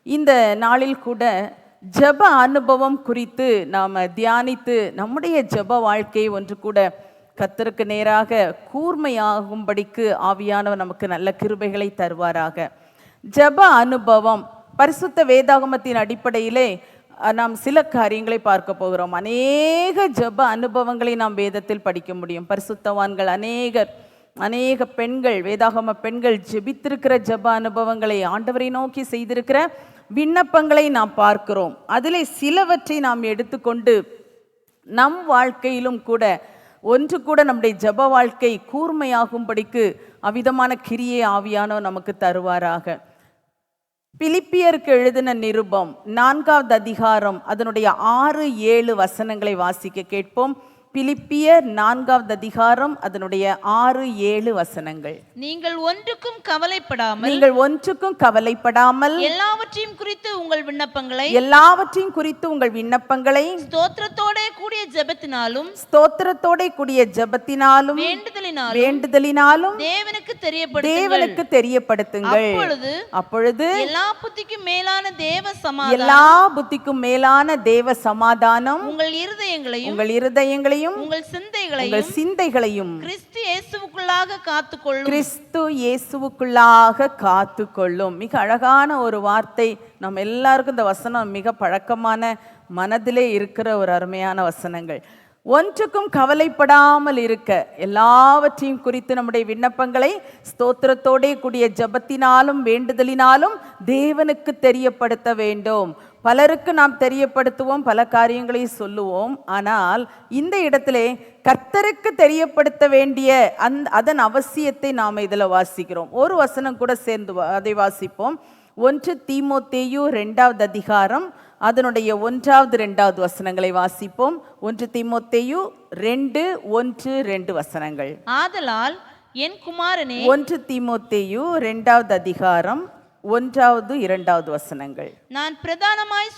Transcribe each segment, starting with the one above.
இந்த நாளில் கூட ஜெப அனுபவம் குறித்து நாம் தியானித்து நம்முடைய ஜெப வாழ்க்கை ஒன்று கூட கர்த்தருக்கு நேராக கூர்மையாகும்படிக்கு ஆவியானவர் நமக்கு நல்ல கிருபைகளை தருவாராக. ஜெப அனுபவம் பரிசுத்த வேதாகமத்தின் அடிப்படையிலே நாம் சில காரியங்களை பார்க்க போகிறோம். அநேக ஜெப அனுபவங்களை நாம் வேதத்தில் படிக்க முடியும். பரிசுத்தவான்கள் அநேக பெண்கள், வேதாகம பெண்கள் ஜெபித்திருக்கிற ஜெப அனுபவங்களை, ஆண்டவரை நோக்கி செய்திருக்கிற விண்ணப்பங்களை நாம் பார்க்கிறோம். அதிலே சிலவற்றை நாம் எடுத்துக்கொண்டு நம் வாழ்க்கையிலும் கூட ஒன்று கூட நம்முடைய ஜெப வாழ்க்கை கூர்மையாகும்படிக்கு அவ்விதமான கிரியை ஆவியானவர் நமக்கு தருவாராக. பிலிப்பியருக்கு எழுதின நிருபம் 4வது அதிகாரம் அதனுடைய 6-7 வசனங்களை வாசிக்க கேட்போம். பிலிப்பியர் 4வது அதிகாரம் அதனுடைய 6-7 வசனங்கள். நீங்கள் ஒன்றுக்கும் கவலைப்படாமல் எல்லாவற்றையும் குறித்து உங்கள் விண்ணப்பங்களை ஸ்தோத்திரத்தோட கூடிய ஜெபத்தினாலும் வேண்டுதலினாலும் தேவனுக்கு தெரியப்படுத்துங்கள். அப்பொழுது எல்லா புத்திக்கும் மேலான தேவ சமாதானம் உங்கள் இருதயங்களையும் உங்கள் சிந்தைகளையும் கிறிஸ்து இயேசுவுக்குள்ளாக காத்துக்கொள்ளும். மிக அழகான ஒரு வார்த்தை. நம்ம எல்லாருக்கும் இந்த வசனம் மிக பழக்கமான மனதிலே இருக்கிற ஒரு அருமையான வசனங்கள். ஒன்றுக்கும் கவலைப்படாமல் இருக்க, எல்லாவற்றையும் குறித்து நம்முடைய விண்ணப்பங்களை ஸ்தோத்திரத்தோடே கூடிய ஜெபத்தினாலும் வேண்டுதலினாலும் தேவனுக்கு தெரியப்படுத்த வேண்டும். பலருக்கு நாம் தெரியப்படுத்துவோம், பல காரியங்களை சொல்லுவோம். ஆனால் இந்த இடத்திலே கர்த்தருக்கு தெரியப்படுத்த வேண்டிய அதன் அவசியத்தை நாம் இதில் வாசிக்கிறோம். ஒரு வசனம் கூட சேர்ந்து அதை வாசிப்போம். 1 தீமோத்தேயு 2வது அதிகாரம் அதனுடைய 1வது 2வது வசனங்களை வாசிப்போம். 1 தீமோத்தேயு 2:1-2 வசனங்கள். ஆதலால் என் குமாரனே, 1 தீமோத்தேயு 2வது அதிகாரம் 1வது 2வது வசனங்கள். நான் பிரதானமாய்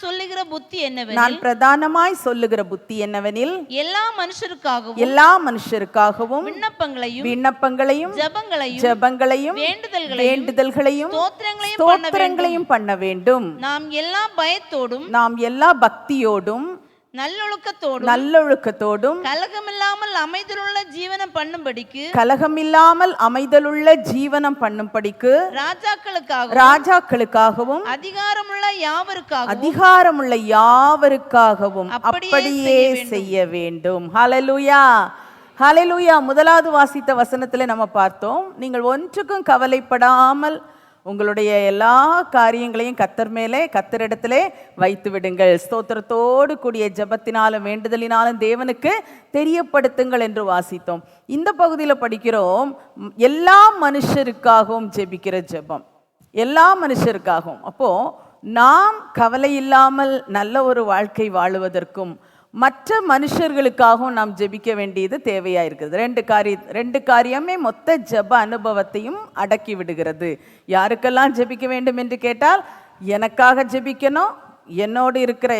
சொல்லுகிற புத்தி என்னவெனில் எல்லா மனுஷருக்காகவும் விண்ணப்பங்களையும் ஜெபங்களையும் வேண்டுதல்களையும் ஸ்தோத்திரங்களையும் பண்ண வேண்டும். நாம் எல்லா பக்தியோடும் நல்லொழுக்கத்தோடும் கலகமில்லாமல் அமைதலுள்ள ஜீவனம் பண்ணும்படிக்கு ராஜாக்களுக்காகவும் அதிகாரமுள்ள யாவருக்காகவும் அப்படியே செய்ய வேண்டும். ஹல்லேலூயா, ஹல்லேலூயா. முதலாவது வாசித்த வசனத்திலே நம்ம பார்த்தோம், நீங்கள் ஒன்றுக்கும் கவலைப்படாமல் உங்களுடைய எல்லா காரியங்களையும் கர்த்தரிடத்திலே வைத்து விடுங்கள். ஸ்தோத்திரத்தோடு கூடிய ஜெபத்தினாலும் வேண்டுதலினாலும் தேவனுக்கு தெரியப்படுத்துங்கள் என்று வாசித்தோம். இந்த பகுதியில் படிக்கிறோம், எல்லா மனுஷருக்காகவும் ஜெபிக்கிற ஜெபம், எல்லா மனுஷருக்காகவும். அப்போ நாம் கவலை இல்லாமல் நல்ல ஒரு வாழ்க்கை வாழுவதற்கும் மற்ற மனுஷர்களுக்காகவும் நாம் ஜெபிக்க வேண்டியது தேவையாக இருக்குது. ரெண்டு காரியமே மொத்த ஜெப அனுபவத்தையும் அடக்கி விடுகிறது. யாருக்கெல்லாம் ஜெபிக்க வேண்டும் என்று கேட்டால், எனக்காக ஜெபிக்கணும், என்னோடு இருக்கிற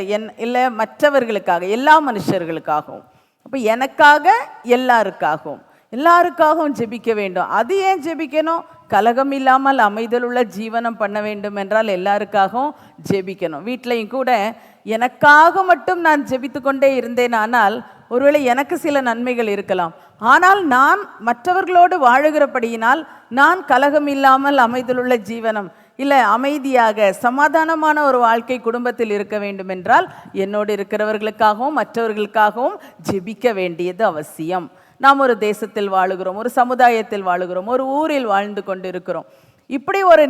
இல்லை மற்றவர்களுக்காக, எல்லா மனுஷர்களுக்காகவும். அப்போ எனக்காக எல்லாருக்காகவும் ஜெபிக்க வேண்டும். அது ஏன் ஜெபிக்கணும்? கலகம் இல்லாமல் அமைதலுள்ள ஜீவனம் பண்ண வேண்டும் என்றால் எல்லாருக்காகவும் ஜெபிக்கணும். வீட்டிலையும் கூட எனக்காக மட்டும் நான் ஜெபித்து கொண்டே இருந்தேன், ஆனால் ஒருவேளை எனக்கு சில நன்மைகள் இருக்கலாம். ஆனால் நான் மற்றவர்களோடு வாழுகிறபடியினால் நான் கலகம் இல்லாமல் அமைதலுள்ள ஜீவனம் இல்லை, அமைதியாக சமாதானமான ஒரு வாழ்க்கை குடும்பத்தில் இருக்க வேண்டும் என்றால் என்னோடு இருக்கிறவர்களுக்காகவும் மற்றவர்களுக்காகவும் ஜெபிக்க வேண்டியது அவசியம். நாம் ஒரு தேசத்தில் வாழுகிறோம், ஒரு சமுதாயத்தில் வாழுகிறோம், ஒரு ஊரில் வாழ்ந்து கொண்டு இருக்கிறோம். இப்படி ஒரு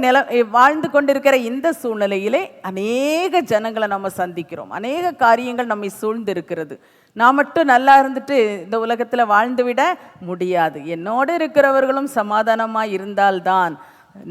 வாழ்ந்து கொண்டிருக்கிற இந்த சூழ்நிலையிலே அநேக ஜனங்களை நம்ம சந்திக்கிறோம், அநேக காரியங்கள் நம்மை சூழ்ந்து இருக்கிறது. நான் மட்டும் நல்லா இருந்துட்டு இந்த உலகத்தில் வாழ்ந்து விட முடியாது. என்னோடு இருக்கிறவர்களும் சமாதானமாக இருந்தால்தான்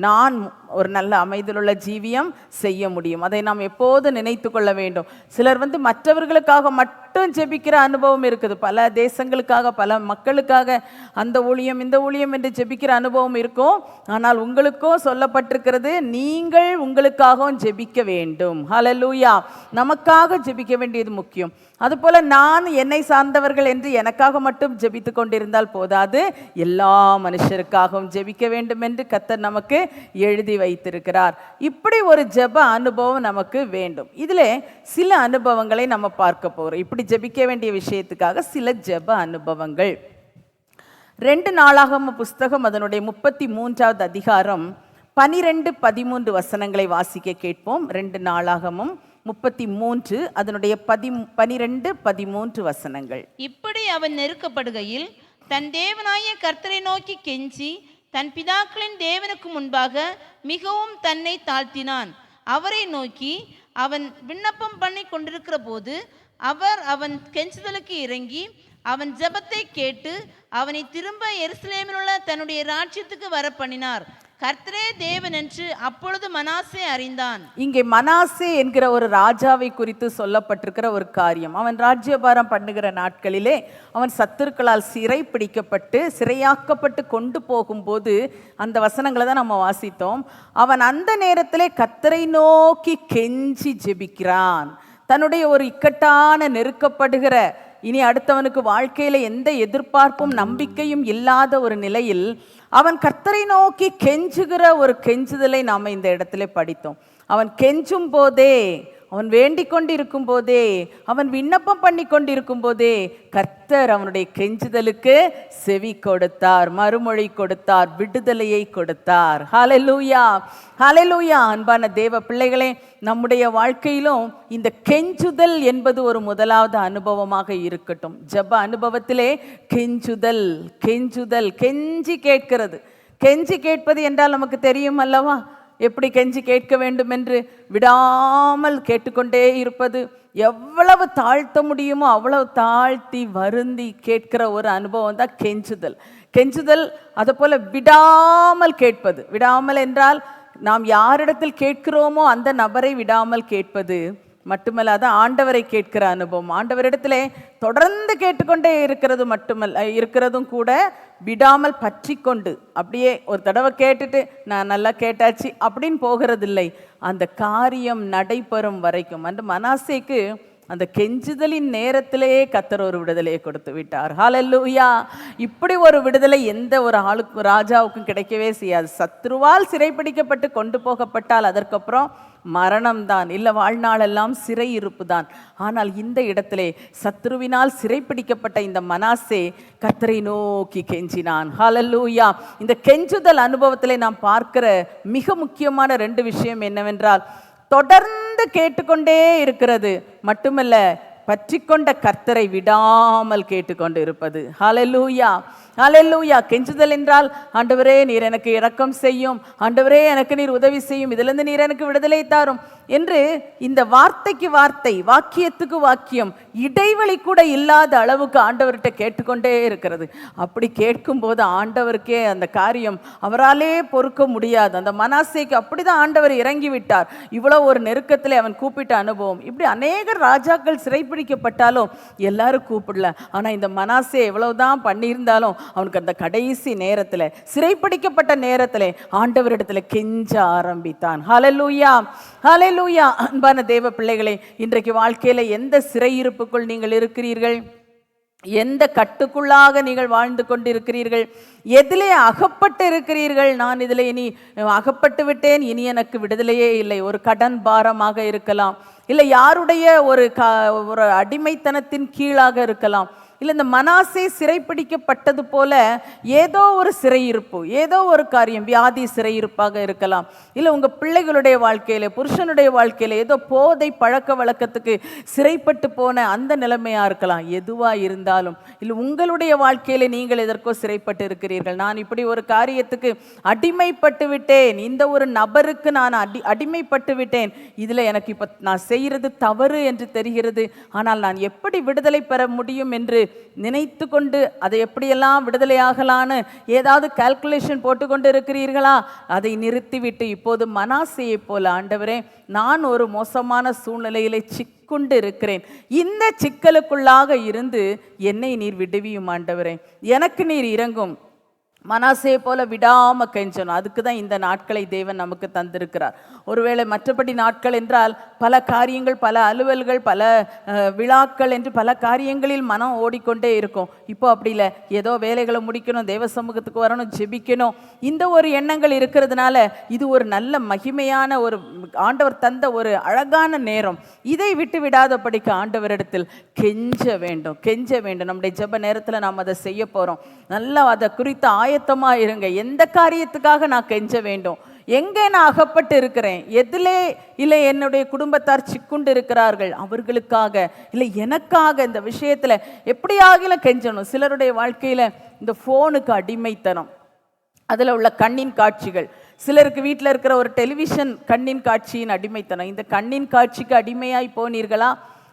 நான் ஒரு நல்ல அமைதியுள்ள ஜீவியம் செய்ய முடியும். அதை நாம் எப்போது நினைத்து கொள்ள வேண்டும். சிலர் மற்றவர்களுக்காக மட்டும் ஜெபிக்கிற அனுபவம் இருக்குது. பல தேசங்களுக்காக, பல மக்களுக்காக அந்த ஊழியம் இந்த ஊழியம் என்று ஜெபிக்கிற அனுபவம் இருக்கும். ஆனால் உங்களுக்கும் சொல்லப்பட்டிருக்கிறது, நீங்கள் உங்களுக்காகவும் ஜெபிக்க வேண்டும். ஹல்லேலூயா. நமக்காக ஜெபிக்க வேண்டியது முக்கியம். அதுபோல நான் என்னை சார்ந்தவர்கள் என்று எனக்காக மட்டும் ஜெபித்து கொண்டிருந்தால் போதாது, எல்லா மனுஷருக்காகவும் ஜெபிக்க வேண்டும் என்று கர்த்தர் நமக்கு எழுதி வைத்திருக்கிறார். இப்படி ஒரு ஜெப அனுபவம் நமக்கு வேண்டும். இதில் சில அனுபவங்களை நம்ம பார்க்க போகிறோம். இப்படி ஜெபிக்க வேண்டிய விஷயத்துக்காக சில ஜெப அனுபவங்கள். 2 நாளாகம புஸ்தகம் அதனுடைய 33வது அதிகாரம் 12-13 வசனங்களை வாசிக்க கேட்போம். 2 நாளாகமும் 33 அதனுடைய 12-13 வசனங்கள். இப்படி அவன் நெருக்கப்படுகையில் தன் தேவனாய கர்த்தரை நோக்கி கெஞ்சி தன் பிதாக்களின் தேவனுக்கு முன்பாக மிகவும் தன்னை தாழ்த்தினான். அவரை நோக்கி அவன் விண்ணப்பம் பண்ணி கொண்டிருக்கிற போது அவர் அவன் கெஞ்சுதலுக்கு இறங்கி அவன் ஜெபத்தை கேட்டு அவனை திரும்ப எருசலேமில் உள்ள தன்னுடைய ராஜ்யத்துக்கு வர பண்ணினார். கர்த்தரே தேவன் என்று அப்பொழுது மனாசே அறிந்தான். இங்கே மனாசே என்கிற ஒரு ராஜாவை குறித்து சொல்லப்பட்டிருக்கிற ஒரு காரியம். அவன் ராஜ்யபாரம் பண்ணுகிற நாட்களிலே அவன் சத்துருக்களால் சிறை பிடிக்கப்பட்டு சிறையாக்கப்பட்டு கொண்டு போகும்போது அந்த வசனங்களை தான் நம்ம வாசித்தோம். அவன் அந்த நேரத்திலே கர்த்தரை நோக்கி கெஞ்சி ஜெபிக்கிறான். தன்னுடைய ஒரு இக்கட்டான நெருக்கப்படுகிற இனி அடுத்தவனுக்கு வாழ்க்கையில எந்த எதிர்பார்ப்பும் நம்பிக்கையும் இல்லாத ஒரு நிலையில் அவன் கர்த்தரை நோக்கி கெஞ்சுகிற ஒரு கெஞ்சுதலை நாம் இந்த இடத்துல படித்தோம். அவன் கெஞ்சும் போதே, அவன் வேண்டிக் கொண்டிருக்கும் போதே, அவன் விண்ணப்பம் பண்ணி கொண்டிருக்கும் போதே கர்த்தர் அவனுடைய கெஞ்சுதலுக்கு செவி கொடுத்தார், மறுமொழி கொடுத்தார், விடுதலையை கொடுத்தார். ஹல்லேலூயா, ஹல்லேலூயா. அன்பான தேவ பிள்ளைகளே, நம்முடைய வாழ்க்கையிலும் இந்த கெஞ்சுதல் என்பது ஒரு முதலாவது அனுபவமாக இருக்கட்டும். ஜெப அனுபவத்திலே கெஞ்சுதல், கெஞ்சுதல், கெஞ்சி கேட்கிறது. கெஞ்சி கேட்பது என்றால் நமக்கு தெரியும் அல்லவா? எப்படி கெஞ்சி கேட்க வேண்டும் என்று விடாமல் கேட்டுக்கொண்டே இருப்பது. எவ்வளவு தாழ்த்த முடியுமோ அவ்வளவு தாழ்த்தி வருந்தி கேட்கிற ஒரு அனுபவம் தான் கெஞ்சுதல். கெஞ்சுதல் அதை போல விடாமல் கேட்பது. விடாமல் என்றால் நாம் யாரிடத்தில் கேட்கிறோமோ அந்த நபரை விடாமல் கேட்பது மட்டுமல்ல, அது ஆண்டவரை கேட்கிற அனுபவம். ஆண்டவரிடத்திலே தொடர்ந்து கேட்டுக்கொண்டே இருக்கிறதும் கூட விடாமல் பற்றி கொண்டு, அப்படியே ஒரு தடவை கேட்டுட்டு நான் நல்லா கேட்டாச்சு அப்படின்னு போகிறதில்லை, அந்த காரியம் நடைபெறும் வரைக்கும். அந்த மனாசேக்கு அந்த கெஞ்சுதலின் நேரத்திலேயே கர்த்தர் ஒரு விடுதலையை கொடுத்து விட்டார். ஹல்லேலூயா. இப்படி ஒரு விடுதலை எந்த ஒரு ஆளுக்கும் ராஜாவுக்கும் கிடைக்கவே செய்யாது. சத்ருவால் சிறைப்பிடிக்கப்பட்டு கொண்டு போகப்பட்டால் அதற்கப்புறம் மரணம்தான், இல்லை வாழ்நாளெல்லாம் சிறையிருப்பு தான். ஆனால் இந்த இடத்திலே சத்ருவினால் சிறைப்பிடிக்கப்பட்ட இந்த மனாசே கர்த்தரை நோக்கி கெஞ்சினான். ஹல்லேலூயா. இந்த கெஞ்சுதல் அனுபவத்திலே நாம் பார்க்கிற மிக முக்கியமான 2 விஷயம் என்னவென்றால், தொடர்ந்து கேட்டுக்கொண்டே இருக்கிறது மட்டுமல்ல, பற்றிக்கொண்ட கர்த்தரை விடாமல் கேட்டுக்கொண்டு இருப்பது. ஹல்லேலூயா, ஹல்லேலூயா. கெஞ்சுதல் என்றால், ஆண்டவரே நீர் எனக்கு இரக்கம் செய்யும், ஆண்டவரே எனக்கு நீர் உதவி செய்யும், இதிலிருந்து நீர் எனக்கு விடுதலை தாரும் என்று இந்த வார்த்தைக்கு வார்த்தை, வாக்கியத்துக்கு வாக்கியம், இடைவெளி கூட இல்லாத அளவுக்கு ஆண்டவர்கிட்ட கேட்டுக்கொண்டே இருக்கிறது. அப்படி கேட்கும்போது ஆண்டவருக்கே அந்த காரியம் அவராலே பொறுக்க முடியாது. அந்த மனாசேக்கு அப்படிதான் ஆண்டவர் இறங்கி விட்டார். இவ்வளோ ஒரு நெருக்கத்தில் அவன் கூப்பிட்ட அனுபவம். இப்படி அநேக ராஜாக்கள் சிறைப்பிடிக்கப்பட்டாலும் எல்லாரும் கூப்பிடல. ஆனால் இந்த மனாசே எவ்வளவுதான் பண்ணியிருந்தாலும் அவனுக்கு அந்த கடைசி நேரத்தில், சிறைப்பிடிக்கப்பட்ட நேரத்தில் ஆண்டவரிடத்தில் கெஞ்ச ஆரம்பித்தான். ஹல்லேலூயா, ஹல்லேலூயா. அன்பான தேவ பிள்ளைகளே, இன்றைக்கு வாழ்க்கையில எந்த சிறையிருப்புக்குள் நீங்கள் இருக்கிறீர்கள்? எந்த கட்டுக்குள்ளாக நீங்கள் வாழ்ந்து கொண்டிருக்கிறீர்கள்? எதிலே அகப்பட்டு இருக்கிறீர்கள்? நான் இதில் இனி அகப்பட்டு விட்டேன், இனி எனக்கு விடுதலையே இல்லை. ஒரு கடன் பாரமாக இருக்கலாம், இல்லை யாருடைய ஒரு அடிமைத்தனத்தின் கீழாக இருக்கலாம், இல்லை இந்த மனாசே சிறைப்பிடிக்கப்பட்டது போல ஏதோ ஒரு சிறையிருப்பு, ஏதோ ஒரு காரியம், வியாதி சிறையிருப்பாக இருக்கலாம், இல்லை உங்கள் பிள்ளைகளுடைய வாழ்க்கையில், புருஷனுடைய வாழ்க்கையில் ஏதோ போதை பழக்க வழக்கத்துக்கு சிறைப்பட்டு போன அந்த நிலைமையாக இருக்கலாம். எதுவாக இருந்தாலும், இல்லை உங்களுடைய வாழ்க்கையில் நீங்கள் எதற்கோ சிறைப்பட்டு இருக்கிறீர்கள். நான் இப்படி ஒரு காரியத்துக்கு அடிமைப்பட்டு விட்டேன், இந்த ஒரு நபருக்கு நான் அடிமைப்பட்டு விட்டேன், இதில் எனக்கு இப்போ நான் செய்கிறது தவறு என்று தெரிகிறது, ஆனால் நான் எப்படி விடுதலை பெற முடியும் என்று நினைத்து கொண்டு அதை எப்படியெல்லாம் விடுதலையாகலான்னு ஏதாவது கால்குலேஷன் போட்டுக்கொண்டு இருக்கிறீர்களா? அதை நிறுத்திவிட்டு இப்போது மனாசேயை போல, ஆண்டவரே நான் ஒரு மோசமான சூழ்நிலையிலே சிக்குண்டு இருக்கிறேன், இந்த சிக்கலுக்குள்ளாக இருந்து என்னை நீர் விடுவியும் ஆண்டவரே, எனக்கு நீர் இரங்கும், மனாசே போல விடாம கெஞ்சணும். அதுக்கு தான் இந்த நாட்களை தேவன் நமக்கு தந்திருக்கிறார். ஒருவேளை மற்றபடி நாட்கள் என்றால் பல காரியங்கள், பல அலுவல்கள், பல விழாக்கள் என்று பல காரியங்களில் மனம் ஓடிக்கொண்டே இருக்கும். இப்போ அப்படி இல்லை, ஏதோ வேலைகளை முடிக்கணும், தேவ சமூகத்துக்கு வரணும், ஜெபிக்கணும், இந்த ஒரு எண்ணங்கள் இருக்கிறதுனால இது ஒரு நல்ல மகிமையான ஒரு ஆண்டவர் தந்த ஒரு அழகான நேரம். இதை விட்டு விடாதபடிக்கு ஆண்டவரிடத்தில் கெஞ்ச வேண்டும், கெஞ்ச வேண்டும். நம்முடைய ஜெப நேரத்தில் நாம் அதை செய்ய போகிறோம். நல்லா அதை குறித்து ஆயத்தமாக இருங்க. எந்த காரியத்துக்காக நான் கெஞ்ச வேண்டும், எங்கே நான் அகப்பட்டு இருக்கிறேன், எதிலே இல்லை என்னுடைய குடும்பத்தார் சிக்குண்டு இருக்கிறார்கள் அவர்களுக்காக, இல்லை எனக்காக, இந்த விஷயத்தில் எப்படியாகிலும் கெஞ்சணும். சிலருடைய வாழ்க்கையில் இந்த ஃபோனுக்கு அடிமைத்தனம், அதில் உள்ள கண்ணின் காட்சிகள், சிலருக்கு வீட்டில் இருக்கிற ஒரு டெலிவிஷன் கண்ணின் காட்சியின் அடிமைத்தனம். இந்த கண்ணின் காட்சிக்கு அடிமையாய் போனீர்களா?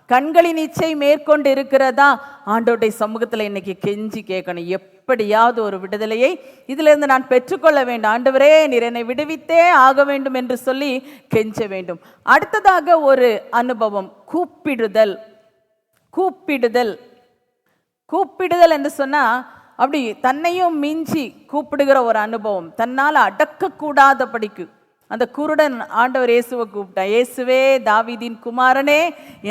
கண்களின் இச்சை மேற்கொண்டு இருக்கிறதா? ஆண்டவருடைய சமூகத்தில் இன்னைக்கு கெஞ்சி கேட்கணும். எப்படியாவது ஒரு விடுதலையை இதிலிருந்து நான் பெற்றுக்கொள்ள வேண்டும். ஆண்டவரே, நீர் என்னை விடுவித்தே ஆக வேண்டும் என்று சொல்லி கெஞ்ச வேண்டும். அடுத்ததாக ஒரு அனுபவம், கூப்பிடுதல். கூப்பிடுதல் கூப்பிடுதல் என்று சொன்னா அப்படி தன்னையும் மிஞ்சி கூப்பிடுகிற ஒரு அனுபவம். தன்னால் அடக்கக்கூடாதபடிக்கு அந்த குருடன் ஆண்டவர் இயேசுவை கூப்பிட்டான். இயேசுவே, தாவீதின் குமாரனே,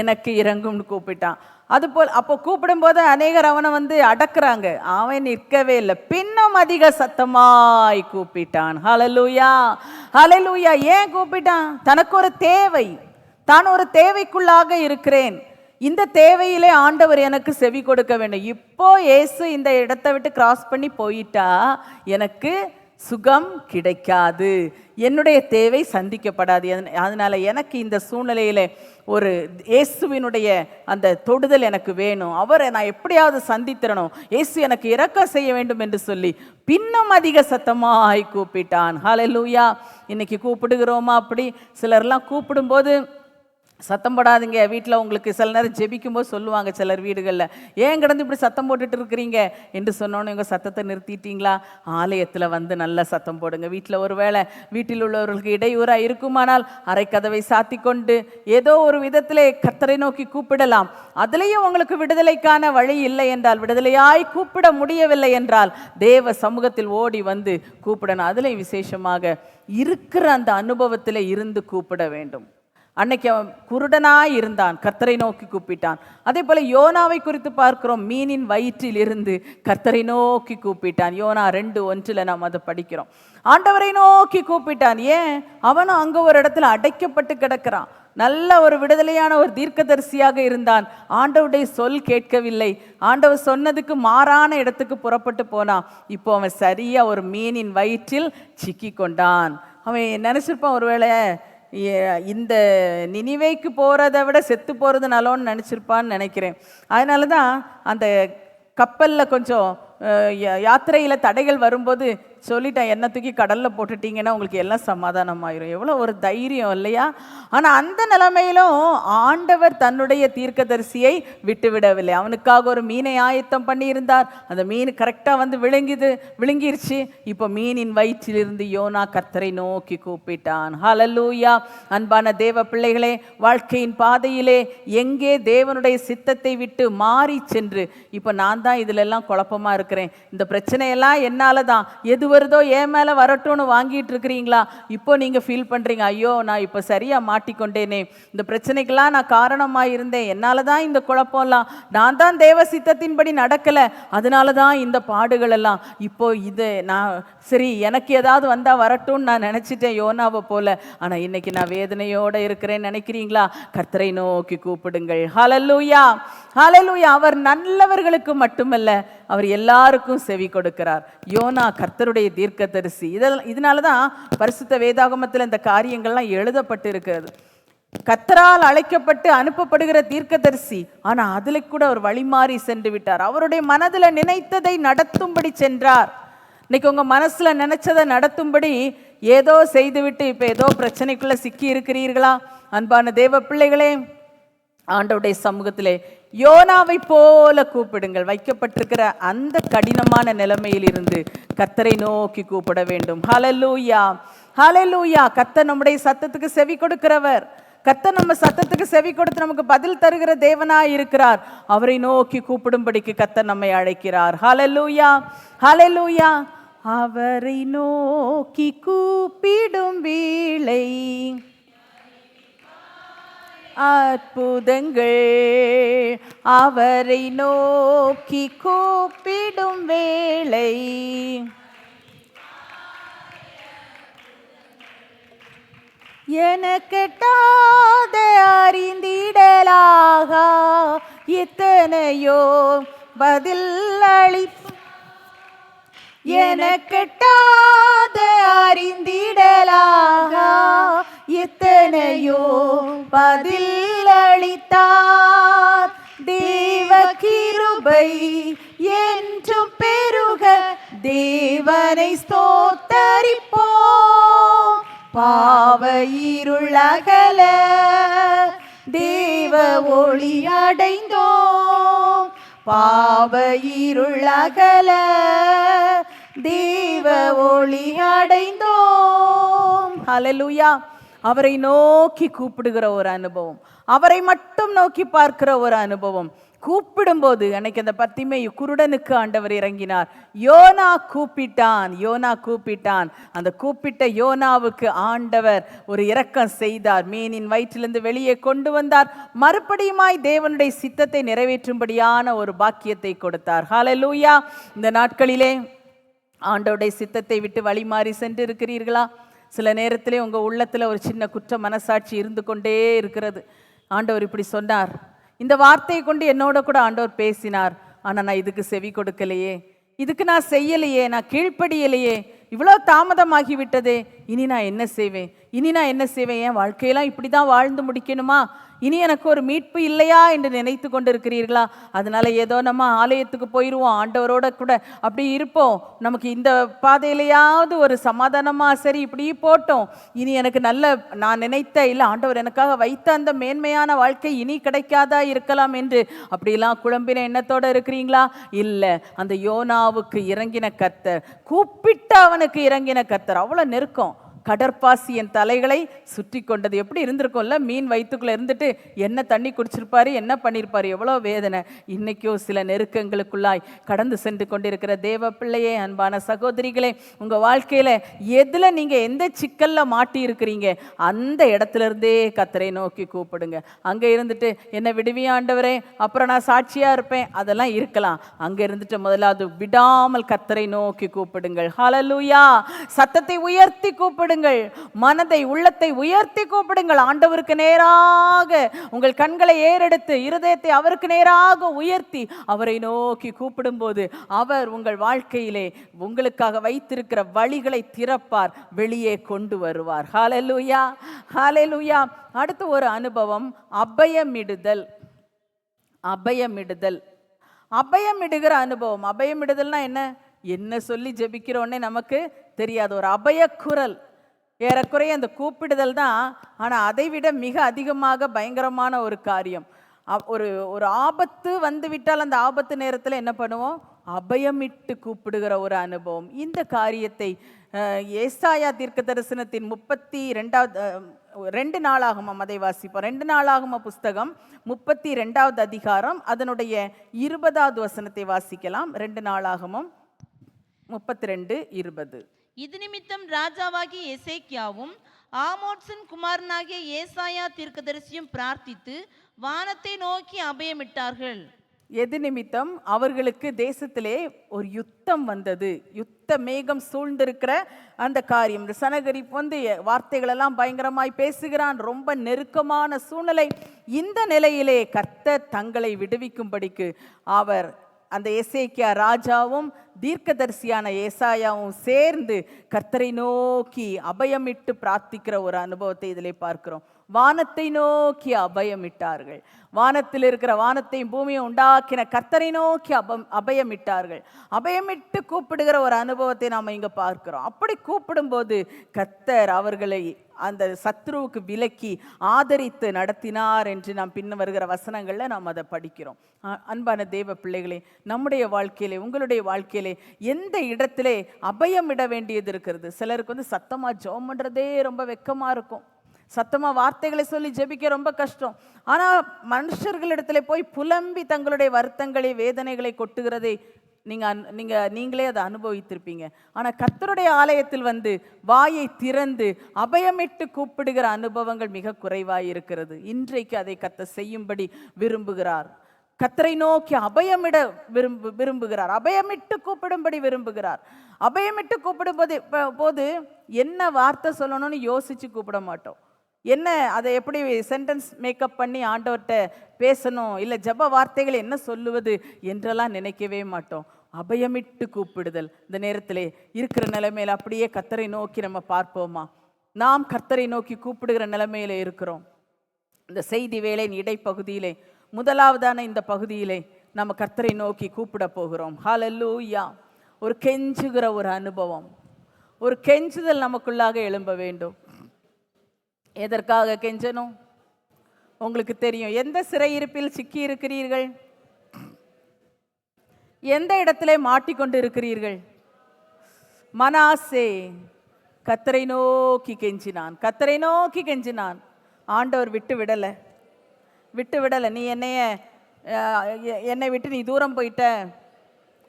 எனக்கு இறங்கும்னு கூப்பிட்டான். அதுபோல் அப்போ கூப்பிடும்போது அநேகர் அவனை அடக்குறாங்க. அவன் நிற்கவே இல்லை, பின்னும் அதிக சத்தமாய் கூப்பிட்டான். ஹல்லேலூயா, ஹல்லேலூயா. ஏன் கூப்பிட்டான்? தனக்கு ஒரு தேவை, தான் ஒரு தேவைக்குள்ளாக இருக்கிறேன், இந்த தேவையிலே ஆண்டவர் எனக்கு செவி கொடுக்க வேண்டும். இப்போ இயேசு இந்த இடத்தை விட்டு கிராஸ் பண்ணி போயிட்டா எனக்கு சுகம் கிடைக்காது, என்னுடைய தேவை சந்திக்கப்படாது. அதனால எனக்கு இந்த சூழ்நிலையில ஒரு இயேசுவினுடைய அந்த தொடுதல் எனக்கு வேணும், அவரை நான் எப்படியாவது சந்தித்திரணும், இயேசு எனக்கு இரக்கம் செய்ய வேண்டும் என்று சொல்லி பின்னும் அதிக சத்தமாய் கூப்பிட்டான். ஹல்லேலூயா. இன்னைக்கு கூப்பிடுகிறோமா? அப்படி சிலர்லாம் கூப்பிடும்போது சத்தம் போடாதீங்க. வீட்டில் உங்களுக்கு சில நேரம் ஜெபிக்கும்போது சொல்லுவாங்க சிலர் வீடுகளில், ஏன் கிடந்து இப்படி சத்தம் போட்டுட்டு இருக்கிறீங்க என்று சொன்னோன்னு இவங்க சத்தத்தை நிறுத்திட்டீங்களா? ஆலயத்தில் நல்ல சத்தம் போடுங்க. வீட்டில் ஒருவேளை வீட்டில் உள்ளவர்களுக்கு இடையூறாக இருக்குமானால் அரைக்கதவை சாத்தி கொண்டு ஏதோ ஒரு விதத்தில் கர்த்தரை நோக்கி கூப்பிடலாம். அதுலேயும் உங்களுக்கு விடுதலைக்கான வழி இல்லை என்றால், விடுதலையாய் கூப்பிட முடியவில்லை என்றால் தேவ சமூகத்தில் ஓடி கூப்பிடணும். அதுலேயும் விசேஷமாக இருக்கிற அந்த அனுபவத்தில் இருந்து கூப்பிட வேண்டும். அன்னைக்கு அவன் குருடனாய் இருந்தான், கர்த்தரை நோக்கி கூப்பிட்டான். அதே போல யோனாவை குறித்து பார்க்கிறோம். மீனின் வயிற்றில் இருந்து கர்த்தரை நோக்கி கூப்பிட்டான். யோனா 2:1 நாம் அதை படிக்கிறோம். ஆண்டவரை நோக்கி கூப்பிட்டான். ஏன்? அவனும் அங்கே ஒரு இடத்துல அடைக்கப்பட்டு கிடக்கிறான். நல்ல ஒரு விடுதலையான ஒரு தீர்க்கதரிசியாக இருந்தான். ஆண்டவருடைய சொல் கேட்கவில்லை, ஆண்டவர் சொன்னதுக்கு மாறான இடத்துக்கு புறப்பட்டு போனான். இப்போ அவன் சரியா ஒரு மீனின் வயிற்றில் சிக்கி கொண்டான். அவன் நினைச்சிருப்பான், ஒருவேளை இந்த நினிவேக்கு போகிறத விட செத்து போகிறது நலோன்னு நினச்சிருப்பான்னு நினைக்கிறேன். அதனால தான் அந்த கப்பலில் கொஞ்சம் யாத்திரையில் தடைகள் வரும்போது சொல்லிட்டேன், என்ன தூக்கி கடலில் போட்டுட்டீங்கன்னா உங்களுக்கு எல்லாம் சமாதானமாயிரும். எவ்வளோ ஒரு தைரியம் இல்லையா? ஆனால் அந்த நிலைமையிலும் ஆண்டவர் தன்னுடைய தீர்க்கதரிசியை விட்டுவிடவில்லை. அவனுக்காக ஒரு மீனை ஆயத்தம் பண்ணியிருந்தார். அந்த மீன் கரெக்டாக விழுங்கிருச்சு. இப்போ மீனின் வயிற்றிலிருந்து யோனா கர்த்தரை நோக்கி கூப்பிட்டான். ஹல்லேலூயா. அன்பான தேவ பிள்ளைகளே, வாழ்க்கையின் பாதையிலே எங்கே தேவனுடைய சித்தத்தை விட்டு மாறி சென்று, இப்போ நான் தான் இதிலெல்லாம் குழப்பமாக இருக்கிறேன், இந்த பிரச்சனையெல்லாம் என்னால் தான், எது வருதோ என் மேலே வரட்டும்னு வாங்கிட்டு இருக்கிறீங்களா? இப்போ நீங்கள் ஃபீல் பண்ணுறீங்க, ஐயோ நான் இப்போ சரியாக மாட்டிக்கொண்டேனே, இந்த பிரச்சனைக்கெல்லாம் நான் காரணமாக இருந்தேன், என்னால் தான் இந்த குழப்பம்லாம், நான் தான் தேவ சித்தத்தின்படி நடக்கலை, அதனால தான் இந்த பாடுகள் எல்லாம். இப்போ இது நான் சரி எனக்கு ஏதாவது வந்தால் வரட்டும்னு நான் நினச்சிட்டேன் யோனாவை போல. ஆனால் இன்னைக்கு நான் வேதனையோடு இருக்கிறேன்னு நினைக்கிறீங்களா? கர்த்தரை நோக்கி கூப்பிடுங்கள். ஹல்லேலூயா, ஹல்லேலூயா. அவர் நல்லவர்களுக்கு மட்டுமல்ல, அவர் எல்லாருக்கும் செவி கொடுக்கிறார். யோனா கர்த்தருடைய தீர்க்கதரிசி. இதனால தான் பரிசுத்த வேதாகமத்தில் இந்த காரியங்கள்லாம் எழுதப்பட்டு இருக்கிறது. கர்த்தரால் அழைக்கப்பட்டு அனுப்பப்படுகிற தீர்க்கதரிசி, ஆனா அதுல கூட அவர் வழிமாறி சென்று விட்டார். அவருடைய மனதில் நினைத்ததை நடத்தும்படி சென்றார். இன்னைக்கு உங்க மனசுல நினைச்சதை நடத்தும்படி ஏதோ செய்துவிட்டு இப்ப ஏதோ பிரச்சனைக்குள்ள சிக்கி இருக்கிறீர்களா? அன்பான தேவ பிள்ளைகளே, ஆண்டவருடைய சமூகத்திலே யோனாவை போல கூப்பிடுங்கள். வைக்கப்பட்டிருக்கிற அந்த கடினமான நிலைமையில் இருந்து கர்த்தரை நோக்கி கூப்பிட வேண்டும். ஹல்லேலூயா, ஹல்லேலூயா. கர்த்தர் நம்முடைய சத்தத்துக்கு செவி கொடுக்கிறவர். கர்த்தர் நம்ம சத்தத்துக்கு செவி கொடுத்து நமக்கு பதில் தருகிற தேவனாய் இருக்கிறார். அவரை நோக்கி கூப்பிடும்படிக்கு கர்த்தர் நம்மை அழைக்கிறார். ஹல்லேலூயா, ஹல்லேலூயா, அவரை நோக்கி கூப்பிடும் வேளை அற்புதங்கள், அவரை நோக்கி கூப்பிடும் வேளை எனக்கெட்டாத அறிந்திடலாக எத்தனையோ பதில் அளிப்பு, எனக்கெட்டாத அறிந்திடலாக எத்தனையோ பதில் அளித்தார். தேவ கிருபை என்றும் பெருக தேவனை ஸ்தோத்தரிப்போம். பாவ இருளகல தேவ ஒளி அடைந்தோம். பாவ இருளகல தேவ ஒளி அடைந்தோம். ஹல்லேலூயா. அவரை நோக்கி கூப்பிடுகிற ஒரு அனுபவம், அவரை மட்டும் நோக்கி பார்க்கிற ஒரு அனுபவம். கூப்பிடும்போது அன்னைக்கு அந்த பத்திமை குருடனுக்கு ஆண்டவர் இறங்கினார். யோனா கூப்பிட்டான், யோனா கூப்பிட்டான். அந்த கூப்பிட்ட யோனாவுக்கு ஆண்டவர் ஒரு இரக்கம் செய்தார். மீனின் வயிற்றிலிருந்து வெளியே கொண்டு வந்தார். மறுபடியுமாய் தேவனுடைய சித்தத்தை நிறைவேற்றும்படியான ஒரு பாக்கியத்தை கொடுத்தார். ஹல்லேலூயா. இந்த நாட்களிலே ஆண்டவருடைய சித்தத்தை விட்டு வழி மாறி சென்று இருக்கிறீர்களா? சில நேரத்திலே உங்கள் உள்ளத்தில் ஒரு சின்ன குற்ற மனசாட்சி இருந்து கொண்டே இருக்கிறது. ஆண்டவர் இப்படி சொன்னார், இந்த வார்த்தையை கொண்டு என்னோட கூட ஆண்டவர் பேசினார், ஆனால் நான் இதுக்கு செவி கொடுக்கலையே, இதுக்கு நான் செய்யலையே, நான் கீழ்ப்படியலையே, இவ்வளோ தாமதமாகி விட்டதே, இனி நான் என்ன செய்வேன், இனி நான் என்ன செய்வேன், என் வாழ்க்கையெல்லாம் இப்படி தான் வாழ்ந்து முடிக்கணுமா, இனி எனக்கு ஒரு மீட்பு இல்லையா என்று நினைத்து கொண்டு இருக்கிறீர்களா? அதனால ஏதோ நம்ம ஆலயத்துக்கு போயிடுவோம், ஆண்டவரோட கூட அப்படி இருப்போம், நமக்கு இந்த பாதையிலையாவது ஒரு சமாதானமா, சரி இப்படி போட்டோம், இனி எனக்கு நல்ல நான் நினைத்த இல்லை ஆண்டவர் எனக்காக வைத்த அந்த மேன்மையான வாழ்க்கை இனி கிடைக்காதா இருக்கலாம் என்று அப்படிலாம் குழம்பின எண்ணத்தோடு இருக்கிறீங்களா? இல்லை, அந்த யோனாவுக்கு இறங்கின கர்த்தர், கூப்பிட்ட அவனுக்கு இறங்கின கர்த்தர் அவ்வளோ நெருக்கம். கடற்பாசியின் தலைகளை சுற்றி கொண்டது. எப்படி இருந்திருக்கும்ல, மீன் வயிற்றுக்குள்ளே இருந்துட்டு என்ன தண்ணி குடிச்சிருப்பாரு, என்ன பண்ணியிருப்பாரு, எவ்வளோ வேதனை. இன்றைக்கும் சில நெருக்கங்களுக்குள்ளாய் கடந்து சென்று கொண்டிருக்கிற தேவ பிள்ளையே, அன்பான சகோதரிகளே, உங்கள் வாழ்க்கையில் எதில் நீங்கள் எந்த சிக்கலில் மாட்டி இருக்கிறீங்க, அந்த இடத்துல இருந்தே கர்த்தரை நோக்கி கூப்பிடுங்க. அங்கே இருந்துட்டு என்னை விடுவியா ஆண்டவரே, அப்புறம் நான் சாட்சியாக இருப்பேன், அதெல்லாம் இருக்கலாம். அங்கே இருந்துட்டு முதலாவது விடாமல் கர்த்தரை நோக்கி கூப்பிடுங்கள். ஹல்லேலூயா. சத்தத்தை உயர்த்தி கூப்பிடுங்கள், மனதை உள்ளத்தை உயர்த்தி கூப்பிடுங்கள். ஆண்டவருக்கு நேராக உங்கள் கண்களை ஏறெடுத்து இருதயத்தை அவருக்கு நேராக உயர்த்தி அவரை நோக்கி கூப்பிடும்போது அவர் உங்கள் வாழ்க்கையிலே உங்களுக்காக வைத்திருக்கிற வழிகளை திறப்பார், வெளியே கொண்டு வருவார். ஹல்லேலூயா, ஹல்லேலூயா. அடுத்து ஒரு அனுபவம், அபயமிடுதல். அபயமிடுதல், அபயமிடுகிற அனுபவம். அபயமிடுதல்னா என்ன? என்ன சொல்லி ஜெபிக்கிறோன்னே நமக்கு தெரியாது. ஒரு அபயக்குரல், ஏறக்குறைய அந்த கூப்பிடுதல் தான். ஆனால் அதை விட மிக அதிகமாக பயங்கரமான ஒரு காரியம். ஒரு ஒரு ஆபத்து வந்து விட்டால் அந்த ஆபத்து நேரத்தில் என்ன பண்ணுவோம்? அபயமிட்டு கூப்பிடுகிற ஒரு அனுபவம். இந்த காரியத்தை ஏசாயா தீர்க்க தரிசனத்தின் 32 நாளாகமம், அதை வாசிப்போம். 2 நாளாகம புஸ்தகம் 32வது அதிகாரம் அதனுடைய 20வது வசனத்தை வாசிக்கலாம். 2 நாளாகமம் 32:20. இது நிமித்தம் ராஜாவாகிய எசேக்கியாவும் ஆமோத்சின் குமாரனாகிய ஏசாயா தீர்க்கதரிசியும் பிரார்த்தித்து வானத்தை நோக்கி அபயமிட்டார்கள். எது நிமித்தம்? அவர்களுக்கு தேசத்திலே ஒரு யுத்தம் வந்தது. யுத்த மேகம் சூழ்ந்திருக்கிற அந்த காரியம். இந்த சனகரிப்பு வந்து வார்த்தைகளெல்லாம் பயங்கரமாய் பேசுகிறான். ரொம்ப நெருக்கமான சூழ்நிலை. இந்த நிலையிலே கர்த்தர் தங்களை விடுவிக்கும்படிக்கு அவர் அந்த எசேக்கியா ராஜாவும் தீர்க்கதரிசியான ஏசாயாவும் சேர்ந்து கர்த்தரை நோக்கி அபயமிட்டு பிரார்த்திக்கிற ஒரு அனுபவத்தை இதிலே பார்க்கிறோம். வானத்தை நோக்கி அபயமிட்டார்கள். வானத்தில் இருக்கிற வானத்தையும் பூமியும் உண்டாக்கின கர்த்தரை நோக்கி அபயமிட்டார்கள். அபயமிட்டு கூப்பிடுகிற ஒரு அனுபவத்தை நாம் இங்கே பார்க்கிறோம். அப்படி கூப்பிடும்போது கர்த்தர் அவர்களை அந்த சத்ருவுக்கு விலக்கி ஆதரித்து நடத்தினார் என்று நாம் பின்ன வருகிற வசனங்களில் நாம் அதை படிக்கிறோம். அன்பான தேவ பிள்ளைகளே, நம்முடைய வாழ்க்கையிலே, உங்களுடைய வாழ்க்கையிலே எந்த இடத்திலே அபயமிட வேண்டியது இருக்கிறது? சிலருக்கு வந்து சத்தமாக ஜெபம் பண்ணுறதே ரொம்ப வெக்கமாக இருக்கும். சத்தமாக வார்த்தைகளை சொல்லி ஜெபிக்க ரொம்ப கஷ்டம். ஆனால் மனுஷர்களிடத்துல போய் புலம்பி தங்களுடைய வருத்தங்களை வேதனைகளை கொட்டுகிறதை நீங்களே அதை அனுபவித்திருப்பீங்க. ஆனால் கர்த்தருடைய ஆலயத்தில் வந்து வாயை திறந்து அபயமிட்டு கூப்பிடுகிற அனுபவங்கள் மிக குறைவாய் இருக்கிறது. இன்றைக்கு அதை கர்த்தர் செய்யும்படி விரும்புகிறார். கர்த்தரை நோக்கி அபயமிட விரும்புகிறார். அபயமிட்டு கூப்பிடும்படி விரும்புகிறார். அபயமிட்டு கூப்பிடும் போது என்ன வார்த்தை சொல்லணும்னு யோசிச்சு கூப்பிட மாட்டோம். என்ன அதை எப்படி சென்டென்ஸ் மேக்கப் பண்ணி ஆண்டவர்கிட்ட பேசணும், இல்லை ஜப வார்த்தைகள் என்ன சொல்லுவது என்றெல்லாம் நினைக்கவே மாட்டோம். அபயமிட்டு கூப்பிடுதல். இந்த நேரத்திலே இருக்கிற நிலைமையில அப்படியே கர்த்தரை நோக்கி நம்ம பார்ப்போமா? நாம் கர்த்தரை நோக்கி கூப்பிடுகிற நிலைமையில இருக்கிறோம். இந்த செய்தி வேளையின் இடைப்பகுதியிலே முதலாவதான இந்த பகுதியிலே நம்ம கர்த்தரை நோக்கி கூப்பிட போகிறோம். ஹல்லேலூயா. ஒரு கெஞ்சுகிற ஒரு அனுபவம், ஒரு கெஞ்சுதல் நமக்குள்ளாக எழும்ப வேண்டும். எதற்காக கெஞ்சணும்? உங்களுக்கு தெரியும். எந்த சிறையிருப்பில் சிக்கி இருக்கிறீர்கள்? எந்த இடத்திலே மாட்டிக்கொண்டு இருக்கிறீர்கள்? மனாசே கர்த்தரை நோக்கி கெஞ்சினான். கர்த்தரை நோக்கி கெஞ்சினான். ஆண்டவர் விட்டு விடலை. நீ என்னை விட்டு நீ தூரம் போயிட்ட,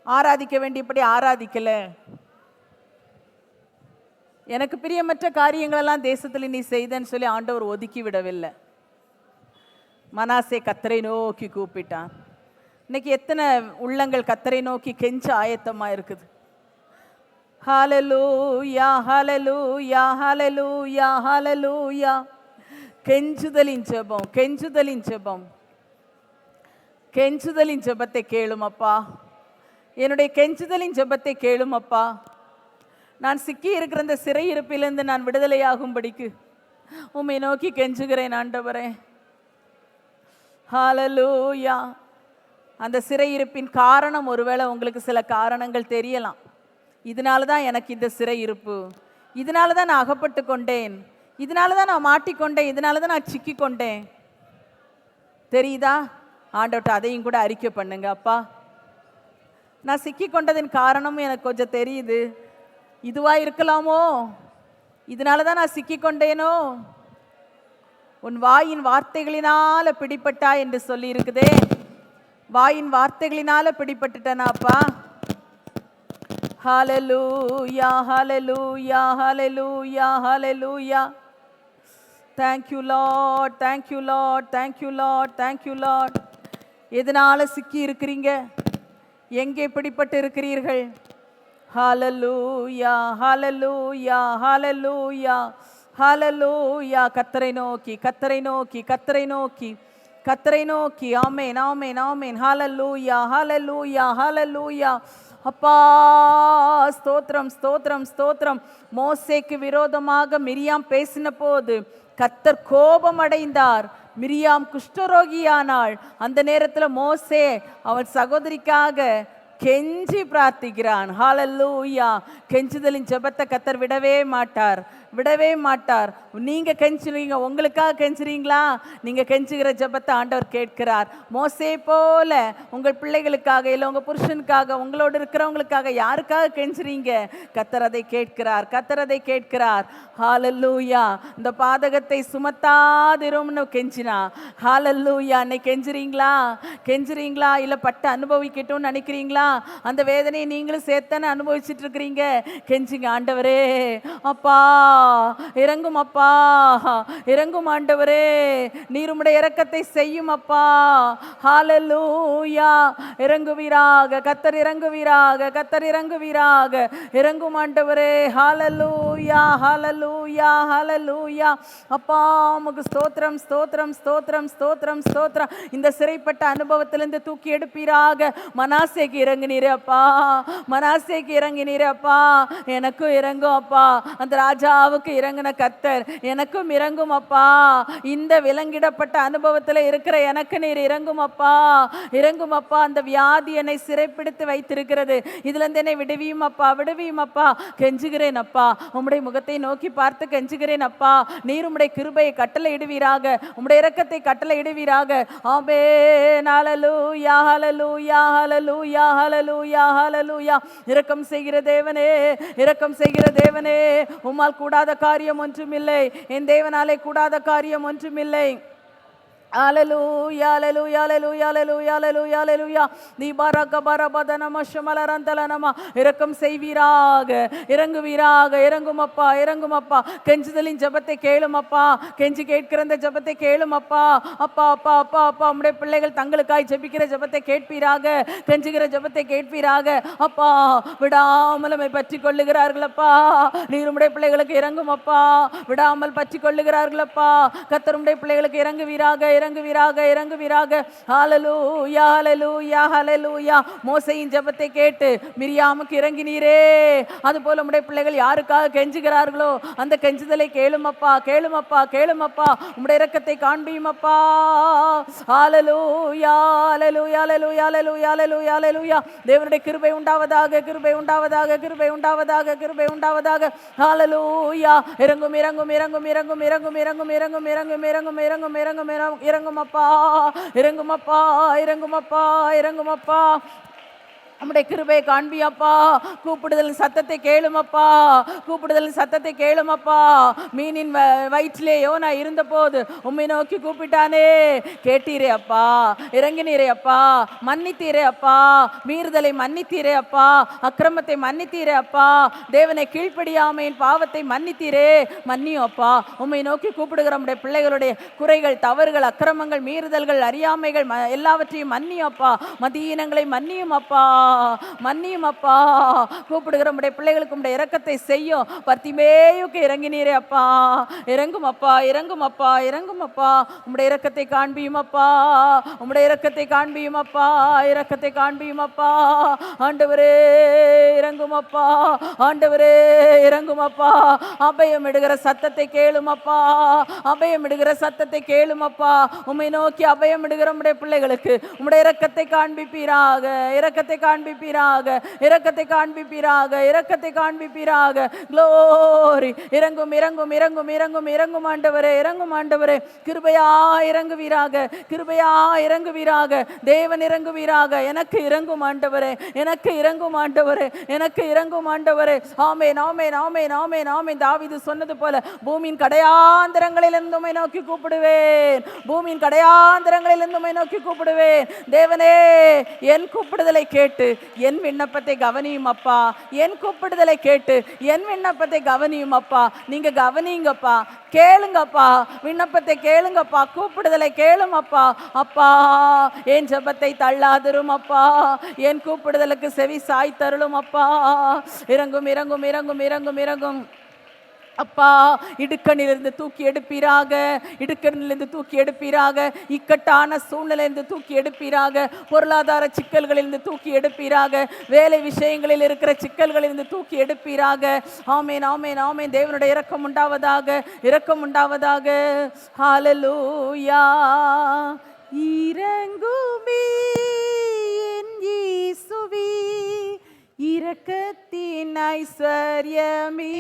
ஆராதிக்க வேண்டியபடி ஆராதிக்கல, எனக்கு பிரியமற்ற காரியங்களெல்லாம் தேசத்தில் நீ செய்தன்னு சொல்லி ஆண்டவர் ஒதுக்கி விடவில்லை. மனாசே கர்த்தரை நோக்கி கூப்பிட்டான். இன்னைக்கு எத்தனை உள்ளங்கள் கர்த்தரை நோக்கி கெஞ்ச ஆயத்தமா இருக்குது? ஹல்லேலூயா, ஹல்லேலூயா, ஹல்லேலூயா, ஹல்லேலூயா. கெஞ்சுதலின் ஜெபம், கெஞ்சுதலின் ஜெபம், கெஞ்சுதலின் ஜெபத்தை கேளும் அப்பா. என்னுடைய கெஞ்சுதலின் ஜெபத்தை கேளும் அப்பா. நான் சிக்கி இருக்கிற இந்த சிறையிருப்பிலிருந்து நான் விடுதலையாகும்படிக்கு உம்மை நோக்கி கெஞ்சுகிறேன் ஆண்டவரே. ஹல்லேலூயா. அந்த சிறையிருப்பின் காரணம் ஒருவேளை உங்களுக்கு சில காரணங்கள் தெரியலாம். இதனால தான் எனக்கு இந்த சிறையிருப்பு, இதனால தான் நான் அகப்பட்டு கொண்டேன், இதனால தான் நான் மாட்டிக்கொண்டேன், இதனால தான் நான் சிக்கி கொண்டேன். தெரியுதா? ஆண்டவர்கிட்ட அதையும் கூட அறிக்கை பண்ணுங்க. அப்பா, நான் சிக்கி கொண்டதின் காரணம் எனக்கு கொஞ்சம் தெரியுது. இதுவா இருக்கலாமோ? இதனால தான் நான் சிக்கி கொண்டேனோ? உன் வாயின் வார்த்தைகளினால பிடிப்பட்டா என்று சொல்லி இருக்குதே. வாயின் வார்த்தைகளினால பிடிபட்டுட்டேனாப்பா. ஹல்லேலூயா, ஹல்லேலூயா, ஹல்லேலூயா, ஹல்லேலூயா. Thank you Lord, thank you Lord, thank you Lord, thank you Lord. எதனால சிக்கி இருக்கிறீங்க? எங்கே பிடிபட்டு இருக்கிறீர்கள்? ஹல்லேலூயா, ஹல்லேலூயா, ஹல்லேலூயா, ஹல்லேலூயா. கர்த்தரை நோக்கி, கர்த்தரை நோக்கி, கர்த்தரை நோக்கி, கர்த்தரை நோக்கி. ஆமென், ஆமென், ஆமென். ஹல்லேலூயா, ஹல்லேலூயா, ஹல்லேலூயா. அப்பா ஸ்தோத்திரம், ஸ்தோத்திரம், ஸ்தோத்திரம். மோசேக்கு விரோதமாக மிரியாம் பேசின போது கர்த்தர் கோபம் அடைந்தார். மிரியாம் குஷ்டரோகியானாள். அந்த நேரத்தில் மோசே அவன் சகோதரிக்காக கெஞ்சி பிரார்த்திக்கிறான். ஹல்லேலூயா. கெஞ்சுதலின் ஜெபத்தை கர்த்தர் விடவே மாட்டார், விடவே மாட்டார். நீங்க கெஞ்சுறீங்க, உங்களுக்காக கெஞ்சுறீங்களா? நீங்க கெஞ்சுகிற ஜெபத்தை ஆண்டவர் கேட்கிறார். மோசே போல உங்கள் பிள்ளைகளுக்காக, இல்லை உங்க புருஷனுக்காக, உங்களோடு இருக்கிறவங்களுக்காக யாருக்காக கெஞ்சுறீங்க? கர்த்தர் அதை கேட்கிறார், கர்த்தர் அதை கேட்கிறார். ஹல்லேலூயா. இந்த பாதகத்தை சுமத்தாதிரும்னு கெஞ்சினா. ஹல்லேலூயா. இன்னைக்கு கெஞ்சுறீங்களா? கெஞ்சுறீங்களா? இல்லை பட்டு அனுபவிக்கட்டும்னு நினைக்கிறீங்களா? அந்த வேதனையை நீங்களும் சேர்த்தானே அனுபவிச்சுட்டு இருக்கிறீங்க. கெஞ்சுங்க. ஆண்டவரே அப்பா இறங்கும், அப்பா இறங்கும் ஆண்டவரே, நீர் உம்முடைய இரக்கத்தை செய்யும் அப்பா. ஹல்லேலூயா. இறங்குவீராக கர்த்தர், இறங்குவீராக கர்த்தர், இறங்குவீராக. இறங்கும் ஆண்டவரே. ஹல்லேலூயா, ஹல்லேலூயா, ஹல்லேலூயா. அப்பா உமக்கு ஸ்தோத்திரம், ஸ்தோத்திரம், ஸ்தோத்திரம், ஸ்தோத்திரம், ஸ்தோத்திரம். இந்த சிறைப்பட்ட அனுபவத்திலிருந்து தூக்கி எடுப்பீராக. மனாசேக்கு இறங்கினீரே அப்பா, மனாசேக்கு இறங்கினீரே அப்பா. எனக்கும் இறங்கும் அப்பா. அந்த ராஜாவுக்கு இறங்கின கர்த்தர் எனக்கும் இறங்கும் அப்பா. இந்த விலங்கிடப்பட்ட அனுபவத்தில் இருக்கிற எனக்கு நீர் இறங்கும் அப்பா, இறங்கும் அப்பா. அந்த வியாதி என்னை சிறைப்பிடித்து வைத்திருக்கிறது, இதுல இருந்து என்னை விடுவியும் அப்பா, விடுவியும் அப்பா. கெஞ்சுகிறேன் அப்பா, உம்முடைய முகத்தை நோக்கி பார்த்து கெஞ்சுகிறேன் அப்பா. நீர் உம்முடைய கிருபையை கட்டளை இடுவீராக, உம்முடைய இரக்கத்தை கட்டளை இடுவீராக. ஆமென். ஹல்லேலூயா, ஹல்லேலூயா, ஹல்லேலூயா, ஹல்லேலூயா, ஹல்லேலூயா. இரக்கம் செய்கிற தேவனே, இரக்கம் செய்கிற தேவனே, உம்மால் கூடாத காரியம் ஒன்றுமில்லை, என் தேவனாலே கூடாத காரியம் ஒன்றுமில்லை. Hallelujah, hallelujah, hallelujah, hallelujah, hallelujah, hallelujah. நீ பரகபரபதனம ஷமலரந்தலனம இரக்கம் செய்வீராக, இறங்குவீராக. இறங்கும் அப்பா, இறங்கும் அப்பா. கெஞ்சுதலின் ஜெபத்தை கேளும் அப்பா, கெஞ்சி கேட்கிற அந்த ஜெபத்தை கேளும் அப்பா. அப்பா அப்பா அப்பா அப்பா உம்முடைய பிள்ளைகள் தங்களுக்காய் ஜெபிக்கிற ஜெபத்தை கேட்பீராக, கெஞ்சுகிற ஜெபத்தை கேட்பீராக. அப்பா விடாமல் நம்மை பற்றி கொள்ளுகிறார்கள் அப்பா. நீர் உம்முடைய பிள்ளைகளுக்கு இறங்கும் அப்பா, விடாமல் பற்றி கொள்ளுகிறார்கள் அப்பா. கர்த்தர் உம்முடைய பிள்ளைகளுக்கு இறங்குவீராக, இறங்குவீராக, இறங்குவீராக. ஹalleluya, ஹalleluya, ஹalleluya. மோசேயின் ஜெபத்தை கேட்டு மிரியாமுக்கு இறங்கினீரே, அதுபோல உம்முடைய பிள்ளைகள் யாருக்காக கெஞ்சுகிறார்களோ அந்த கெஞ்சுதலை கேளும் அப்பா, கேளும் அப்பா, கேளும் அப்பா. உம்முடைய இரக்கத்தை காண்பியும் அப்பா. ஹalleluya, ஹalleluya, ஹalleluya, ஹalleluya, ஹalleluya, ஹalleluya. தேவனுடைய கிருபை உண்டாவதாக, கிருபை உண்டாவதாக, கிருபை உண்டாவதாக, கிருபை உண்டாவதாக. ஹalleluya. இறங்கும் இறங்கும் இறங்கும் இறங்கும் இறங்கும் இறங்கும் இறங்கும் இறங்கும் இறங்கும் இறங்கும் இறங்கும் இறங்கும் அப்பா, இறங்கும் அப்பா, இறங்கும் அப்பா, இறங்கும் அப்பா. நம்முடைய கிருபையை காண்பியப்பா. கூப்பிடுதல் சத்தத்தை கேளுமப்பா, கூப்பிடுதல் சத்தத்தை கேளுமப்பா. மீனின் வயிற்றிலே யோனா இருந்தபோது உம்மை நோக்கி கூப்பிட்டானே, கேட்டீரே அப்பா, இறங்கினீரே அப்பா, மன்னித்தீரே அப்பா, மீறுதலை மன்னித்தீரே அப்பா, அக்கிரமத்தை மன்னித்தீரே அப்பா, தேவனை கீழ்ப்படியாமையின் பாவத்தை மன்னித்தீரே, மன்னியும் அப்பா. உம்மை நோக்கி கூப்பிடுகிற நம்முடைய பிள்ளைகளுடைய குறைகள், தவறுகள், அக்கிரமங்கள், மீறுதல்கள், அறியாமைகள் எல்லாவற்றையும் மன்னியும் அப்பா. மதியீனங்களை மன்னியும் அப்பா, மன்னியும் அப்பா. கூப்பிடுகிற உம்முடைய பிள்ளைகளுக்கு உம்முடைய இரக்கத்தை செய்யும். பர்த்திமேயுக்கு இறங்கினீரே அப்பா, இறங்கும் அப்பா, இறங்கும் அப்பா, இறங்கும் அப்பா. உம்முடைய இரக்கத்தை காண்பியும் அப்பா, உம்முடைய இரக்கத்தை காண்பியும் அப்பா, இரக்கத்தை காண்பியும் அப்பா. ஆண்டவரே இறங்கும் அப்பா, ஆண்டவரே இறங்கும் அப்பா. அபயம் இடுகிற சத்தத்தை கேளும் அப்பா, அபயம் இடுகிற சத்தத்தை கேளும் அப்பா. உம்மை நோக்கி அபயம் இடுகிற உம்முடைய பிள்ளைகளுக்கு உம்முடைய இரக்கத்தை காண்பிப்பீராக, இரக்கத்தை காண்பிப்பீராக, இரக்கத்தை காண்பிப்பீராக, இரக்கத்தை காண்பிப்பீராக. க்ளோரி. இறங்கும் இறங்கும் இறங்கும் இறங்கும் இறங்கும் ஆண்டவரே, இறங்கும் ஆண்டவரே. கிருபையா இறங்குவீராக, கிருபையா இறங்குவீராக. தேவன் இறங்குவீராக. எனக்கு இறங்கும் ஆண்டவரே, எனக்கு இறங்கும் ஆண்டவரே, எனக்கு இறங்கும் ஆண்டவரே. ஆமென், ஆமென், ஆமென், ஆமென், ஆமென். தாவீது சொன்னது போல பூமியின் கடையாந்தரங்களிலிருந்து உம்மை நோக்கி கூப்பிடுவேன், பூமியின் கடையாந்தரங்களிலிருந்து உம்மை நோக்கி கூப்பிடுவேன். தேவனே என் கூப்பிடுதலை கேட்டு என் விண்ணப்பத்தை கவனியும் அப்பா, என் கூப்பிடுதலை கேட்டு என் விண்ணப்பத்தை கவனியும் அப்பா. நீங்க கவனிங்கப்பா, கேளுங்கப்பா, விண்ணப்பத்தை கேளுங்கப்பா, கூப்பிடுதலை கேளும் அப்பா. அப்பா என் ஜெபத்தை தள்ளாதிரும் அப்பா, என் கூப்பிடுதலுக்கு செவி சாய் தருளும் அப்பா. இறங்கும் இறங்கும் இறங்கும் இறங்கும் இறங்கும் அப்பா. இடுக்கணிலிருந்து தூக்கி எடுப்பீராக, இடுக்கணிலிருந்து தூக்கி எடுப்பீராக. இக்கட்டான சூழ்நிலையிலிருந்து தூக்கி எடுப்பீராக. பொருளாதார சிக்கல்களிலிருந்து தூக்கி எடுப்பீராக. வேலை விஷயங்களில் இருக்கிற சிக்கல்களிலிருந்து தூக்கி எடுப்பீராக. ஆமென், ஆமென், ஆமென். தேவனுடைய இரக்கம் உண்டாவதாக, இரக்கம் உண்டாவதாக. ஹalleluya. இறங்குமே என் இயேசுவே, இரக்கத்தின் ஐஸ்வர்யமே,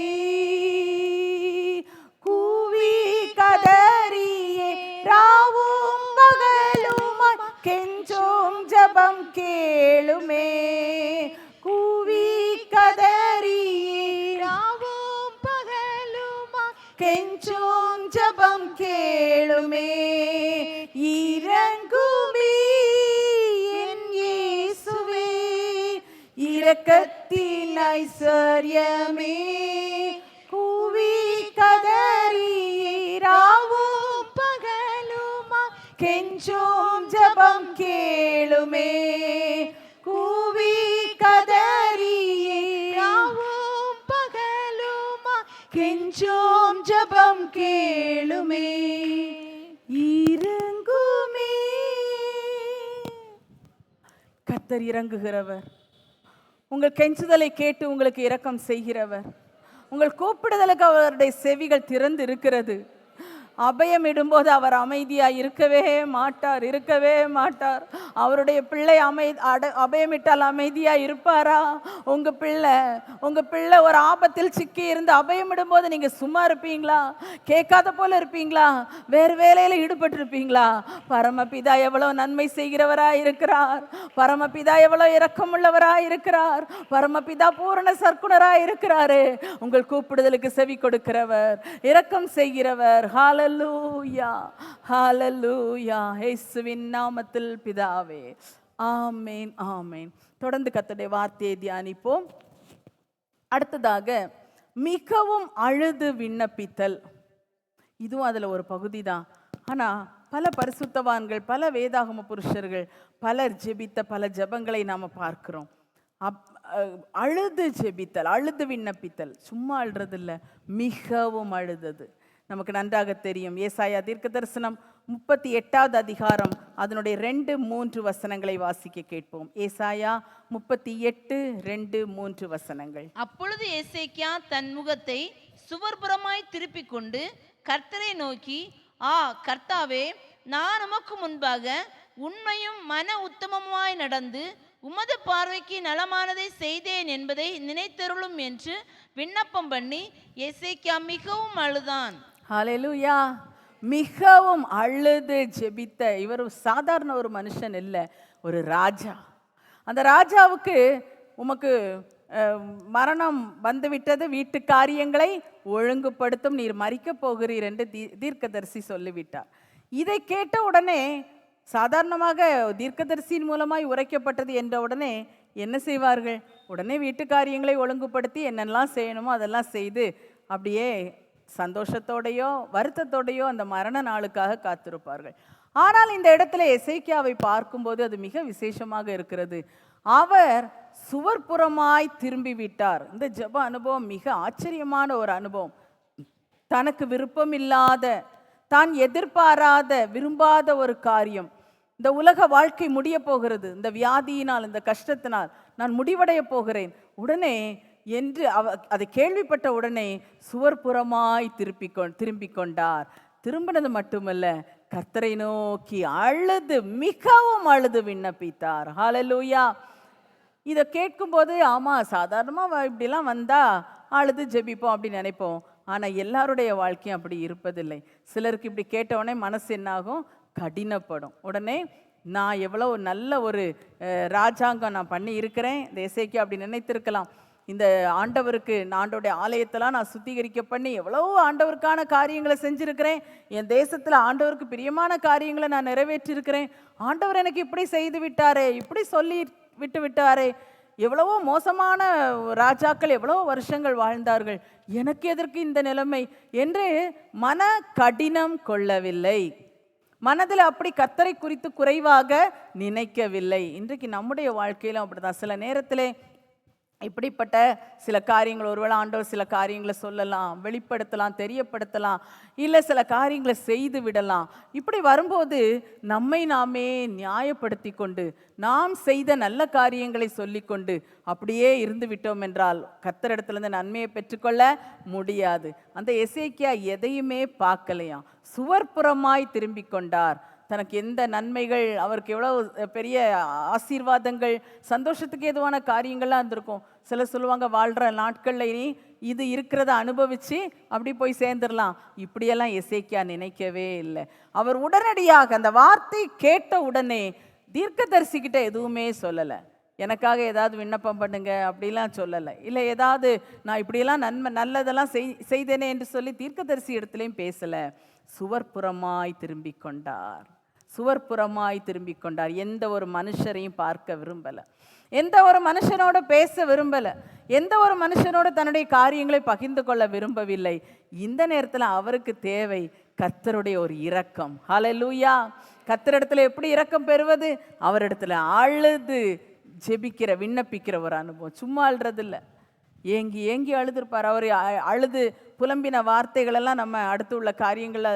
கூவி கதறியே ராவும் பகலுமாய் கெஞ்சோம் ஜபம் கேளுமே, கூவி கதறியே ராவும் பகலுமாய் கெஞ்சோம் ஜபம் கேளுமே. இறங்குமே என் இயேசுவே, இரக்கத்தின் ஐஸ்வர்யமே, கூவி கதறிராவும் பகலுமா கெஞ்சோம் ஜபம் கேளுமே, கூவி கதறிராவும் பகலுமா கெஞ்சோம் ஜபம் கேளுமே. இறங்குமே. கர்த்தர் இறங்குகிறவர், உங்கள் கெஞ்சுதலை கேட்டு உங்களுக்கு இரக்கம் செய்கிறவர். உங்கள் கூப்பிடுதலுக்கு அவருடைய செவிகள் திறந்து இருக்கிறது. அபயம் இடும்போது அவர் அமைதியாக இருக்கவே மாட்டார், இருக்கவே மாட்டார். அவருடைய பிள்ளை அபயமிட்டால் அமைதியாக இருப்பாரா? உங்கள் பிள்ளை ஒரு ஆபத்தில் சிக்கி இருந்து அபயமிடும்போது நீங்கள் சும்மா இருப்பீங்களா? கேட்காத போல இருப்பீங்களா? வேறு வேலையில் ஈடுபட்டு இருப்பீங்களா? பரமபிதா எவ்வளோ நன்மை செய்கிறவராக இருக்கிறார், பரமபிதா எவ்வளோ இரக்கமுள்ளவராக இருக்கிறார், பரமபிதா பூரண சர்க்குணராக இருக்கிறாரு. உங்கள் கூப்பிடுதலுக்கு செவி கொடுக்கிறவர், இரக்கம் செய்கிறவர். ஹalleluya. ஹalleluya ஹalleluya. இயேசுவின் நாமத்தில் பிதாவே, ஆமென் ஆமென். தொடர்ந்து கர்த்தருடைய வார்த்தையை தியானிப்போம். அடுத்ததாக மிகவும் அழுது விண்ணப்பித்தல். இதுவும் அதில் ஒரு பகுதி தான். ஆனால் பல பரிசுத்தவான்கள், பல வேதாகம புருஷர்கள் பலர் ஜெபித்த பல ஜெபங்களை நாம் பார்க்கிறோம். அழுது ஜெபித்தல், அழுது விண்ணப்பித்தல், சும்மா அழுறது இல்லை, மிகவும் அழுதது. நமக்கு நன்றாக தெரியும். ஏசாயா தீர்க்க தரிசனம் 38வது அதிகாரம் அதனுடைய 2-3 வசனங்களை வாசிக்க கேட்போம். ஏசாயா 38:2-3 வசனங்கள். அப்பொழுது எசேக்கியா தன் முகத்தை சுவர்புறமாய் திருப்பிக் கொண்டு கர்த்தரை நோக்கி, ஆ கர்த்தாவே, நான் உமக்கு முன்பாக உண்மையும் மன உத்தமமாய் நடந்து உமது பார்வைக்கு நலமானதை செய்தேன் என்பதை நினைத்தருளும் என்று விண்ணப்பம் பண்ணி எசேக்கியா மிகவும் அழுதான். ஹalleluya. மிகவும் அழுது ஜெபித்த இவர் சாதாரண ஒரு மனுஷன் இல்லை, ஒரு ராஜா. அந்த ராஜாவுக்கு உமக்கு மரணம் வந்துவிட்டது, வீட்டு காரியங்களை ஒழுங்குபடுத்தும், நீர் மரிக்க போகிறீர் என்று தீர்க்கதரிசி சொல்லிவிட்டார். இதை கேட்ட உடனே, சாதாரணமாக தீர்க்கதரிசியின் மூலமாய் உரைக்கப்பட்டது என்ற உடனே என்ன செய்வார்கள்? உடனே வீட்டு காரியங்களை ஒழுங்குபடுத்தி என்னெல்லாம் செய்யணுமோ அதெல்லாம் செய்து அப்படியே சந்தோஷத்தோடையோ வருத்தத்தோடையோ அந்த மரண நாளுக்காக காத்திருப்பார்கள். ஆனால் இந்த இடத்துல எசேக்கியாவை பார்க்கும்போது அது மிக விசேஷமாக இருக்கிறது. அவர் சுவர்புறமாய் திரும்பி விட்டார். இந்த ஜெப அனுபவம் மிக ஆச்சரியமான ஒரு அனுபவம். தனக்கு விருப்பமில்லாத, தான் எதிர்பாராத, விரும்பாத ஒரு காரியம், இந்த உலக வாழ்க்கை முடிய போகிறது, இந்த வியாதியினால், இந்த கஷ்டத்தினால் நான் முடிவடைய போகிறேன் உடனே என்று அதை கேள்விப்பட்ட உடனே சுவர்புறமாய் திரும்பி கொண்டார். திரும்பினது மட்டுமல்ல, கர்த்தரை நோக்கி அழுது, மிகவும் அழுது விண்ணப்பித்தார். ஹalleluya. இதை கேட்கும்போது ஆமாம், சாதாரணமாக இப்படிலாம் வந்தால் அழுது ஜெபிப்போம் அப்படின்னு நினைப்போம். ஆனால் எல்லாருடைய வாழ்க்கையும் அப்படி இருப்பதில்லை. சிலருக்கு இப்படி கேட்டவுடனே மனசு என்னாகும்? கடினப்படும். உடனே நான் எவ்வளோ நல்ல ஒரு ராஜாங்கம் நான் பண்ணி இருக்கிறேன், இந்த எசேக்கியா அப்படி நினைத்திருக்கலாம். இந்த ஆண்டவருக்கு, ஆண்டவருடைய ஆலயத்தெல்லாம் நான் சுத்திகரிக்க பண்ணி எவ்வளோ ஆண்டவருக்கான காரியங்களை செஞ்சுருக்கிறேன், என் தேசத்தில் ஆண்டவருக்கு பிரியமான காரியங்களை நான் நிறைவேற்றிருக்கிறேன், ஆண்டவர் எனக்கு இப்படி செய்து விட்டாரே, இப்படி சொல்லி விட்டாரே, எவ்வளவோ மோசமான ராஜாக்கள் எவ்வளோ வருஷங்கள் வாழ்ந்தார்கள், எனக்கு எதற்கு இந்த நிலைமை என்று மன கடினம் கொள்ளவில்லை. மனதில் அப்படி கர்த்தரை குறித்து குறைவாக நினைக்கவில்லை. இன்றைக்கு நம்முடைய வாழ்க்கையிலும் அப்படிதான். சில நேரத்திலே இப்படிப்பட்ட சில காரியங்கள், ஒருவேளை ஆண்டவர் சில காரியங்களை சொல்லலாம், வெளிப்படுத்தலாம், தெரியப்படுத்தலாம், இல்லை சில காரியங்களை செய்து விடலாம். இப்படி வரும்போது நம்மை நாமே நியாயப்படுத்தி கொண்டு, நாம் செய்த நல்ல காரியங்களை சொல்லிக்கொண்டு அப்படியே இருந்து விட்டோம் என்றால் கர்த்தரிடத்திலிருந்து நன்மையை பெற்றுக்கொள்ள முடியாது. அந்த எசேக்கியா எதையுமே பார்க்கலையாம், சுவர்புறமாய் திரும்பி கொண்டார். தனக்கு எந்த நன்மைகள், அவருக்கு எவ்வளோ பெரிய ஆசீர்வாதங்கள், சந்தோஷத்துக்கு ஏதுவான காரியங்கள்லாம் இருந்திருக்கும். சிலர் சொல்லுவாங்க, வாழ்கிற நாட்களில் இனி இது இருக்கிறத அனுபவித்து அப்படி போய் சேர்ந்துடலாம். இப்படியெல்லாம் எசேக்கியா நினைக்கவே இல்லை. அவர் உடனடியாக அந்த வார்த்தை கேட்ட உடனே தீர்க்கதரிசிக்கிட்ட எதுவுமே சொல்லலை. எனக்காக ஏதாவது விண்ணப்பம் பண்ணுங்க அப்படிலாம் சொல்லலை. இல்லை ஏதாவது நான் இப்படியெல்லாம் நல்லதெல்லாம் செய்தேனே என்று சொல்லி தீர்க்கதரிசி இடத்துலையும் பேசலை. சுவர்புறமாய் திரும்பி கொண்டார். சுவர்புறமாய் திரும்பி கொண்டார். எந்த ஒரு மனுஷரையும் பார்க்க விரும்பலை, எந்த ஒரு மனுஷனோட பேச விரும்பலை, எந்த ஒரு மனுஷனோட தன்னுடைய காரியங்களை பகிர்ந்து கொள்ள விரும்பவில்லை. இந்த நேரத்தில் அவருக்கு தேவை கர்த்தருடைய ஒரு இரக்கம். ஹல்லேலூயா. கர்த்தரிடத்துல எப்படி இரக்கம் பெறுவது? அவரிடத்துல அழுது ஜெபிக்கிற, விண்ணப்பிக்கிற ஒரு அனுபவம். சும்மா அழுறது இல்லை, ஏங்கி ஏங்கி அழுதுருப்பார். அவர் அழுது புலம்பின வார்த்தைகளெல்லாம் நம்ம அடுத்து உள்ள காரியங்கள்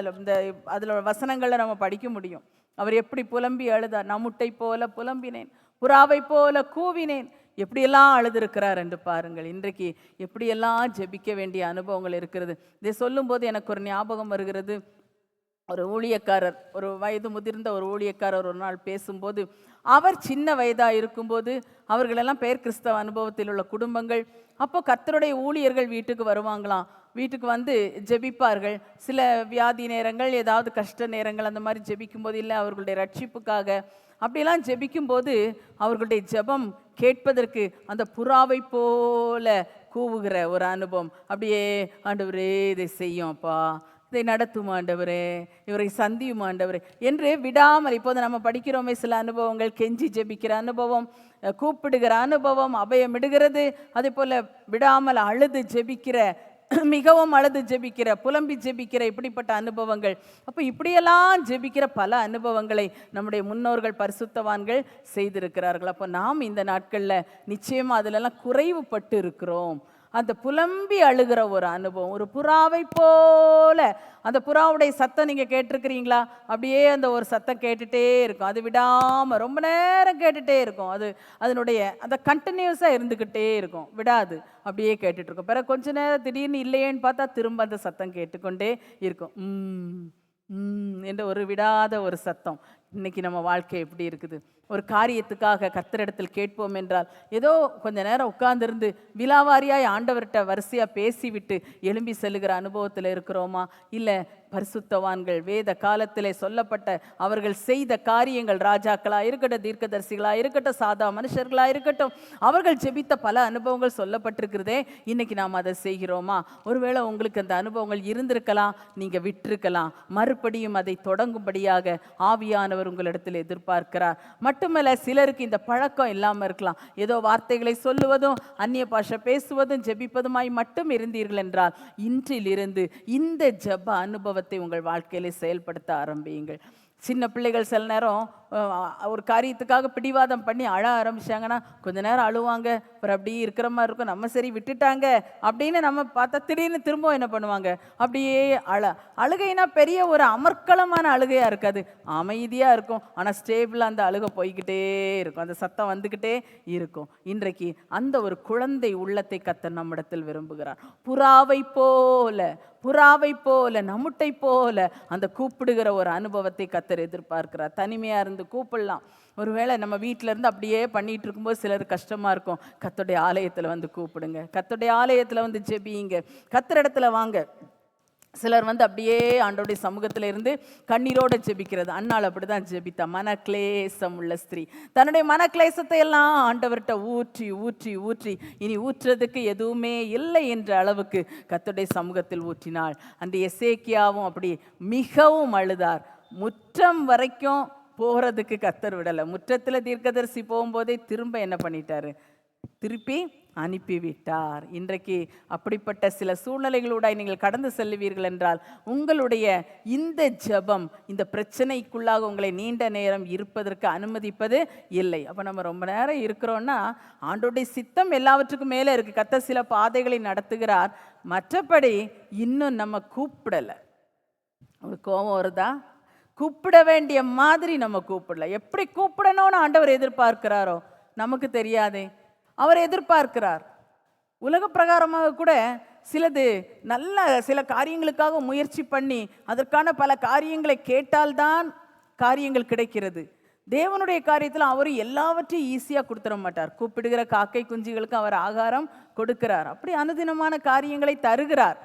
அதில் வசனங்களில் நம்ம படிக்க முடியும். அவர் எப்படி புலம்பி அழுதார். நம்முட்டை போல புலம்பினேன், புறாவை போல கூவினேன், எப்படியெல்லாம் அழுதுருக்கிறார் என்று பாருங்கள். இன்றைக்கு எப்படியெல்லாம் ஜெபிக்க வேண்டிய அனுபவங்கள் இருக்கிறது. இதை சொல்லும்போது எனக்கு ஒரு ஞாபகம் வருகிறது. ஒரு ஊழியக்காரர், ஒரு வயது முதிர்ந்த ஒரு ஊழியக்காரர் ஒரு நாள் பேசும்போது, அவர் சின்ன வயதாக இருக்கும்போது அவர்களெல்லாம் பேர் கிறிஸ்தவ அனுபவத்தில் உள்ள குடும்பங்கள், அப்போ கர்த்தருடைய ஊழியர்கள் வீட்டுக்கு வருவாங்களாம். வீட்டுக்கு வந்து ஜெபிப்பார்கள். சில வியாதி நேரங்கள், ஏதாவது கஷ்ட நேரங்கள், அந்த மாதிரி ஜெபிக்கும்போது, இல்லை அவர்களுடைய ரட்சிப்புக்காக அப்படியெல்லாம் ஜெபிக்கும்போது அவர்களுடைய ஜெபம் கேட்பதற்கு அந்த புறாவை போல கூவுகிற ஒரு அனுபவம். அப்படியே ஆண்டவரே இதை செய்யும் அப்பா, இதை நடத்தும் ஆண்டவரே, இவரை சந்தியும் ஆண்டவரே என்று விடாமல். இப்போது நம்ம படிக்கிறோமே சில அனுபவங்கள், கெஞ்சி ஜெபிக்கிற அனுபவம், கூப்பிடுகிற அனுபவம், அபயமிடுகிறது, அதே போல விடாமல் அழுது ஜெபிக்கிற, மிகவும் அழுது ஜெபிக்கிற, புலம்பி ஜெபிக்கிற இப்படிப்பட்ட அனுபவங்கள். அப்போ இப்படியெல்லாம் ஜெபிக்கிற பல அனுபவங்களை நம்முடைய முன்னோர்கள் பரிசுத்தவான்கள் செய்திருக்கிறார்கள். அப்போ நாம் இந்த நாட்களில் நிச்சயமாக அதிலெல்லாம் குறைவுபட்டு இருக்கிறோம். அந்த புலம்பி அழுகிற ஒரு அனுபவம், ஒரு புறாவை போல. அந்த புறாவுடைய சத்தம் நீங்கள் கேட்டிருக்கிறீங்களா? அப்படியே அந்த ஒரு சத்தம் கேட்டுகிட்டே இருக்கும், அது விடாமல் ரொம்ப நேரம் கேட்டுகிட்டே இருக்கும். அதனுடைய அந்த கண்டினியூஸாக இருந்துக்கிட்டே இருக்கும், விடாது, அப்படியே கேட்டுட்ருக்கும். பிறகு கொஞ்ச நேரம் திடீர்னு இல்லையேன்னு பார்த்தா திரும்ப அந்த சத்தம் கேட்டுக்கொண்டே இருக்கும், என்ற ஒரு விடாத ஒரு சத்தம். இன்னைக்கு நம்ம வாழ்க்கை எப்படி இருக்குது? ஒரு காரியத்துக்காக கர்த்தரிடத்தில் கேட்போம் என்றால் ஏதோ கொஞ்ச நேரம் உட்கார்ந்திருந்து விலாவாரியாய் ஆண்டவர்கிட்ட வரிசையாக பேசிவிட்டு எழும்பி செல்லுகிற அனுபவத்தில் இருக்கிறோமா? இல்லை பரிசுத்தவான்கள் வேத காலத்திலே சொல்லப்பட்ட அவர்கள் செய்த காரியங்கள், ராஜாக்களாக இருக்கட்டும், தீர்க்கதரிசிகளாக இருக்கட்டும், சாதா மனுஷர்களாக இருக்கட்டும், அவர்கள் ஜெபித்த பல அனுபவங்கள் சொல்லப்பட்டிருக்கிறதே. இன்னைக்கு நாம் அதை செய்கிறோமா? ஒருவேளை உங்களுக்கு அந்த அனுபவங்கள் இருந்திருக்கலாம், நீங்கள் விட்டிருக்கலாம். மறுபடியும் அதை தொடங்கும்படியாக ஆவியானவர் உங்களிடத்தில் எதிர்பார்க்கிறார். மட்டுமல்ல, சிலருக்கு இந்த பழக்கம் இல்லாமல் இருக்கலாம். ஏதோ வார்த்தைகளை சொல்லுவதும் அந்நிய பாஷை பேசுவதும் ஜெபிப்பதுமாய் மட்டும் இருந்தீர்கள் என்றால் இன்றிலிருந்து இந்த ஜெப அனுபவத்தை உங்கள் வாழ்க்கையிலே செயல்படுத்த ஆரம்பியுங்கள். சின்ன பிள்ளைகள் சில நேரம் ஒரு காரியத்துக்காக பிடிவாதம் பண்ணி அழ ஆரம்பிச்சாங்கன்னா கொஞ்ச நேரம் அழுவாங்க, அப்புறம் அப்படியே இருக்கிற மாதிரி இருக்கும். நம்ம சரி விட்டுட்டாங்க அப்படின்னு நம்ம பார்த்தா திடீர்னு திரும்ப என்ன பண்ணுவாங்க, அப்படியே அழுகைனா பெரிய ஒரு அமர்க்களமான அழுகையாக இருக்காது, அமைதியாக இருக்கும். ஆனால் ஸ்டேபிளாக அந்த அழுகை போய்கிட்டே இருக்கும், அந்த சத்தம் வந்துக்கிட்டே இருக்கும். இன்றைக்கு அந்த ஒரு குழந்தை உள்ளத்தை கர்த்தர் நம்மிடத்தில் விரும்புகிறார். புறாவை போல நம்முட்டை போல அந்த கூப்பிடுகிற ஒரு அனுபவத்தை கர்த்தர் எதிர்பார்க்கிறார். தனிமையாக இருந்து கூப்பிடலாம். ஒருவேளை நம்ம வீட்டில இருந்து அப்படியே பண்ணிட்டு இருக்கும்போது சிலருக்கு கஷ்டமா இருக்கும், கர்த்தருடைய ஆலயத்தில் வந்து கூப்பிடுங்க, கர்த்தருடைய ஆலயத்தில் வந்து ஜெபியுங்க, கர்த்தர் இடத்துல வாங்க. சிலர் வந்து அப்படியே ஆண்டவருடைய சமூகத்தில் இருந்து கண்ணீரோடு ஜெபிக்கிறது. அன்னாள் அப்படி தான் ஜெபித்தா, மனக்லேசம் உள்ள ஸ்திரீ. தன்னுடைய மனக்லேசத்தை எல்லாம் ஆண்டவர்கிட்ட ஊற்றி ஊற்றி ஊற்றி இனி ஊற்றுறதுக்கு எதுவுமே இல்லை என்ற அளவுக்கு கர்த்தருடைய சமூகத்தில் ஊற்றினாள். அந்த எசேக்கியாவும் அப்படி மிகவும் அழுதார். முற்றம் வரைக்கும் போகிறதுக்கு கர்த்தர் விடலை. முற்றத்தில் தீர்க்கதரிசி போகும்போதே திரும்ப என்ன பண்ணிட்டாரு, திருப்பி அனுப்பிவிட்டார். இன்றைக்கு அப்படிப்பட்ட சில சூழ்நிலைகளூடாய் நீங்கள் கடந்து செல்லுவீர்கள் என்றால் உங்களுடைய இந்த ஜெபம் இந்த பிரச்சனைக்குள்ளாக உங்களை நீண்ட நேரம் இருப்பதற்கு அனுமதிப்பது இல்லை. அப்போ நம்ம ரொம்ப நேரம் இருக்கிறோன்னா ஆண்டோடைய சித்தம் எல்லாவற்றுக்கும் மேலே இருக்குது. கர்த்தர் சில பாதைகளை நடத்துகிறார், மற்றபடி இன்னும் நம்ம கூப்பிடலை. ஒரு கோபம் வருதா, கூப்பிட வேண்டிய மாதிரி நம்ம கூப்பிடல. எப்படி கூப்பிடணும்னு ஆண்டவர் எதிர்பார்க்கிறாரோ நமக்கு தெரியாதே, அவர் எதிர்பார்க்கிறார். உலக பிரகாரமாக கூட சிலது நல்ல சில காரியங்களுக்காக முயற்சி பண்ணி அதற்கான பல காரியங்களை கேட்டால்தான் காரியங்கள் கிடைக்கிறது. தேவனுடைய காரியத்தில் அவர் எல்லாவற்றையும் ஈஸியாக கொடுத்துட மாட்டார். கூப்பிடுகிற காக்கை குஞ்சுகளுக்கு அவர் ஆகாரம் கொடுக்கிறார். அப்படி அனுதினமான காரியங்களை தருகிறார்.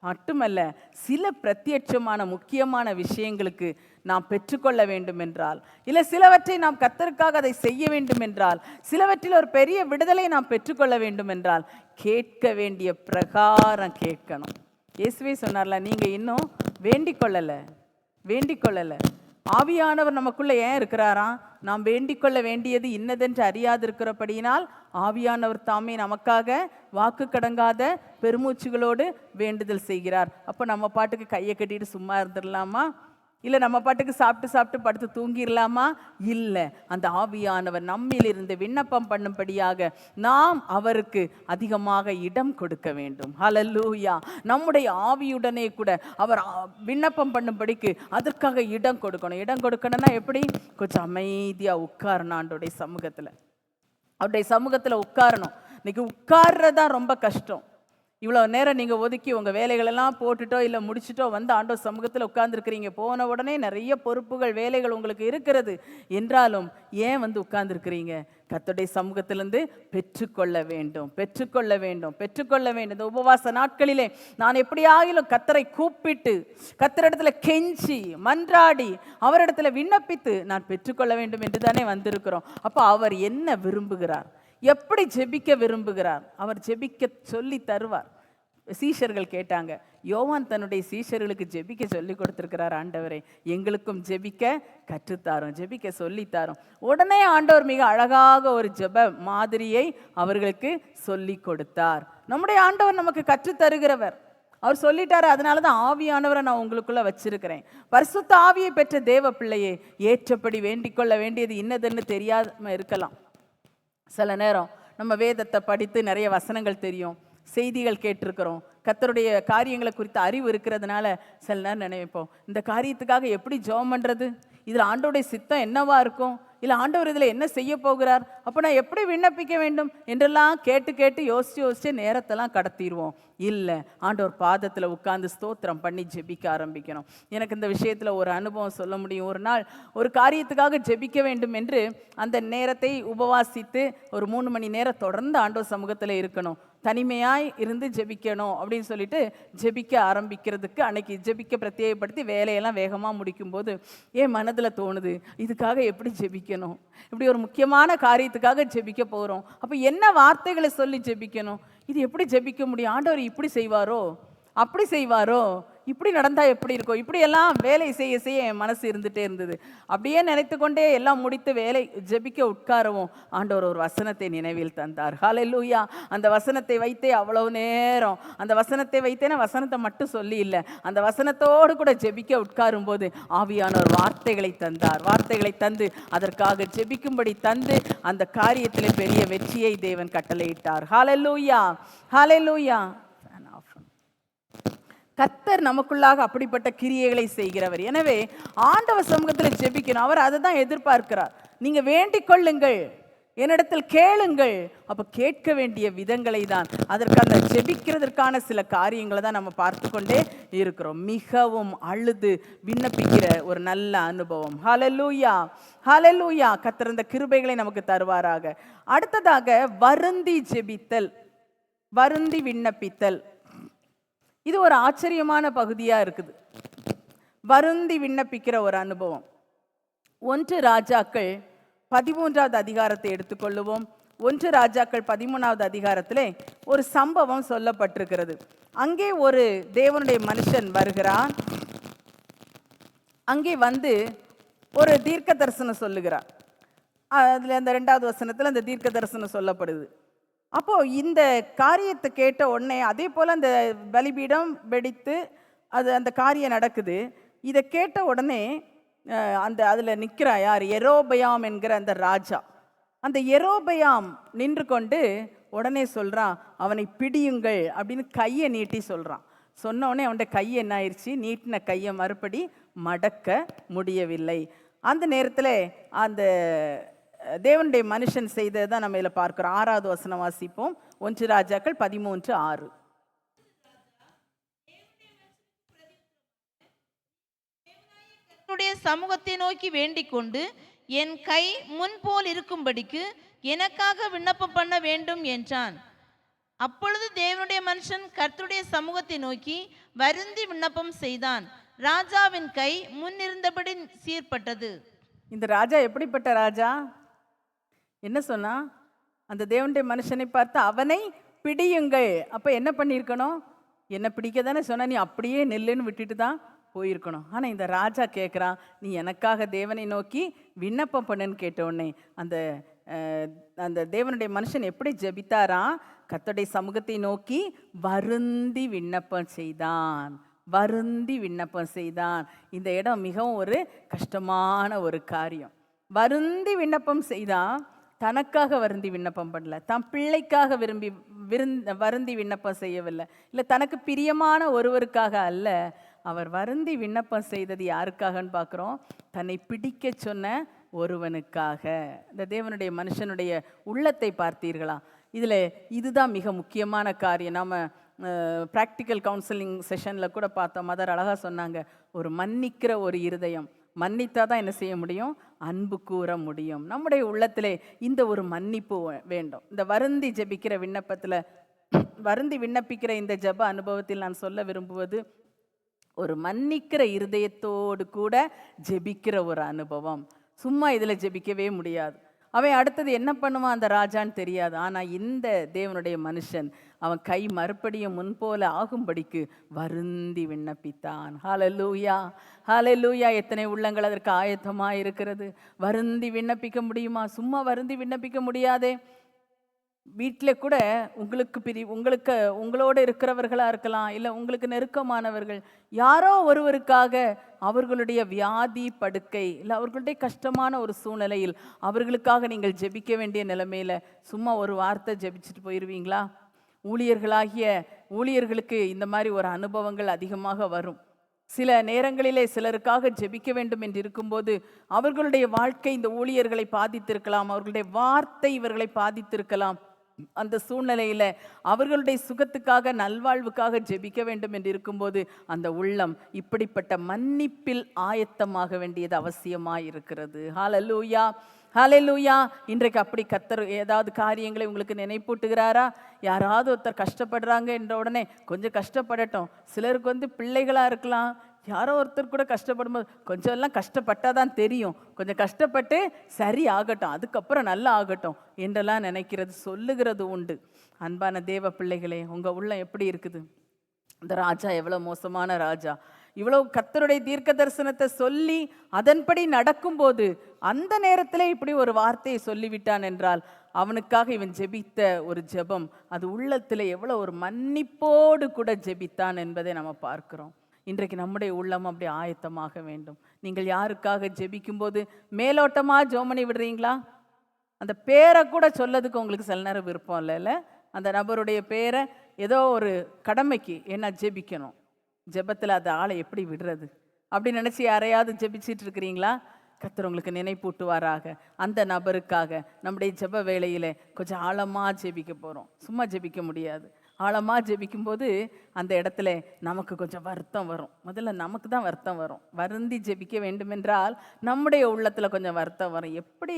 மட்டுமல்ல, சில பிரத்யட்சமான முக்கியமான விஷயங்களுக்கு நாம் பெற்றுக்கொள்ள வேண்டும் என்றால், இல்லை சிலவற்றை நாம் கர்த்தருக்காக அதை செய்ய வேண்டும் என்றால், சிலவற்றில் ஒரு பெரிய விடுதலை நாம் பெற்றுக்கொள்ள வேண்டும் என்றால் கேட்க வேண்டிய பிரகாரம் கேட்கணும். இயேசுவே சொன்னார்ல, நீங்கள் இன்னும் வேண்டிக் கொள்ளலை. ஆவியானவர் நமக்குள்ள ஏன் இருக்கிறாராம்? நாம் வேண்டிக் கொள்ள வேண்டியது இன்னதென்று அறியாதிருக்கிறபடியினால் ஆவியானவர் தாமே நமக்காக வாக்கு கடங்காத பெருமூச்சுகளோடு வேண்டுதல் செய்கிறார். அப்போ நம்ம பாட்டுக்கு கையை கட்டிட்டு சும்மா இருந்துடலாமா? இல்லை நம்ம பாட்டுக்கு சாப்பிட்டு படுத்து தூங்கிடலாமா? இல்லை, அந்த ஆவியானவர் நம்மிலிருந்து விண்ணப்பம் பண்ணும்படியாக நாம் அவருக்கு அதிகமாக இடம் கொடுக்க வேண்டும். ஹல்லேலூயா. நம்முடைய ஆவியுடனே கூட அவர் விண்ணப்பம் பண்ணும்படிக்கு அதற்காக இடம் கொடுக்கணும். இடம் கொடுக்கணும்னா எப்படி? கொஞ்சம் அமைதியாக உட்காரணும். அவருடைய சமூகத்தில் உட்காரணும். இன்னைக்கு உட்கார்றதா ரொம்ப கஷ்டம். இவ்வளோ நேரம் நீங்கள் ஒதுக்கி உங்கள் வேலைகளெல்லாம் போட்டுட்டோ இல்லை முடிச்சுட்டோ வந்து ஆண்டவர் சமூகத்தில் உட்கார்ந்துருக்கிறீங்க. போன உடனே நிறைய பொறுப்புகள் வேலைகள் உங்களுக்கு இருக்கிறது என்றாலும் ஏன் வந்து உட்கார்ந்துருக்கிறீங்க? கர்த்தருடைய சமூகத்திலிருந்து பெற்றுக்கொள்ள வேண்டும். இந்த உபவாச நாட்களிலே நான் எப்படியாகிலும் கர்த்தரை கூப்பிட்டு கர்த்தரிடத்துல கெஞ்சி மன்றாடி அவரிடத்துல விண்ணப்பித்து நான் பெற்றுக்கொள்ள வேண்டும் என்று தானே வந்திருக்கிறோம். அப்போ அவர் என்ன விரும்புகிறார், எப்படி ஜெபிக்க விரும்புகிறார், அவர் ஜெபிக்க சொல்லி தருவார். சீஷர்கள் கேட்டாங்க, யோவான் தன்னுடைய சீஷர்களுக்கு ஜெபிக்க சொல்லி கொடுத்துருக்கிறார் ஆண்டவரே, எங்களுக்கும் ஜெபிக்க கற்றுத்தாரோம், ஜெபிக்க சொல்லித்தாரோம். உடனே ஆண்டவர் மிக அழகாக ஒரு ஜெப மாதிரியை அவர்களுக்கு சொல்லி கொடுத்தார். நம்முடைய ஆண்டவர் நமக்கு கற்றுத்தருகிறவர். அவர் சொல்லிட்டாரு, அதனால தான் ஆவியானவரை நான் உங்களுக்குள்ள வச்சிருக்கிறேன். பரிசுத்த ஆவியை பெற்ற தேவ பிள்ளையே, ஏற்றபடி வேண்டிக் கொள்ள வேண்டியது இன்னதுன்னு தெரியாம இருக்கலாம். சில நேரம் நம்ம வேதத்தை படித்து நிறைய வசனங்கள் தெரியும், செய்திகள் கேட்டிருக்கிறோம், கர்த்தருடைய காரியங்களை குறித்த அறிவு இருக்கிறதுனால சில நேரம் நினைப்போம், இந்த காரியத்துக்காக எப்படி ஜெபம் பண்ணுறது, இதில் ஆண்டவருடைய சித்தம் என்னவா இருக்கும், இல்லை ஆண்டவர் இதில் என்ன செய்ய போகிறார், அப்போ நான் எப்படி விண்ணப்பிக்க வேண்டும் என்றெல்லாம் கேட்டு கேட்டு யோசித்து நேரத்தெல்லாம் கடத்திடுவோம். இல்லை, ஆண்டவர் பாதத்தில் உட்கார்ந்து ஸ்தோத்திரம் பண்ணி ஜெபிக்க ஆரம்பிக்கணும். எனக்கு இந்த விஷயத்தில் ஒரு அனுபவம் சொல்ல முடியும். ஒரு நாள் ஒரு காரியத்துக்காக ஜெபிக்க வேண்டும் என்று அந்த நேரத்தை உபவாசித்து ஒரு 3 மணி நேரம் தொடர்ந்து ஆண்டவர் சமூகத்தில் இருக்கணும், தனிமையாய் இருந்து ஜெபிக்கணும் அப்படின்னு சொல்லிட்டு ஜெபிக்க ஆரம்பிக்கிறதுக்கு அன்னைக்கு ஜெபிக்க பிரத்யேகப்படுத்தி வேலையெல்லாம் வேகமாக முடிக்கும்போது என் மனதில் தோணுது, இதுக்காக எப்படி ஜெபிக்கணும், இப்படி ஒரு முக்கியமான காரியத்துக்காக ஜெபிக்க போகிறோம், அப்போ என்ன வார்த்தைகளை சொல்லி ஜெபிக்கணும், இது எப்படி ஜெபிக்க முடியும், ஆண்டவர் இப்படி செய்வாரோ அப்படி செய்வாரோ, இப்படி நடந்தால் எப்படி இருக்கும், இப்படியெல்லாம் வேலை செய்ய செய்ய என் மனசு இருந்துகிட்டே இருந்தது. அப்படியே நினைத்து கொண்டே எல்லாம் முடித்து வேலை ஜெபிக்க உட்காரவும் ஆண்டவர் ஒரு வசனத்தை நினைவில் தந்தார். ஹல்லேலூயா. அந்த வசனத்தை வைத்தே அவ்வளவு நேரம், அந்த வசனத்தை வைத்தேன்னா வசனத்தை மட்டும் சொல்லி இல்லை, அந்த வசனத்தோடு கூட ஜெபிக்க உட்காரும் போது ஆவியானவர் வார்த்தைகளை தந்தார். வார்த்தைகளை தந்து அதற்காக ஜெபிக்கும்படி தந்து அந்த காரியத்தில் பெரிய வெற்றியை தேவன் கட்டளையிட்டார். ஹல்லேலூயா, ஹல்லேலூயா. கர்த்தர் நமக்குள்ளாக அப்படிப்பட்ட கிரியைகளை செய்கிறவர். எனவே ஆண்டவர் சமூகத்தில் ஜெபிக்கணும். அவர் அதை தான் எதிர்பார்க்கிறார். நீங்க வேண்டிக் கொள்ளுங்கள், என்னிடத்தில் கேளுங்கள். அப்போ கேட்க வேண்டிய விதங்களை தான், அதற்கான ஜெபிக்கிறதற்கான சில காரியங்களை தான் நம்ம பார்த்து கொண்டே இருக்கிறோம். மிகவும் அழுது விண்ணப்பிக்கிற ஒரு நல்ல அனுபவம். ஹல்லேலூயா, ஹல்லேலூயா. கர்த்தர் இந்த கிருபைகளை நமக்கு தருவாராக. அடுத்ததாக வருந்தி ஜெபித்தல், வருந்தி விண்ணப்பித்தல். இது ஒரு ஆச்சரியமான பகுதியாக இருக்குது. வருந்தி விண்ணப்பிக்கிற ஒரு அனுபவம். 1 ராஜாக்கள் 13வது அதிகாரத்தை எடுத்துக்கொள்ளுவோம். 1 ராஜாக்கள் 13வது அதிகாரத்திலே ஒரு சம்பவம் சொல்லப்பட்டிருக்கிறது. அங்கே ஒரு தேவனுடைய மனுஷன் வருகிறான். அங்கே வந்து ஒரு தீர்க்க தரிசனம் சொல்லுகிறார். அதில் அந்த 2வது வசனத்தில் அந்த தீர்க்க தரிசனம் சொல்லப்படுது. அப்போது இந்த காரியத்தை கேட்ட உடனே அதே போல் அந்த பலிபீடம் வெடித்து அந்த காரியம் நடக்குது. இதை கேட்ட உடனே அதில் நிற்கிறா யார், யெரொபெயாம் என்கிற அந்த ராஜா. அந்த யெரொபெயாம் நின்று கொண்டு உடனே சொல்கிறான், அவனை பிடியுங்கள் அப்படின்னு கையை நீட்டி சொல்கிறான். சொன்ன உடனே அவன்கிட்ட கையை என்ன ஆயிடுச்சு, நீட்டின கையை மறுபடி மடக்க முடியவில்லை. அந்த நேரத்தில் அந்த தேவனுடைய மனுஷன் செய்ததை தான் நம்ம இதில் பார்க்கிறோம். 6வது வசனம் வாசிப்போம். 1 ராஜாக்கள் 13:6. சமூகத்தை நோக்கி வேண்டிக் கொண்டு என் கை முன்போல் இருக்கும்படிக்கு எனக்காக விண்ணப்பம் பண்ண வேண்டும் என்றான். அப்பொழுது தேவனுடைய மனுஷன் கர்த்தருடைய சமூகத்தை நோக்கி வருந்தி விண்ணப்பம் செய்தான். ராஜாவின் கை முன்னிருந்தபடி சீர்பட்டது. இந்த ராஜா எப்படிப்பட்ட ராஜா? என்ன சொன்னா, அந்த தேவனுடைய மனுஷனை பார்த்து அவனை பிடியுங்கள். அப்போ என்ன பண்ணியிருக்கணும், என்னை பிடிக்க தானே சொன்ன, நீ அப்படியே நெல்லுன்னு விட்டுட்டு தான் போயிருக்கணும். ஆனால் இந்த ராஜா கேட்குறான், நீ எனக்காக தேவனை நோக்கி விண்ணப்பம் பண்ணுன்னு கேட்டவுடனே அந்த தேவனுடைய மனுஷன் எப்படி ஜெபித்தாராம், கர்த்தருடைய சமூகத்தை நோக்கி வருந்தி விண்ணப்பம் செய்தான், வருந்தி விண்ணப்பம் செய்தான். இந்த இடம் மிகவும் ஒரு கஷ்டமான ஒரு காரியம். வருந்தி விண்ணப்பம் செய்தான். தனக்காக வருந்தி விண்ணப்பம் பண்ணல, தன் பிள்ளைக்காக வருந்தி விண்ணப்பம் செய்யவில்லை, இல்லை தனக்கு பிரியமான ஒருவருக்காக அல்ல. அவர் வருந்தி விண்ணப்பம் செய்தது யாருக்காகன்னு பார்க்குறோம், தன்னை பிடிக்க சொன்ன ஒருவனுக்காக. இந்த தேவனுடைய மனுஷனுடைய உள்ளத்தை பார்த்தீர்களா? இதில் இதுதான் மிக முக்கியமான காரியம். நாம் ப்ராக்டிக்கல் கவுன்சிலிங் செஷனில் கூட பார்த்தோம். மதர் அழகாக சொன்னாங்க, ஒரு மன்னிக்கிற ஒரு இருதயம், மன்னித்தா தான் என்ன செய்ய முடியும், அன்பு கூற முடியும். நம்முடைய உள்ளத்திலே இந்த ஒரு மன்னிப்பு வேண்டும். இந்த வருந்தி ஜெபிக்கிற விண்ணப்பத்தில், வருந்தி விண்ணப்பிக்கிற இந்த ஜெப அனுபவத்தில் நான் சொல்ல விரும்புவது, ஒரு மன்னிக்கிற இருதயத்தோடு கூட ஜெபிக்கிற ஒரு அனுபவம். சும்மா இதில் ஜெபிக்கவே முடியாது. அவன் அடுத்தது என்ன பண்ணுவான் அந்த ராஜான்னு தெரியாது. ஆனால் இந்த தேவனுடைய மனுஷன் அவன் கை மறுபடியும் முன்போல ஆகும்படிக்கு வருந்தி விண்ணப்பித்தான். ஹalleluya, ஹalleluya. எத்தனை உள்ளங்கள் அதற்கு ஆயத்தமாக இருக்கிறது? வருந்தி விண்ணப்பிக்க முடியுமா? சும்மா வருந்தி விண்ணப்பிக்க முடியாதே. வீட்டில் கூட உங்களுக்கு உங்களோட இருக்கிறவர்களாக இருக்கலாம், இல்லை உங்களுக்கு நெருக்கமானவர்கள் யாரோ ஒருவருக்காக அவர்களுடைய வியாதி படுக்கை இல்லை அவர்களுடைய கஷ்டமான ஒரு சூழ்நிலையில் அவர்களுக்காக நீங்கள் ஜெபிக்க வேண்டிய நிலைமையில் சும்மா ஒரு வார்த்தை ஜெபிச்சுட்டு போயிடுவீங்களா? ஊழியர்களுக்கு இந்த மாதிரி ஒரு அனுபவங்கள் அதிகமாக வரும். சில நேரங்களிலே சிலருக்காக ஜெபிக்க வேண்டும் என்று இருக்கும்போது அவர்களுடைய வாழ்க்கை இந்த ஊழியர்களை பாதித்திருக்கலாம், அவர்களுடைய வார்த்தை இவர்களை பாதித்திருக்கலாம். அந்த சூழ்நிலையில் அவர்களுடைய சுகத்துக்காக நல்வாழ்வுக்காக ஜெபிக்க வேண்டும் என்று இருக்கும்போது அந்த உள்ளம் இப்படிப்பட்ட மன்னிப்பில் ஆயத்தமாக வேண்டியது அவசியமாக இருக்கிறது. ஹalleluya, ஹalleluya. இன்றைக்கு அப்படி கர்த்தர் ஏதாவது காரியங்களை உங்களுக்கு நினைப்பூட்டுகிறாரா? யாராவது ஒருத்தர் கஷ்டப்படுறாங்க என்ற உடனே கொஞ்சம் கஷ்டப்படட்டும். சிலருக்கு பிள்ளைகளாக இருக்கலாம், யாரோ ஒருத்தர் கூட கஷ்டப்படும்போது கொஞ்சம் எல்லாம் கஷ்டப்பட்டால் தான் தெரியும், கொஞ்சம் கஷ்டப்பட்டு சரி ஆகட்டும், அதுக்கப்புறம் நல்லா ஆகட்டும் என்றெல்லாம் நினைக்கிறது சொல்லுகிறது உண்டு. அன்பான தேவ பிள்ளைகளே, உங்கள் உள்ளம் எப்படி இருக்குது? இந்த ராஜா எவ்வளோ மோசமான ராஜா! இவ்வளோ கர்த்தருடைய தீர்க்க தரிசனத்தை சொல்லி அதன்படி நடக்கும்போது அந்த நேரத்தில் இப்படி ஒரு வார்த்தையை சொல்லிவிட்டான் என்றால் அவனுக்காக இவன் ஜெபித்த ஒரு ஜெபம் அது உள்ளத்தில் எவ்வளோ ஒரு மன்னிப்போடு கூட ஜெபித்தான் என்பதை நம்ம பார்க்கிறோம். இன்றைக்கு நம்முடைய உள்ளம் அப்படி ஆயத்தமாக வேண்டும். நீங்கள் யாருக்காக ஜெபிக்கும்போது மேலோட்டமாக ஜோமனி விடுறீங்களா? அந்த பேரை கூட சொல்லதுக்கு உங்களுக்கு சில நேரம் விருப்பம் இல்லைல்ல? அந்த நபருடைய பேரை ஏதோ ஒரு கடமைக்கு என்ன ஜெபிக்கணும், ஜெபத்தில் அந்த ஆளை எப்படி விடுறது அப்படின்னு நினச்சி யாரையாவது ஜெபிச்சிட்டு இருக்கிறீங்களா? கர்த்தர் உங்களுக்கு நினைப்பூட்டுவாராக. அந்த நபருக்காக நம்முடைய ஜெப வேளையில் கொஞ்சம் ஆழமாக ஜெபிக்க போகிறோம். சும்மா ஜெபிக்க முடியாது. ஆழமாக ஜெபிக்கும்போது அந்த இடத்துல நமக்கு கொஞ்சம் வருத்தம் வரும். முதல்ல நமக்கு தான் வருத்தம் வரும். வருந்தி ஜெபிக்க வேண்டுமென்றால் நம்முடைய உள்ளத்தில் கொஞ்சம் வருத்தம் வரும். எப்படி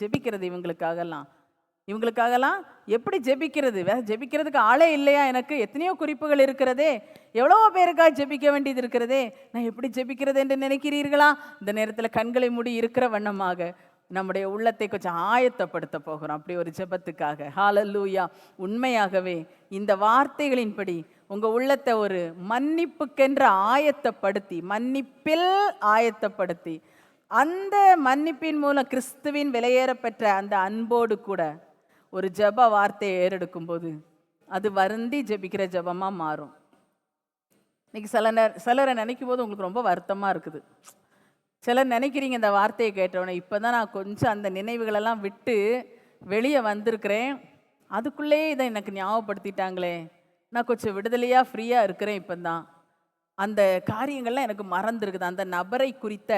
ஜெபிக்கிறது இவங்களுக்காகலாம் எப்படி ஜெபிக்கிறது? வேற ஜெபிக்கிறதுக்கு ஆளே இல்லையா? எனக்கு எத்தனையோ குறிப்புகள் இருக்கிறதே, எவ்வளோ பேருக்காக ஜெபிக்க வேண்டியது இருக்கிறதே, நான் எப்படி ஜெபிக்கிறது என்று நினைக்கிறீர்களா? இந்த நேரத்தில் கண்களை மூடி இருக்கிற வண்ணமாக நம்முடைய உள்ளத்தை கொஞ்சம் ஆயத்தப்படுத்த போகிறோம் அப்படி ஒரு ஜெபத்துக்காக. ஹalleluya. உண்மையாகவே இந்த வார்த்தைகளின்படி உங்கள் உள்ளத்தை ஒரு மன்னிப்புக்கென்று ஆயத்தப்படுத்தி, மன்னிப்பில் ஆயத்தப்படுத்தி, அந்த மன்னிப்பின் மூலம் கிறிஸ்துவின் விலையேறப்பெற்ற அந்த அன்போடு கூட ஒரு ஜெப வார்த்தையை ஏறெடுக்கும் போது அது வருந்தி ஜெபிக்கிற ஜெபமாக மாறும். இன்னைக்கு சிலரை நினைக்கும் போது உங்களுக்கு ரொம்ப வருத்தமாக இருக்குது. சிலர் நினைக்கிறீங்க இந்த வார்த்தையை கேட்டவுடனே இப்போ தான் நான் கொஞ்சம் அந்த நினைவுகளெல்லாம் விட்டு வெளியே வந்திருக்கிறேன், அதுக்குள்ளேயே இதை எனக்கு ஞாபகப்படுத்திட்டாங்களே, நான் கொஞ்சம் விடுதலையாக ஃப்ரீயாக இருக்கிறேன், இப்போ தான் அந்த காரியங்கள்லாம் எனக்கு மறந்துருக்குது, அந்த நபரை குறித்த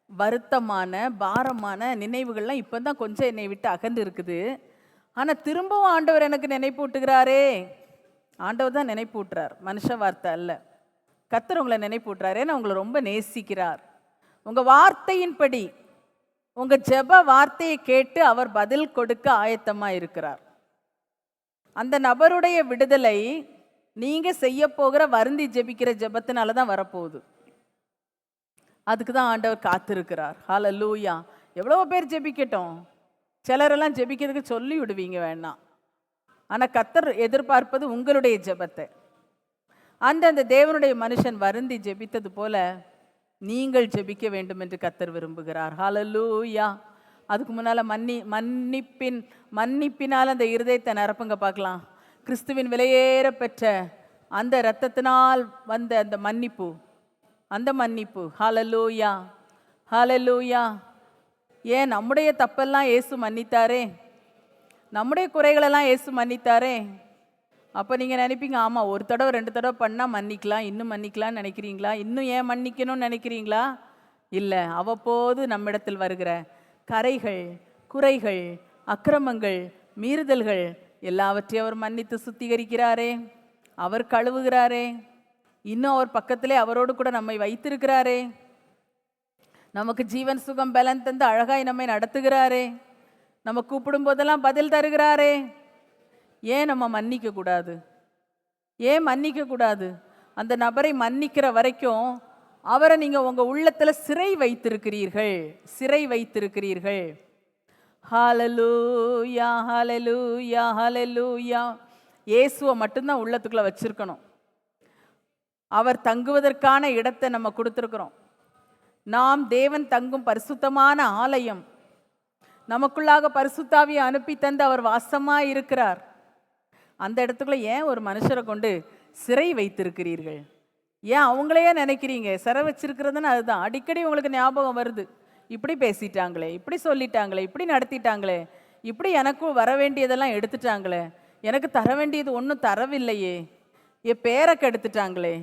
வருத்தமான பாரமான நினைவுகள்லாம் இப்போ தான் கொஞ்சம் என்னை விட்டு அகன்று இருக்குது. ஆனால் திரும்பவும் ஆண்டவர் எனக்கு நினைப்பூட்டுகிறாரே. ஆண்டவர் தான் நினைப்பூட்டுறார், மனுஷ வார்த்தை அல்ல. கர்த்தர் உங்களை நினைப்பூட்டுறாரு, ஏன்னா உங்களை ரொம்ப நேசிக்கிறார். உங்கள் வார்த்தையின்படி உங்கள் ஜெப வார்த்தையை கேட்டு அவர் பதில் கொடுக்க ஆயத்தமாக இருக்கிறார். அந்த நபருடைய விடுதலை நீங்கள் செய்ய போகிற வருந்தி ஜெபிக்கிற ஜெபத்தினால தான் வரப்போகுது. அதுக்கு தான் ஆண்டவர் காத்திருக்கிறார். ஹalleluya. எவ்வளோ பேர் ஜெபிக்கட்டும், சிலரெல்லாம் ஜெபிக்கிறதுக்கு சொல்லி விடுவீங்க வேணாம். ஆனால் கர்த்தர் எதிர்பார்ப்பது உங்களுடைய ஜெபத்தை. அந்த தேவனுடைய மனுஷன் வருந்தி ஜெபித்தது போல நீங்கள் ஜெபிக்க வேண்டும் என்று கர்த்தர் விரும்புகிறார். ஹalleluya. அதுக்கு முன்னால் மன்னிப்பினால் அந்த இருதயத்தை நிரப்புங்க பார்க்கலாம். கிறிஸ்துவின் விலையேற பெற்ற அந்த இரத்தத்தினால் வந்த அந்த மன்னிப்பு ஹalleluya, ஹalleluya. ஏன் நம்முடைய தப்பெல்லாம் இயேசு மன்னித்தாரே, நம்முடைய குறைகளெல்லாம் இயேசு மன்னித்தாரே. அப்போ நீங்கள் நினைப்பீங்க, ஆமாம் ஒரு தடவை 2 தடவை பண்ணால் மன்னிக்கலாம், இன்னும் மன்னிக்கலாம்னு நினைக்கிறீங்களா? இன்னும் ஏன் மன்னிக்கணும்னு நினைக்கிறீங்களா? இல்லை, அவ்வப்போது நம்மிடத்தில் வருகிற கரைகள், குறைகள், அக்கிரமங்கள், மீறுதல்கள் எல்லாவற்றையும் அவர் மன்னித்து சுத்திகரிக்கிறாரே, அவர் கழுவுகிறாரே, இன்னும் அவர் பக்கத்திலே அவரோடு கூட நம்மை வைத்திருக்கிறாரே, நமக்கு ஜீவன் சுகம் பலன் தந்து அழகாய் நம்மை நடத்துகிறாரே, நம்ம கூப்பிடும் போதெல்லாம் பதில் தருகிறாரே. ஏன் நம்ம மன்னிக்கக்கூடாது? ஏன் மன்னிக்கக்கூடாது? அந்த நபரை மன்னிக்கிற வரைக்கும் அவரை நீங்கள் உங்கள் உள்ளத்தில் சிறை வைத்திருக்கிறீர்கள். ஹalleluya, ஹalleluya, ஹalleluya. இயேசுவை மட்டும்தான் உள்ளத்துக்குள்ளே வச்சிருக்கணும். அவர் தங்குவதற்கான இடத்தை நம்ம கொடுத்துருக்குறோம். நாம் தேவன் தங்கும் பரிசுத்தமான ஆலயம். நமக்குள்ளாக பரிசுத்தாவியை அனுப்பி தந்து அவர் வாசமாக இருக்கிறார். அந்த இடத்துக்குள்ள ஏன் ஒரு மனுஷரை கொண்டு சிறை வைத்திருக்கிறீர்கள்? ஏன் அவங்களையே நினைக்கிறீங்க? சிறை வச்சிருக்கிறதுன்னு அதுதான். அடிக்கடி உங்களுக்கு ஞாபகம் வருது, இப்படி பேசிட்டாங்களே, இப்படி சொல்லிட்டாங்களே, இப்படி நடத்திட்டாங்களே, இப்படி எனக்கும் வர வேண்டியதெல்லாம் எடுத்துட்டாங்களே, எனக்கு தர வேண்டியது ஒன்றும் தரவில்லையே, என் பேரை கெடுத்துட்டாங்களே,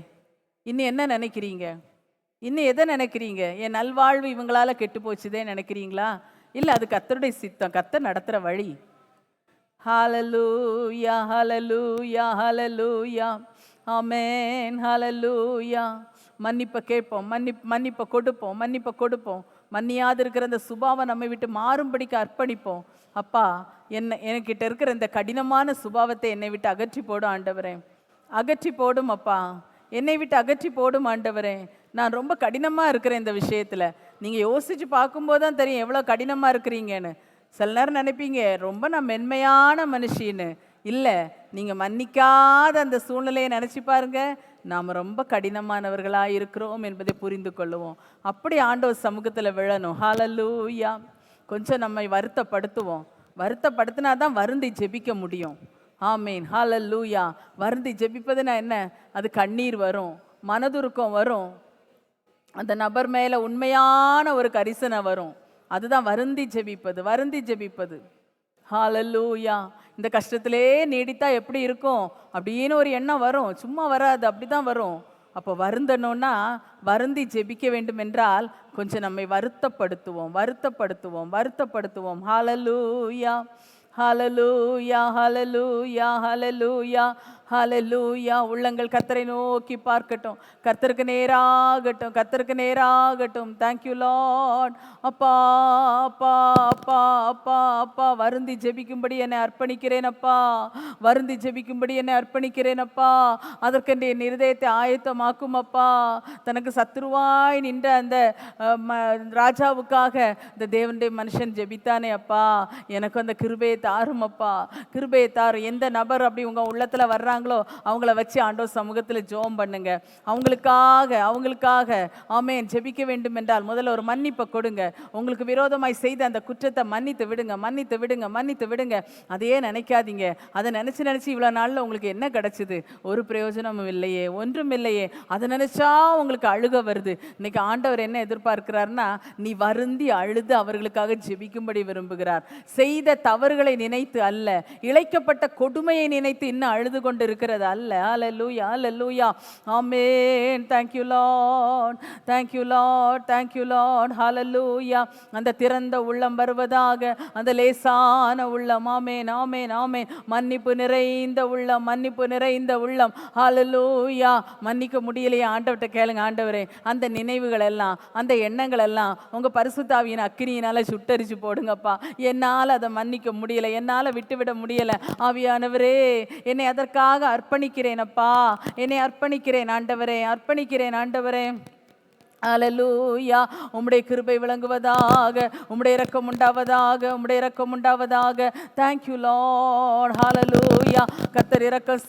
இன்னும் என்ன நினைக்கிறீங்க? இன்னும் எதை நினைக்கிறீங்க? என் நல்வாழ்வு இவங்களால கெட்டு போச்சுதே நினைக்கிறீங்களா? இல்லை, அது கர்த்தருடைய சித்தம், கர்த்தர் நடத்துகிற வழி. ஹல்லேலூயா, ஹல்லேலூயா, ஹல்லேலூயா, ஆமென், ஹல்லேலூயா. மன்னிப்பை கேட்போம், மன்னிப்பை கொடுப்போம். மன்னியாது இருக்கிற அந்த சுபாவம் நம்மை விட்டு மாறும்படிக்கு அர்ப்பணிப்போம். அப்பா, எனக்கிட்ட இருக்கிற இந்த கடினமான சுபாவத்தை என்னை விட்டு அகற்றி போடும் ஆண்டவரே, அகற்றி போடும் அப்பா, என்னை விட்டு அகற்றி போடும் ஆண்டவரே. நான் ரொம்ப கடினமாக இருக்கிறேன் இந்த விஷயத்தில். நீங்கள் யோசித்து பார்க்கும்போது தான் தெரியும் எவ்வளோ கடினமாக இருக்கிறீங்கன்னு. சில நேரம் நினைப்பீங்க ரொம்ப நான் மென்மையான மனுஷின்னு. இல்லை, நீங்கள் மன்னிக்காத அந்த சூழ்நிலையை நினச்சி பாருங்க, நாம் ரொம்ப கடினமானவர்களாக இருக்கிறோம் என்பதை புரிந்து கொள்ளுவோம். அப்படி ஆண்டவர் சமூகத்தில் விழணும். ஹல்லேலூயா. கொஞ்சம் நம்மை வருத்தப்படுத்துவோம். வருத்தப்படுத்தினா தான் வருந்தி ஜெபிக்க முடியும். ஆமீன், ஹல்லேலூயா. வருந்தி ஜெபிப்பதுனா என்ன? அது கண்ணீர் வரும், மனதுருக்கம் வரும், அந்த நபர் மேலே உண்மையான ஒரு கரிசனை வரும். அதுதான் வருந்தி ஜெபிப்பது. ஹல்லேலூயா. இந்த கஷ்டத்திலே நீடித்தா எப்படி இருக்கும் அப்படின்னு ஒரு எண்ணம் வரும், சும்மா வராது, அப்படி தான் வரும். அப்போ வருந்தணும்னா, வருந்தி ஜெபிக்க வேண்டும் என்றால் கொஞ்சம் நம்மை வருத்தப்படுத்துவோம். ஹல்லேலூயா, ஹல்லேலூயா, ஹல்லேலூயா, ஹல்லேலூயா, ஹல்லேலூயா. உள்ளங்கள் கர்த்தரை நோக்கி பார்க்கட்டும், கர்த்தருக்கு நேராகட்டும். Thank you Lord. அப்பா, அப்பா, அப்பா, அப்பா, அப்பா, வருந்தி ஜெபிக்கும்படி என்னை அர்ப்பணிக்கிறேன் அப்பா, அதற்கென்று என் இருதயத்தை ஆயத்தமாக்கும் அப்பா. தனக்கு சத்துருவாய் நின்ற அந்த ராஜாவுக்காக இந்த தேவனுடைய மனுஷன் ஜெபித்தானே அப்பா, எனக்கு அந்த கிருபையை தாரும் அப்பா, கிருபையை தாரும். எந்த நபர் அப்படி உங்கள் உள்ளத்தில் வர்றாங்களோ அவங்கள வச்சு ஆண்டவர் சமூகத்தில் ஜெபம் பண்ணுங்க. அவங்களுக்காக ஆமென் ஜெபிக்க வேண்டும் என்றால் முதல்ல ஒரு மன்னிப்பை கொடுங்க. உங்களுக்கு விரோதமாய் செய்த அந்த குற்றத்தை மன்னித்து விடுங்க. அதையே நினைக்காதீங்க. அதை நினச்சி இவ்வளோ நாளில் உங்களுக்கு என்ன கிடைச்சிது? ஒரு பிரயோஜனமும் இல்லையே, ஒன்றும் இல்லையே. அதை நினச்சா உங்களுக்கு அழுக வருது. இன்னைக்கு ஆண்டவர் என்ன எதிர்பார்க்கிறார்னா, நீ வருந்தி அழுது அவர்களுக்காக ஜெபிக்கும்படி விரும்புகிறார். செய்த தவறுகளை நினைத்து அல்ல, இழைக்கப்பட்ட கொடுமையை நினைத்து இன்னும் அழுது கொண்டு இருக்கிறது அல்ல. ஹல்லேலூயா, ஹல்லேலூயா, ஆமென். தேங்க்யூ லார்ட், ஹல்லேலூயா. அந்த திறந்த உள்ளம் வருவதாக, அந்த லேசான உள்ளம். ஆமென், ஆமென், ஆமென். மன்னிப்பு நிறைந்த உள்ளம். ஹல்லேலூயா. மன்னிக்க முடியலையே, ஆண்டவர்கிட்ட கேளுங்க. ஆண்டவரே, அந்த நினைவுகள் எல்லாம், அந்த எண்ணங்கள் எல்லாம் உங்க பரிசுத்தாவியின் அக்கினியினால சுட்டரிச்சு போடுங்கப்பா. என்னால் அதை மன்னிக்க முடியல, என்னால் விட்டுவிட முடியல. ஆவியானவரே, என்னை அதற்காக அர்ப்பணிக்கிறேன் அப்பா, அர்ப்பணிக்கிறேன் ஆண்டவரே. ஹல்லேலூயா. உம்முடைய கிருபை விளங்குவதாக, உம்முடைய இரக்கம் உண்டாவதாக. Thank you lord. ஹல்லேலூயா. கர்த்தர் இரக்கம்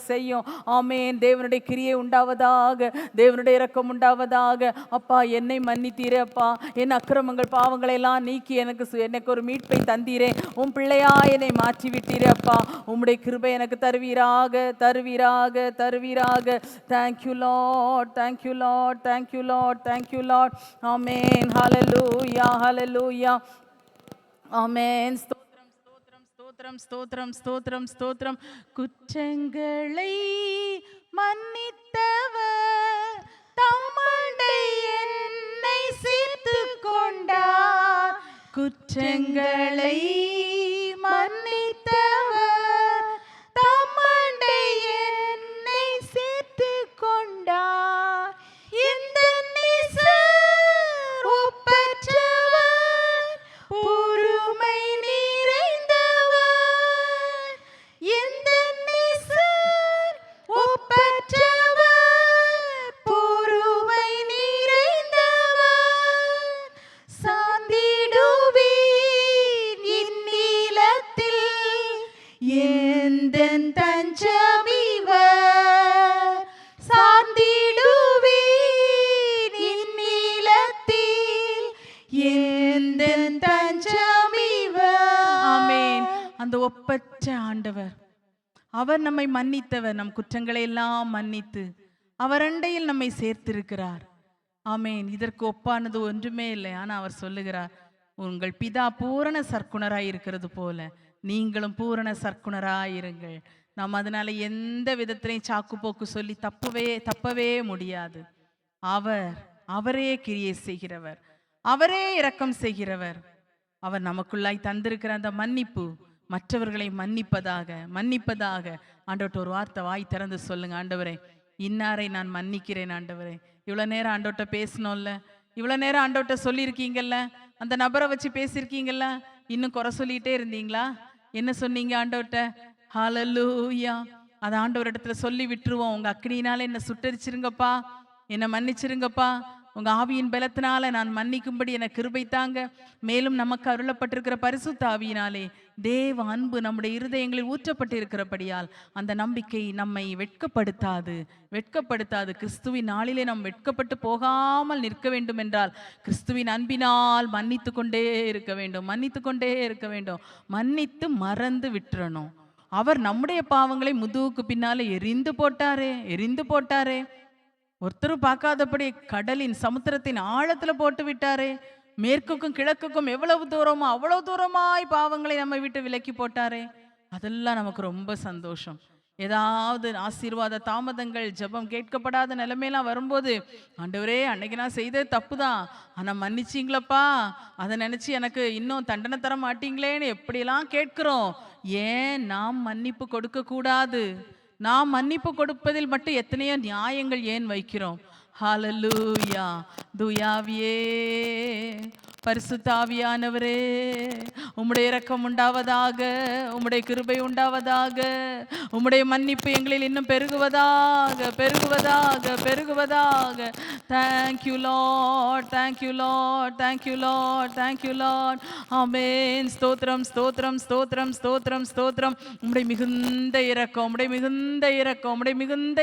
செய்யும். ஆமென். தேவனுடைய கிரியை உண்டாவதாக, தேவனுடைய இரக்கம் உண்டாவதாக. அப்பா, என்னை மன்னித்தீரே அப்பா, என் அக்கிரமங்கள் பாவங்களை எல்லாம் நீக்கி எனக்கு ஒரு மீட்பை தந்தீரே. உன் பிள்ளையா என்னை மாற்றி விட்டீரே அப்பா. உம்முடைய கிருபை எனக்கு தருவீராக. Thank you Lord. Thank you Lord. Amen. Hallelujah. Amen. ஸ்தோத்திரம். குற்றங்களை மன்னித்தவர் தம்முடைய என்னை சேர்த்துக் கொண்டார். குற்றங்களை மன்னித்தவர் தம்முடைய என்னை சேர்த்துக் கொண்டார். எந்த நேசர் ஒப்பற்றவர், பொறுமை நிறைந்தவர். எந்த நேசர் ஒப்பற்றவர், பொறுமை நிறைந்தவர். சாந்திடுவீர் ஆண்டவர், அவர் நம்மை மன்னித்தவர், நம் குற்றங்களை எல்லாம் மன்னித்து அவர் அண்டையில் நம்மை சேர்த்திருக்கிறார். ஆமேன். இதற்கு ஒப்பானது ஒன்றுமே இல்லை. ஆனா அவர் சொல்லுகிறார், உங்கள் பிதா பூரண சற்குணராய் இருக்கிறது போல நீங்களும் பூரண சற்குணராயிருங்கள். நாம் அதனால எந்த விதத்திலையும் சாக்கு போக்கு சொல்லி தப்பவே முடியாது. அவரே கிரியை செய்கிறவர், அவரே இரக்கம் செய்கிறவர். அவர் நமக்குள்ளாய் தந்திருக்கிற அந்த மன்னிப்பு மற்றவர்களை மன்னிப்பதாக ஆண்டவர்கிட்ட ஒரு வார்த்தை வாய் திறந்து சொல்லுங்க. ஆண்டவரே, இன்னாரை நான் மன்னிக்கிறேன் ஆண்டவரே. இவ்வளோ நேரம் ஆண்டவர்கிட்ட பேசணும்ல, இவ்வளோ நேரம் ஆண்டவர்கிட்ட சொல்லியிருக்கீங்கல்ல, அந்த நபரை வச்சு பேசியிருக்கீங்கல்ல, இன்னும் குறை சொல்லிகிட்டே இருந்தீங்களா? என்ன சொன்னீங்க ஆண்டவர்கிட்ட? ஹல்லேலூயா. அதை ஆண்டவர் இடத்துல சொல்லி விட்டுருவோம். உங்க அக்கினியினால என்னை சுட்டரிச்சிருங்கப்பா, என்னை மன்னிச்சிருங்கப்பா, உங்க ஆவியின் பலத்தினால நான் மன்னிக்கும்படி எனக்கு கிருபை தாங்க. மேலும் நமக்கு அருளப்பட்டிருக்கிற பரிசுத்த ஆவியினாலே தேவ அன்பு நம்முடைய இருதயங்களில் ஊற்றப்பட்டு இருக்கிறபடியால் அந்த நம்பிக்கை நம்மை வெட்கப்படுத்தாது. கிறிஸ்துவின் நாளிலே நாம் வெட்கப்பட்டு போகாமல் நிற்க வேண்டும் என்றால் கிறிஸ்துவின் அன்பினால் மன்னித்து கொண்டே இருக்க வேண்டும். மன்னித்து மறந்து விட்டுறணும். அவர் நம்முடைய பாவங்களை முதுகுக்கு பின்னாலே எரிந்து போட்டாரே. ஒருத்தரும் பார்க்காதபடி கடலின் சமுத்திரத்தின் ஆழத்துல போட்டு விட்டாரே. மேற்குக்கும் கிழக்குக்கும் எவ்வளவு தூரமோ அவ்வளவு தூரமாய் பாவங்களை நம்ம விட்டு விலக்கி போட்டாரே. அதெல்லாம் நமக்கு ரொம்ப சந்தோஷம். ஏதாவது ஆசீர்வாத தாமதங்கள், ஜெபம் கேட்கப்படாத நிலைமையெல்லாம் வரும்போது, ஆண்டவரே அன்னைக்கு நான் செய்தது தப்பு தான், ஆனால் மன்னிச்சிங்களப்பா, அதை நினச்சி எனக்கு இன்னும் தண்டனை தர மாட்டீங்களேன்னு எப்படியெல்லாம் கேட்கிறோம். ஏன் நாம் மன்னிப்பு கொடுக்க கூடாது? நாம் மன்னிப்பு கொடுப்பதில் மட்டும் எத்தனையோ நியாயங்கள் ஏன் வைக்கிறோம்? ஹல்லேலூயா. தூயாவியே, பரிசுத்த ஆவியானவரே, உம்முடைய இரக்கம் உண்டாவதாக, உம்முடைய கிருபை உண்டாவதாக, உம்முடைய மன்னிப்பு எங்களில் இன்னும் பெருகுவதாக. Thank you Lord. ஆமென். ஸ்தோத்திரம். உம்முடைய மிகுந்த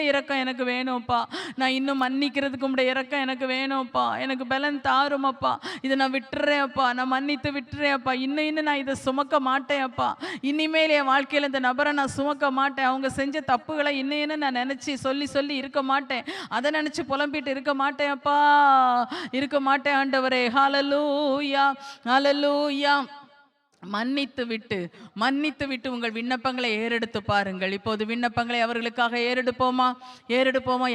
இரக்கம் எனக்கு வேணும்ப்பா. நான் இன்னும் மன்னிக்கிறதுக்கு உம்முடைய இரக்கம் எனக்கு வேணும்ப்பா. எனக்கு பலன் தாருமப்பா. இதை நான் விட்டுறேன் அப்பா, நான் மன்னித்து விட்டுறேன் அப்பா. இன்னும் நான் இதை சுமக்க மாட்டேன் அப்பா. இனிமேல் என் வாழ்க்கையில் இந்த நபரை நான் சுமக்க மாட்டேன். அவங்க செஞ்ச தப்புகளை இன்னும் நான் நினைச்சு சொல்லி இருக்க மாட்டேன். அதை நினைச்சு புலம்பிட்டு இருக்க மாட்டேன் அப்பா, இருக்க மாட்டேன் ஆண்டவரே. ஹல்லேலூயா. மன்னித்து விட்டு உங்கள் விண்ணப்பங்களை ஏறெடுத்து பாருங்கள். இப்போது விண்ணப்பங்களை அவர்களுக்காக ஏறெடுப்போமா?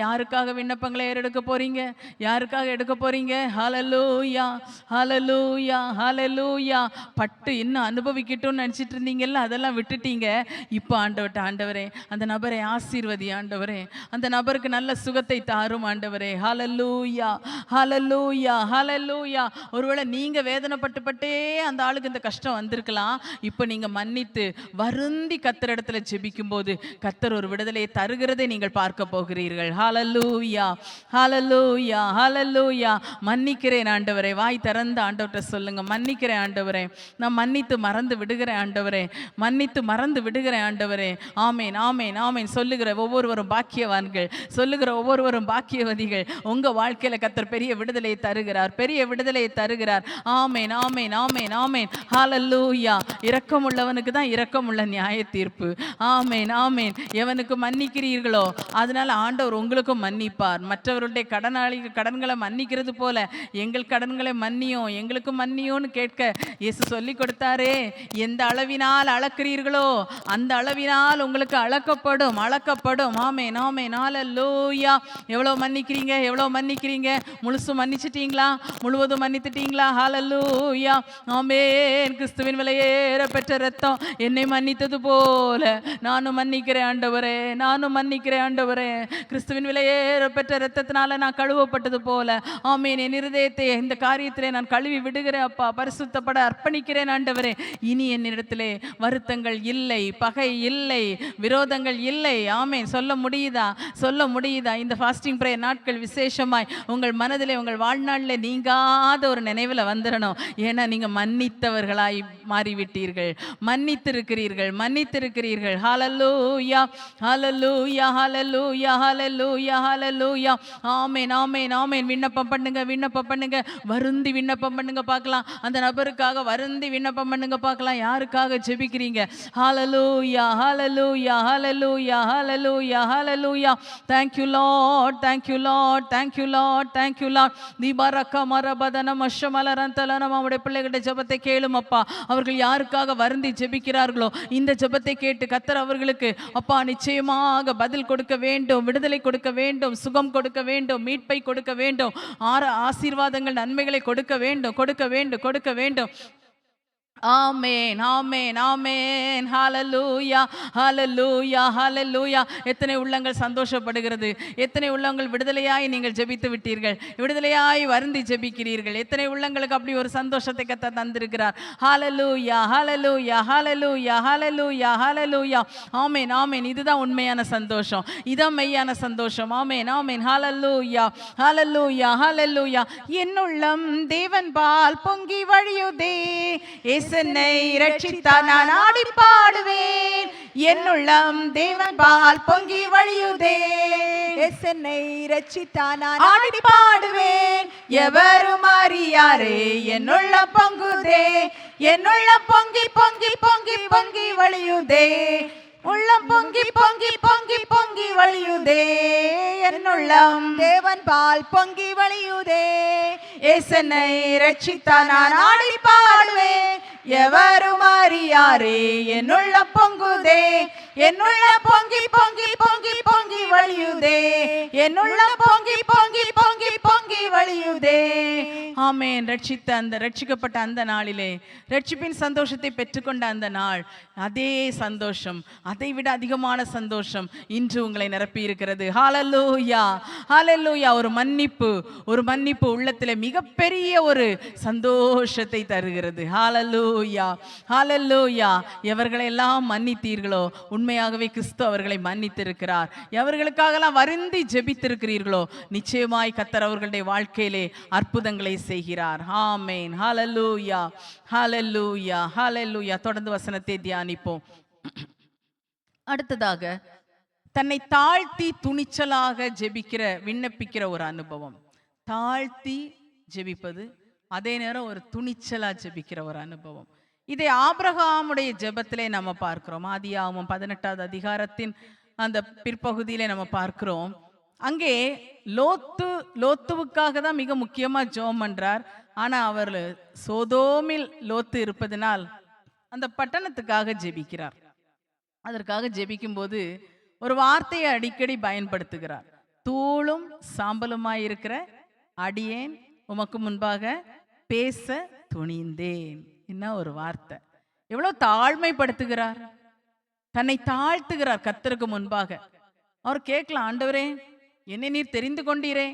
யாருக்காக விண்ணப்பங்களை ஏறெடுக்க போறீங்க? யாருக்காக எடுக்க போறீங்க? ஹல்லேலூயா. பட்டு இன்னும் அனுபவிக்கட்டும்னு நினச்சிட்டு இருந்தீங்கல்ல, அதெல்லாம் விட்டுட்டீங்க. இப்போ ஆண்டவரே அந்த நபரை ஆசீர்வதி ஆண்டவரே. அந்த நபருக்கு நல்ல சுகத்தை தாரும் ஆண்டவரே. ஹல்லேலூயா. ஒருவேளை நீங்க வேதனைப்பட்டு அந்த ஆளுக்கு இந்த கஷ்டம் வந்து இருக்கலாம். இப்போ நீங்க மன்னித்து வருந்தி கர்த்தர் இடத்துல ஜெபிக்கும் போது கர்த்தர் ஒரு விடுதலையை தருகிறதை நீங்கள் பார்க்க போகிறீர்கள். ஹல்லேலூயா. மன்னிக்கிறேன் ஆண்டவரே. வாய் திறந்து ஆண்டவர்கிட்ட சொல்லுங்க, மன்னிக்கிறேன் ஆண்டவரே, நான் மன்னித்து மறந்து விடுகிறேன் ஆண்டவரே. ஆமேன். சொல்லுகிற ஒவ்வொருவரும் பாக்கியவான்கள், சொல்லுகிற ஒவ்வொருவரும் பாக்கியவதிகள். உங்க வாழ்க்கையில கர்த்தர் பெரிய விடுதலையை தருகிறார். ஆமேன். ஹல்லேலூயா. இரக்கம் உள்ளவனுக்கு தான் இரக்கம் உள்ள நியாய தீர்ப்பு. ஆமேன். எவனுக்கு மன்னிக்கிறீர்களோ அதனால ஆண்டவர் உங்களுக்கும் மன்னிப்பார். மற்றவருடைய கடன்களை மன்னிக்கிறது போல எங்கள் கடன்களை மன்னியும், எங்களுக்கு மன்னியோன்னு கேட்க இயேசு சொல்லி கொடுத்தாரே. எந்த அளவினால் அளக்கிறீர்களோ அந்த அளவினால் உங்களுக்கு அளக்கப்படும். ஆமேன். ஹல்லேலூயா. எவ்வளவு மன்னிக்கிறீங்க? முழுசும் மன்னிச்சிட்டீங்களா? முழுவதும் மன்னித்துட்டீங்களா? ஹல்லேலூயா. ஆமேன். கிறிஸ்துவின் விலையேற பெற்ற ரத்தம் என்னை மன்னித்தது போல நானும் மன்னிக்கிறேன் ஆண்டவரே. கிறிஸ்துவின் விலையேற பெற்ற ரத்தத்தினால நான் கழுவப்பட்டது போல ஆமேன், என் இருதயத்தை இந்த காரியத்திலே நான் கழுவி விடுகிறேன் அப்பா. பரிசுத்தப்பட அர்ப்பணிக்கிறேன் ஆண்டவரே. இனி என்னிடத்திலே வருத்தங்கள் இல்லை, பகை இல்லை, விரோதங்கள் இல்லை. ஆமேன். சொல்ல முடியுதா? இந்த ஃபாஸ்டிங் பிரேயர் நாட்கள் விசேஷமாய் உங்கள் மனதிலே, உங்கள் வாழ்நாளில் நீங்காத ஒரு நினைவில் வந்துடணும். ஏன்னா நீங்க மன்னித்தவர்களாய் மாறிவிட்டீர்கள், மன்னித்திருக்கிறீர்கள், மன்னித்திருக்கிறீர்கள். ஹalleluya, ஹalleluya, ஹalleluya, ஹalleluya, ஹalleluya. ஆமென், ஆமென், ஆமென். விண்ணப்பம் பண்ணுங்க, விண்ணப்பம் பண்ணுங்க, வருந்தி விண்ணப்பம் பண்ணுங்க பார்க்கலாம். அந்த நபருக்காக வருந்தி விண்ணப்பம் பண்ணுங்க பார்க்கலாம். யாருக்காக ஜெபிக்கிறீங்க? ஹalleluya, ஹalleluya, ஹalleluya, ஹalleluya, ஹalleluya. Thank you Lord, thank you Lord, thank you Lord, thank you Lord. தீபரக்க மரபதன மஷமலரந்தலன. நம்முடைய பிள்ளைகளுடைய ஜெபத்தை கேளும் அப்பா. அவர்கள் யாருக்காக வருந்தி ஜெபிக்கிறார்களோ இந்த ஜெபத்தை கேட்டு கர்த்தர் அவர்களுக்கு அப்பா நிச்சயமாக பதில் கொடுக்க வேண்டும், விடுதலை கொடுக்க வேண்டும், சுகம் கொடுக்க வேண்டும், மீட்பை கொடுக்க வேண்டும், ஆசீர்வாதங்கள் நன்மைகளை கொடுக்க வேண்டும், கொடுக்க வேண்டும், கொடுக்க வேண்டும். ஆமென், ஆமென், ஆமென். ஹalleluya, ஹalleluya, ஹalleluya. எத்தனை உள்ளங்கள் சந்தோஷப்படுகிறது, எத்தனை உள்ளங்கள் விடுதலையாய் நீங்கள் ஜெபித்து விட்டீர்கள், விடுதலையாய் வருந்தி ஜெபிக்கிறீர்கள். எத்தனை உள்ளங்களுக்கு அப்படி ஒரு சந்தோஷத்தை கர்த்தர் தந்திருக்கிறார். ஹalleluya, ஹalleluya, ஹalleluya, ஹalleluya, ஹalleluya. ஆமென், ஆமென். இதுதான் உண்மையான சந்தோஷம், இதான் மெய்யான சந்தோஷம். ஆமென், ஆமென். ஹalleluya, ஹalleluya, ஹalleluya. என்னுள்ளம் தேவன் பால் பொங்கி வழியுதே, என்னை ரட்சித்தார் நான் ஆடி பாடுவேன். என்னுள்ளம் தேவன் பால் பொங்கி வழியுதே, என்னை ரட்சித்தார் நான் ஆடி பாடுவேன். எவரும் அறியாரே என்னுள்ள பொங்குதே, என்னுள்ள பொங்கி பொங்கி பொங்கி பொங்கி வழியுதே, உள்ளம் பொங்கி பொங்கி பொங்கி பொங்கி வழியுதே. என்னுள்ளம் தேவன் பால் பொங்கி வழியுதே, என்னை ரட்சித்தார் நான் ஆடி பாடுவேன். எவரும் அறியாரே என்னுள்ள பொங்குதே, என்னுள்ள பொங்கி பொங்கி பொங்கி பொங்கி வழியுதே, என்னுள்ள பொங்கி பொங்கி பொங்கி பொங்கி வழியுதே. ஆமென். ரட்சிக்கப்பட்ட அந்த நாளிலே, ரட்சிப்பின் சந்தோஷத்தை பெற்றுக்கொண்ட அந்த நாள், அதே சந்தோஷம், அதை விட அதிகமான சந்தோஷம் இன்று உங்களை நிரப்பி இருக்கிறது. ஹalleluya, ஹalleluya. ஒரு மன்னிப்பு உள்ளத்திலே மிகப்பெரிய ஒரு சந்தோஷத்தை தருகிறது. ஹalleluya, ஹalleluya. எவர்களெல்லாம் மன்னித்தீர்களோ உண்மையாகவே கிறிஸ்து அவர்களை மன்னித்திருக்கிறார். எவர்களுக்காகலாம் வருந்தி ஜெபித்திருக்கிறீர்களோ நிச்சயமாய் கர்த்தர் அவர்களுடைய வாழ்க்கையிலே அற்புதங்களை செய்கிறார். ஆமென். ஹalleluya, ஹalleluya, ஹalleluya. தொடர்ந்து வசனத்தை தியானிப்போம். அடுத்ததாக தன்னை தாழ்த்தி துணிச்சலாக ஜெபிக்கிற விண்ணப்பிக்கிற ஒரு அனுபவம். தாழ்த்தி ஜெபிப்பது, அதே நேரம் ஒரு துணிச்சலா ஜெபிக்கிற ஒரு அனுபவம். இதை ஆபிரகாமுடைய ஜெபத்திலே நம்ம பார்க்கிறோம். ஆதியாகமம் 18வது அதிகாரத்தின் அந்த பிற்பகுதியிலே நம்ம பார்க்கிறோம். அங்கே லோத்துவுக்காக தான் மிக முக்கியமா ஜெபம் பண்றார். ஆனா அவர் சோதோமில் லோத்து இருப்பதனால் அந்த பட்டணத்துக்காக ஜெபிக்கிறார். அதற்காக ஜெபிக்கும் போது ஒரு வார்த்தையை அடிக்கடி பயன்படுத்துகிறார். தூளும் சாம்பலுமாய் இருக்கிற அடியேன் உமக்கு முன்பாக பேச துணிந்தேன். என்ன ஒரு வார்த்தை! எவ்வளவு தாழ்மைப்படுத்துகிறார், தன்னை தாழ்த்துகிறார் கர்த்தருக்கு முன்பாக. அவர் கேட்கலாம், ஆண்டவரே என்னை நீர் தெரிந்து கொண்டீரே,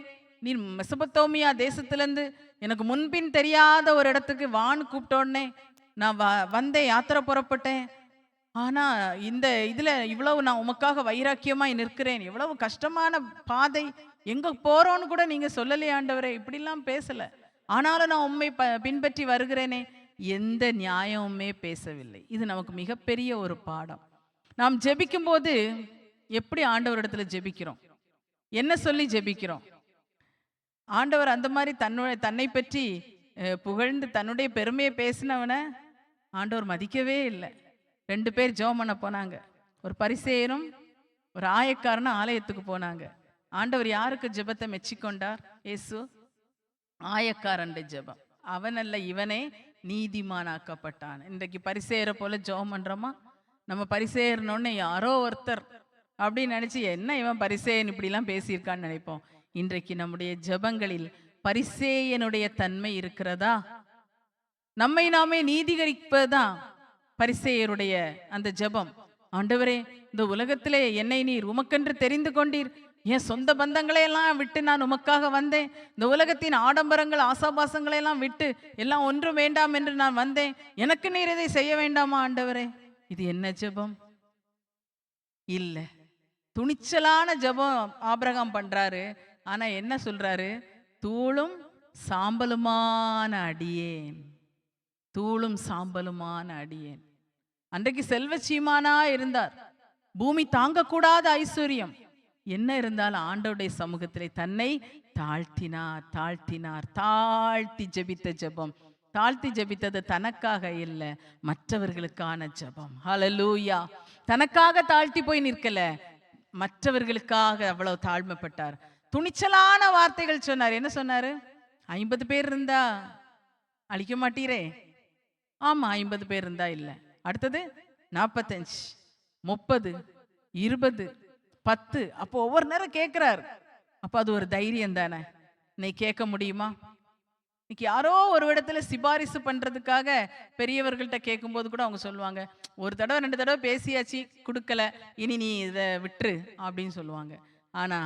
நீர் மெசபத்தோமியா தேசத்திலிருந்து எனக்கு முன்பின் தெரியாத ஒரு இடத்துக்கு வான் கூப்பிட்டோடனே நான் வந்தேன், யாத்திரை புறப்பட்டேன். ஆனா இந்த இதுல இவ்வளவு நான் உமக்காக வைராக்கியமாய் நிற்கிறேன், எவ்வளவு கஷ்டமான பாதை, எங்க போறோன்னு கூட நீங்க சொல்லலையே ஆண்டவரே, இப்படிலாம் பேசல, ஆனாலும் நான் உண்மை பின்பற்றி வருகிறேனே. எந்த நியாயமுமே பேசவில்லை. இது நமக்கு மிகப்பெரிய ஒரு பாடம். நாம் ஜெபிக்கும் போது எப்படி ஆண்டவரிடத்துல ஜெபிக்கிறோம், என்ன சொல்லி ஜெபிக்கிறோம்? ஆண்டவர் அந்த மாதிரி தன்னை பற்றி புகழ்ந்து தன்னுடைய பெருமையை பேசினவனை ஆண்டவர் மதிக்கவே இல்லை. 2 பேர் ஜெபம் பண்ண போனாங்க. ஒரு பரிசேயரும் ஒரு ஆயக்காரனும் ஆலயத்துக்கு போனாங்க. ஆண்டவர் யாருக்கு ஜெபத்தை மெச்சிக்கொண்டார்? இயேசு ஆயக்காரன் ஜெபம். அவன் அல்ல, இவனே நீதிமானாக்கப்பட்டான். இன்றைக்கு பரிசேயரை போல ஜெபம் பண்றோமா? நம்ம பரிசேயர்னோன்னு யாரோ ஒருத்தர் அப்படின்னு நினைச்சு என்ன இவன் பரிசேயன் இப்படிலாம் பேசியிருக்கான்னு நினைப்போம். இன்றைக்கு நம்முடைய ஜெபங்களில் பரிசேயனுடைய தன்மை இருக்கிறதா? நம்மை நாமே நீதிகரிப்பதுதான் பரிசேயருடைய அந்த ஜெபம். ஆண்டவரே, இந்த உலகத்திலே என்னை நீர் உமக்கென்று தெரிந்து கொண்டீர், என் சொந்த பந்தங்களை எல்லாம் விட்டு நான் உமக்காக வந்தேன், இந்த உலகத்தின் ஆடம்பரங்கள் ஆசாபாசங்களை எல்லாம் விட்டு எல்லாம் ஒன்றும் வேண்டாம் என்று நான் வந்தேன், எனக்கு நீர் இதை செய்ய வேண்டாமா ஆண்டவரே? இது என்ன ஜெபம்? இல்ல, துணிச்சலான ஜெபம் ஆபிரகாம் பண்றாரு. ஆனா என்ன சொல்றாரு? தூளும் சாம்பலுமான அடியேன். தூளும் சாம்பலுமான அடியேன். அன்றைக்கு செல்வ சீமானா இருந்தார், பூமி தாங்கக்கூடாத ஐஸ்வர்யம். என்ன இருந்தாலும் ஆண்டவருடைய சமூகத்திலே தன்னை தாழ்த்தினார். தாழ்த்தி ஜெபித்த ஜெபம். தாழ்த்தி ஜெபித்தது தனக்காக இல்லை, மற்றவர்களுக்கான ஜெபம். ஹல்லேலூயா. தனக்காக தாழ்த்தி போய் நிற்கல, மற்றவர்களுக்காக அவ்வளவு தாழ்மைப்பட்டார். துணிச்சலான வார்த்தைகள் சொன்னார். என்ன சொன்னாரு? 50 பேர் இருந்தா அழிக்க மாட்டீரே. ஆமா, 50 பேர் இருந்தா இல்லை. அடுத்தது 45, 30, 20, 10. அப்போ ஒவ்வொரு நேரம் கேட்கிறார். அப்ப அது ஒரு தைரியம் தானே. இன்னைக்கு கேட்க முடியுமா? இன்னைக்கு யாரோ ஒரு இடத்துல சிபாரிசு பண்றதுக்காக பெரியவர்கள்ட்ட கேட்கும்போது கூட அவங்க சொல்லுவாங்க, ஒரு தடவை 2 தடவை பேசியாச்சு, கொடுக்கல, இனி நீ இதை விட்டுரு அப்படின்னு சொல்லுவாங்க. ஆனா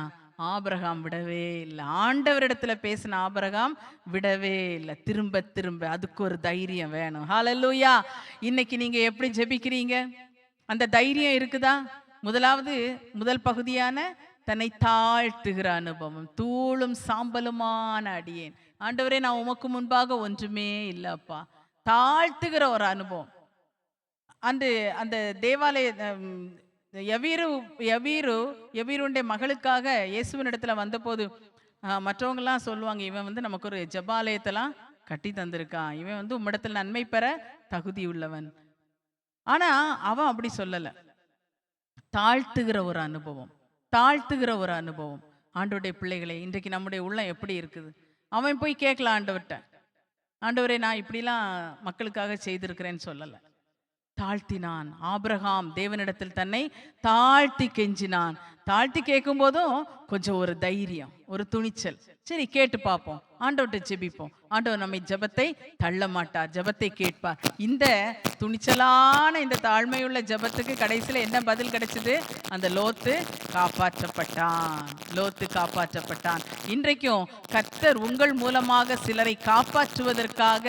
ஆபிரகாம் விடவே இல்லை. ஆண்டவரிடத்துல பேசின ஆபிரகாம் விடவே இல்லை. திரும்ப திரும்ப அதுக்கு ஒரு தைரியம் வேணும். ஹல்லேலூயா. இன்னைக்கு நீங்க எப்படி ஜெபிக்கிறீங்க? அந்த தைரியம் இருக்குதா? முதல் பகுதியான தன்னை தாழ்த்துகிற அனுபவம். தூளும் சாம்பலுமான அடியேன். ஆண்டவரே, நான் உமக்கு முன்பாக ஒன்றுமே இல்லப்பா. தாழ்த்துகிற ஒரு அனுபவம். அந்த தேவாலய யவீருடைய மகளுக்காக இயேசுவின் இடத்துல வந்தபோது மற்றவங்கெல்லாம் சொல்லுவாங்க, இவன் நமக்கு ஒரு ஜெபாலயத்தெல்லாம் கட்டி தந்திருக்கான், இவன் உம்மிடத்தில் நன்மை பெற தகுதி உள்ளவன். ஆனா அவன் அப்படி சொல்லல. தாழ்த்துகிற ஒரு அனுபவம். ஆண்டவருடைய பிள்ளைகளை, இன்றைக்கு நம்முடைய உள்ளம் எப்படி இருக்குது? அவன் போய் கேட்கலாம் ஆண்டவர்கிட்ட, ஆண்டவரே நான் இப்படிலாம் மக்களுக்காக செய்திருக்கிறேன்னு சொல்லலை. தாழ்த்தினான். ஆபிரகாம் தேவனிடத்தில் தன்னை தாழ்த்தி கெஞ்சினான். தாழ்த்தி கேட்கும் போதும் கொஞ்சம் ஒரு தைரியம், ஒரு துணிச்சல். சரி, கேட்டு பார்ப்போம், ஆண்டவர்கிட்ட ஜெபிப்போம். ஆண்டவர் நம்மை ஜெபத்தை தள்ள மாட்டார், ஜெபத்தை கேட்பார். இந்த துணிச்சலான இந்த தாழ்மையுள்ள ஜெபத்துக்கு கடைசியில் என்ன பதில் கிடைச்சது? அந்த லோத்து காப்பாற்றப்பட்டான். இன்றைக்கும் கர்த்தர் உங்கள் மூலமாக சிலரை காப்பாற்றுவதற்காக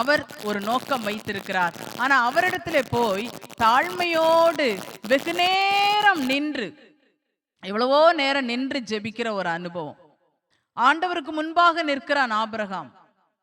அவர் ஒரு நோக்கம் வைத்திருக்கிறார். ஆனா அவரிடத்துல போய் தாழ்மையோடு வெகு நேரம் நின்று, எவ்வளவோ நேரம் நின்று ஜெபிக்கிற ஒரு அனுபவம். ஆண்டவருக்கு முன்பாக நிற்கிறான் ஆபிரகாம்,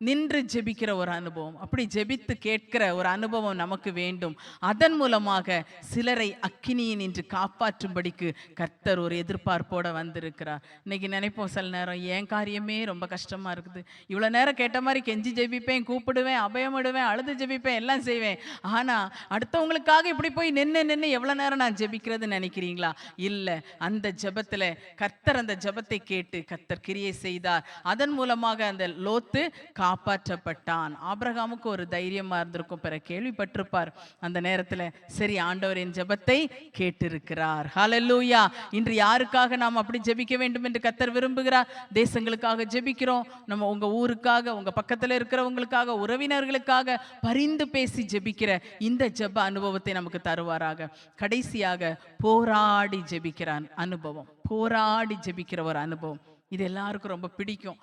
நின்று ஜெபிக்கிற ஒரு அனுபவம். அப்படி ஜெபித்து கேட்கிற ஒரு அனுபவம் நமக்கு வேண்டும். அதன் மூலமாக சிலரை அக்கினியின் நின்று காப்பாற்றும்படிக்கு கர்த்தர் ஒரு எதிர்பார்ப்போட வந்திருக்கிறார். இன்னைக்கு நினைப்போம் சில நேரம், என் காரியமே ரொம்ப கஷ்டமா இருக்குது, இவ்வளோ நேரம் கேட்ட மாதிரி கெஞ்சி ஜெபிப்பேன், கூப்பிடுவேன், அபயமிடுவேன், அழுது ஜெபிப்பேன், எல்லாம் செய்வேன். ஆனா அடுத்தவங்களுக்காக இப்படி போய் நின்று எவ்வளோ நேரம் நான் ஜெபிக்கிறதுன்னு நினைக்கிறீங்களா? இல்லை. அந்த ஜெபத்துல கர்த்தர் அந்த ஜெபத்தை கேட்டு கர்த்தர் கிரியை செய்தார். அதன் மூலமாக அந்த லோத்து காப்பாற்றப்பட்டான். ஆபிரகாமுக்கு ஒரு தைரியமா இருந்திருக்கும். பிற கேள்விப்பட்டிருப்பார் அந்த நேரத்துல, சரி ஆண்டவர் என் ஜெபத்தை கேட்டிருக்கிறார். ஹல்லேலூயா. இன்று யாருக்காக நாம் அப்படி ஜெபிக்க வேண்டும் என்று கர்த்தர் விரும்புகிறார்? தேசங்களுக்காக ஜெபிக்கிறோம், நம்ம உங்க ஊருக்காக, உங்க பக்கத்துல இருக்கிறவங்களுக்காக, உறவினர்களுக்காக பரிந்து பேசி ஜெபிக்கிற இந்த ஜெப அனுபவத்தை நமக்கு தருவாராக. கடைசியாக போராடி ஜெபிக்கிற அனுபவம், போராடி ஜெபிக்கிற ஒரு அனுபவம். இது எல்லாருக்கும் ரொம்ப பிடிக்கும்,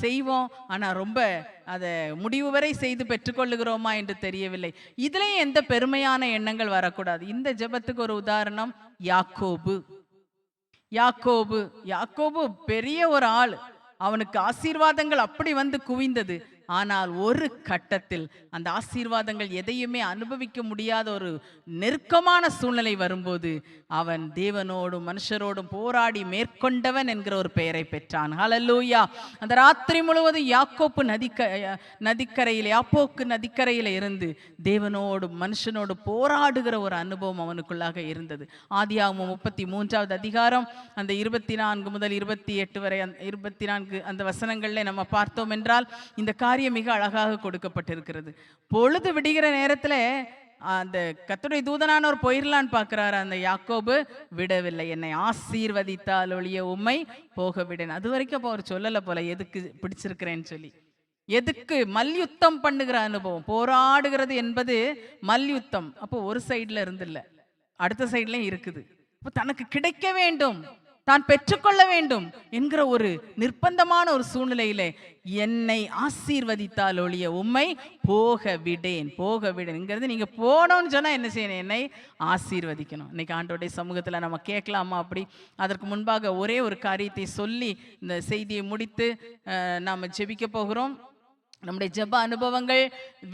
செய்வோம். ஆனால் ரொம்ப அதை முடிவு வரை செய்து பெற்றுக்கொள்ளுகிறோமா என்று தெரியவில்லை. இதுலேயும் எந்த பெருமையான எண்ணங்கள் வரக்கூடாது. இந்த ஜெபத்துக்கு ஒரு உதாரணம் யாக்கோபு பெரிய ஒரு ஆள். அவனுக்கு ஆசீர்வாதங்கள் அப்படி வந்து குவிந்தது. ஆனால் ஒரு கட்டத்தில் அந்த ஆசீர்வாதங்கள் எதையுமே அனுபவிக்க முடியாத ஒரு நெருக்கமான சூழ்நிலை வரும்போது அவன் தேவனோடும் மனுஷரோடும் போராடி மேற்கொண்டவன் என்கிற ஒரு பெயரை பெற்றான். ஹல்லேலூயா. அந்த ராத்திரி முழுவதும் யாப்போக்கு நதிக்கரையில இருந்து தேவனோடும் மனுஷனோடு போராடுகிற ஒரு அனுபவம் அவனுக்குள்ளாக இருந்தது. ஆதியாகமம் 33வது அதிகாரம் அந்த 24 முதல் 28 வரை 24 அந்த வசனங்கள்ல நம்ம பார்த்தோம் என்றால் இந்த காரியம் மிக அழகாக கொடுக்கப்பட்டிருக்கிறது. பொழுது விடுகிற நேரத்துல அந்த கர்த்தருடைய தூதனானவர் போயிடலான்னு பார்க்கிறாரு. அந்த யாக்கோபு விடவில்லை. என்னை ஆசீர்வதித்தால் ஒழிய உம்மை போக விடேன். அது வரைக்கும் அப்போ அவர் சொல்லல போல எதுக்கு பிடிச்சிருக்கிறேன்னு சொல்லி. எதுக்கு? மல்யுத்தம் பண்ணுகிற அனுபவம். போராடுகிறது என்பது மல்யுத்தம். அப்போ ஒரு சைட்ல இருந்து இல்லை, அடுத்த சைட்லயும் இருக்குது. அப்போ தனக்கு கிடைக்க வேண்டும், தான் பெற்றுக்கொள்ள வேண்டும் என்கிற ஒரு நிர்பந்தமான ஒரு சூழ்நிலையிலே என்னை ஆசீர்வதித்தால் ஒழிய உம்மை போக விடேன். நீங்க போனோம்னு சொன்னா என்ன செய்யணும்? என்னை ஆசீர்வதிக்கணும். இன்னைக்கு ஆண்டவருடைய சமூகத்துல நம்ம கேட்கலாமா? அப்படி அதற்கு முன்பாக ஒரே ஒரு காரியத்தை சொல்லி இந்த செய்தியை முடித்து நாம ஜெபிக்க போகிறோம். நம்முடைய ஜெப அனுபவங்கள்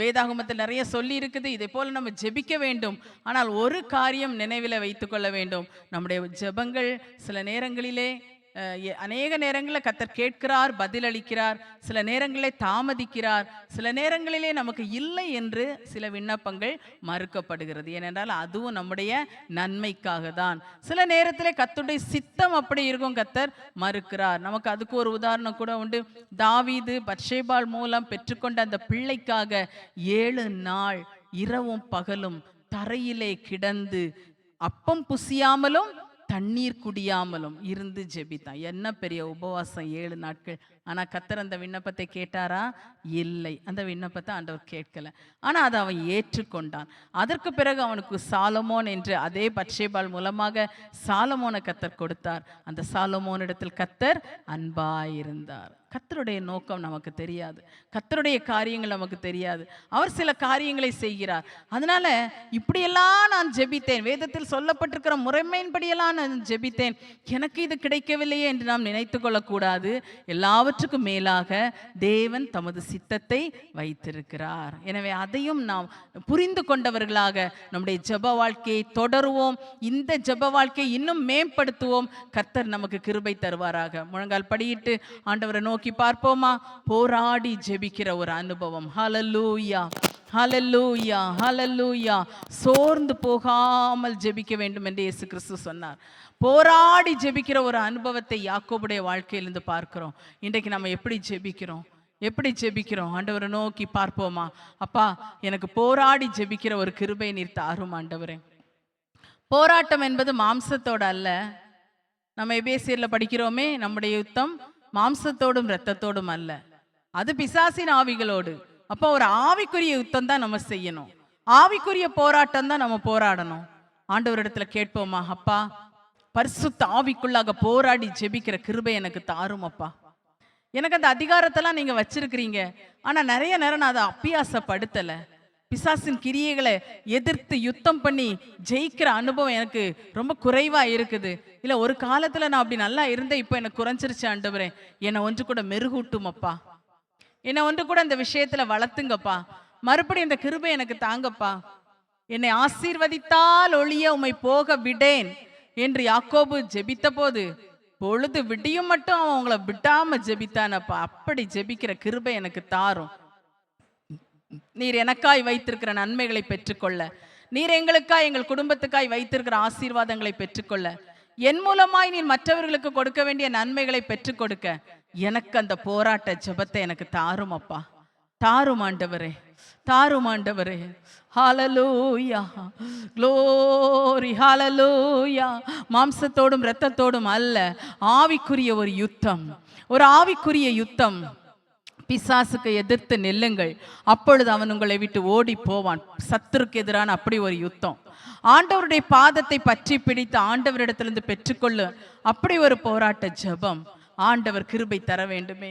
வேதாகமத்தில் நிறைய சொல்லி இருக்குது. இதே போல நம்ம ஜெபிக்க வேண்டும். ஆனால் ஒரு காரியம் நினைவில் வைத்துக்கொள்ள வேண்டும். நம்முடைய ஜெபங்கள் சில நேரங்களிலே அநேக நேரங்களில் கர்த்தர் கேட்கிறார், பதிலளிக்கிறார். சில நேரங்களிலே தாமதிக்கிறார். சில நேரங்களிலே நமக்கு இல்லை என்று சில விண்ணப்பங்கள் மறுக்கப்படுகிறது. ஏனென்றால் அதுவும் நம்முடைய நன்மைக்காக தான். சில நேரத்தில் கர்த்தருடைய சித்தம் அப்படி இருக்கும், கர்த்தர் மறுக்கிறார். நமக்கு அதுக்கு ஒரு உதாரணம் கூட உண்டு. தாவீது பத்ஷேபாள் மூலம் பெற்றுக்கொண்ட அந்த பிள்ளைக்காக 7 நாள் இரவும் பகலும் தரையிலே கிடந்து அப்பம் புசியாமலும் தண்ணீர் குடியாமலும் இருந்து ஜெபித்தான். என்ன பெரிய உபவாசம், 7 நாட்கள். ஆனா கர்த்தர் அந்த விண்ணப்பத்தை கேட்டாரா? இல்லை, அந்த விண்ணப்பத்தை ஆண்டவர் கேட்கல. ஆனா அதை அவன் ஏற்றுக்கொண்டான். அதற்கு பிறகு அவனுக்கு சாலமோன் என்று அதே பத்ஷேபாள் மூலமாக சாலமோனை கர்த்தர் கொடுத்தார். அந்த சாலமோனிடத்தில் கர்த்தர் அன்பாயிருந்தார். கர்த்தருடைய நோக்கம் நமக்கு தெரியாது, கர்த்தருடைய காரியங்கள் நமக்கு தெரியாது. அவர் சில காரியங்களை செய்கிறார். அதனால இப்படியெல்லாம் நான் ஜெபித்தேன், வேதத்தில் சொல்லப்பட்டிருக்கிற முறைமையின்படியெல்லாம் நான் ஜெபித்தேன், எனக்கு இது கிடைக்கவில்லையே என்று நாம் நினைத்து கொள்ளக்கூடாது. எல்லாவற்றுக்கும் மேலாக தேவன் தமது சித்தத்தை வைத்திருக்கிறார். எனவே அதையும் நாம் புரிந்து கொண்டவர்களாக நம்முடைய ஜெப வாழ்க்கையை தொடருவோம். இந்த ஜெப வாழ்க்கையை இன்னும் மேம்படுத்துவோம். கர்த்தர் நமக்கு கிருபை தருவாராக. முழங்கால் படியிட்டு ஆண்டவரை நோக்கி பார்ப்போமா? போராடி ஜெபிக்கிற ஒரு அனுபவம். ஹல்லேலூயா, ஹல்லேலூயா, ஹல்லேலூயா. சோர்ந்து போகாமல் ஜெபிக்க வேண்டும் என்று இயேசு கிறிஸ்து சொன்னார். போராடி ஜெபிக்கிற ஒரு அனுபவத்தை யாக்கோபுடைய வாழ்க்கையிலிருந்து பார்க்கிறோம். இன்றைக்கு நம்ம எப்படி ஜெபிக்கிறோம், எப்படி ஜெபிக்கிறோம்? ஆண்டவரை நோக்கி பார்ப்போமா? அப்பா, எனக்கு போராடி ஜெபிக்கிற ஒரு கிருபை நீர் தாரும் ஆண்டவரே. போராட்டம் என்பது மாம்சத்தோட அல்ல. நம்ம எபேசியர்ல படிக்கிறோமே, நம்முடைய யுத்தம் மாம்சத்தோடும் இரத்தத்தோடும் அல்ல, அது பிசாசின் ஆவிகளோடு. அப்போ ஒரு ஆவிக்குரிய யுத்தம் தான் நம்ம செய்யணும், ஆவிக்குரிய போராட்டம் தான் நம்ம போராடணும். ஆண்டவரிடத்துல கேட்போமா? அப்பா, பரிசுத்த ஆவிக்குள்ளாக போராடி ஜெபிக்கிற கிருபை எனக்கு தாரும் அப்பா. எனக்கு அந்த அதிகாரத்தெல்லாம் நீங்க வச்சிருக்கிறீங்க, ஆனா நிறைய நேரம் நான் அதை அபியாசப்படுத்தல. பிசாசின் கிரியைகளை எதிர்த்து யுத்தம் பண்ணி ஜெயிக்கிற அனுபவம் எனக்கு ரொம்ப குறைவா இருக்குது. இல்ல, ஒரு காலத்துல நான் அப்படி நல்லா இருந்தேன், இப்போ எனக்கு குறைஞ்சிருச்சு ஆண்டவரே. என்னை ஒன்று கூட மெருகூட்டும் அப்பா, என்னை ஒன்று கூட இந்த விஷயத்துல வளர்த்துங்கப்பா. மறுபடியும் இந்த கிருபை எனக்கு தாங்கப்பா. என்னை ஆசீர்வதித்தால் ஒழிய உம்மை போக விடேன் என்று யாக்கோபு ஜெபித்த போது பொழுது விடியும் மட்டும் அவன் உங்களை விட்டாம ஜெபித்தானப்பா. அப்படி ஜெபிக்கிற கிருபை எனக்கு தாரும். நீர் எனக்காய் வைத்திருக்கிற நன்மைகளை பெற்றுக்கொள்ள, நீர் எங்களுக்காய் எங்கள் குடும்பத்துக்காய் வைத்திருக்கிற ஆசீர்வாதங்களை பெற்றுக்கொள்ள, என் மூலமாய் நீர் மற்றவர்களுக்கு கொடுக்க வேண்டிய நன்மைகளை பெற்றுக் கொடுக்க எனக்கு அந்த போராட்ட ஜெபத்தை எனக்கு தாரும் அப்பா. தாரும் ஆண்டவரே, தாரும் ஆண்டவரே. ஹல்லேலூயா, க்ளோரி, ஹல்லேலூயா. மாம்சத்தோடும் இரத்தத்தோடும் அல்ல, ஆவிக்குரிய ஒரு யுத்தம், ஒரு ஆவிக்குரிய யுத்தம். பிசாசுக்கு எதிர்த்து நில்லுங்கள், அப்பொழுது அவன் உங்களை விட்டு ஓடி போவான். சத்துருக்கு எதிரான அப்படி ஒரு யுத்தம். ஆண்டவருடைய பாதத்தை பற்றி பிடித்து ஆண்டவரிடத்திலிருந்து பெற்றுக்கொள்ளு அப்படி ஒரு போராட்ட ஜெபம். ஆண்டவர் கிருபை தர வேண்டுமே,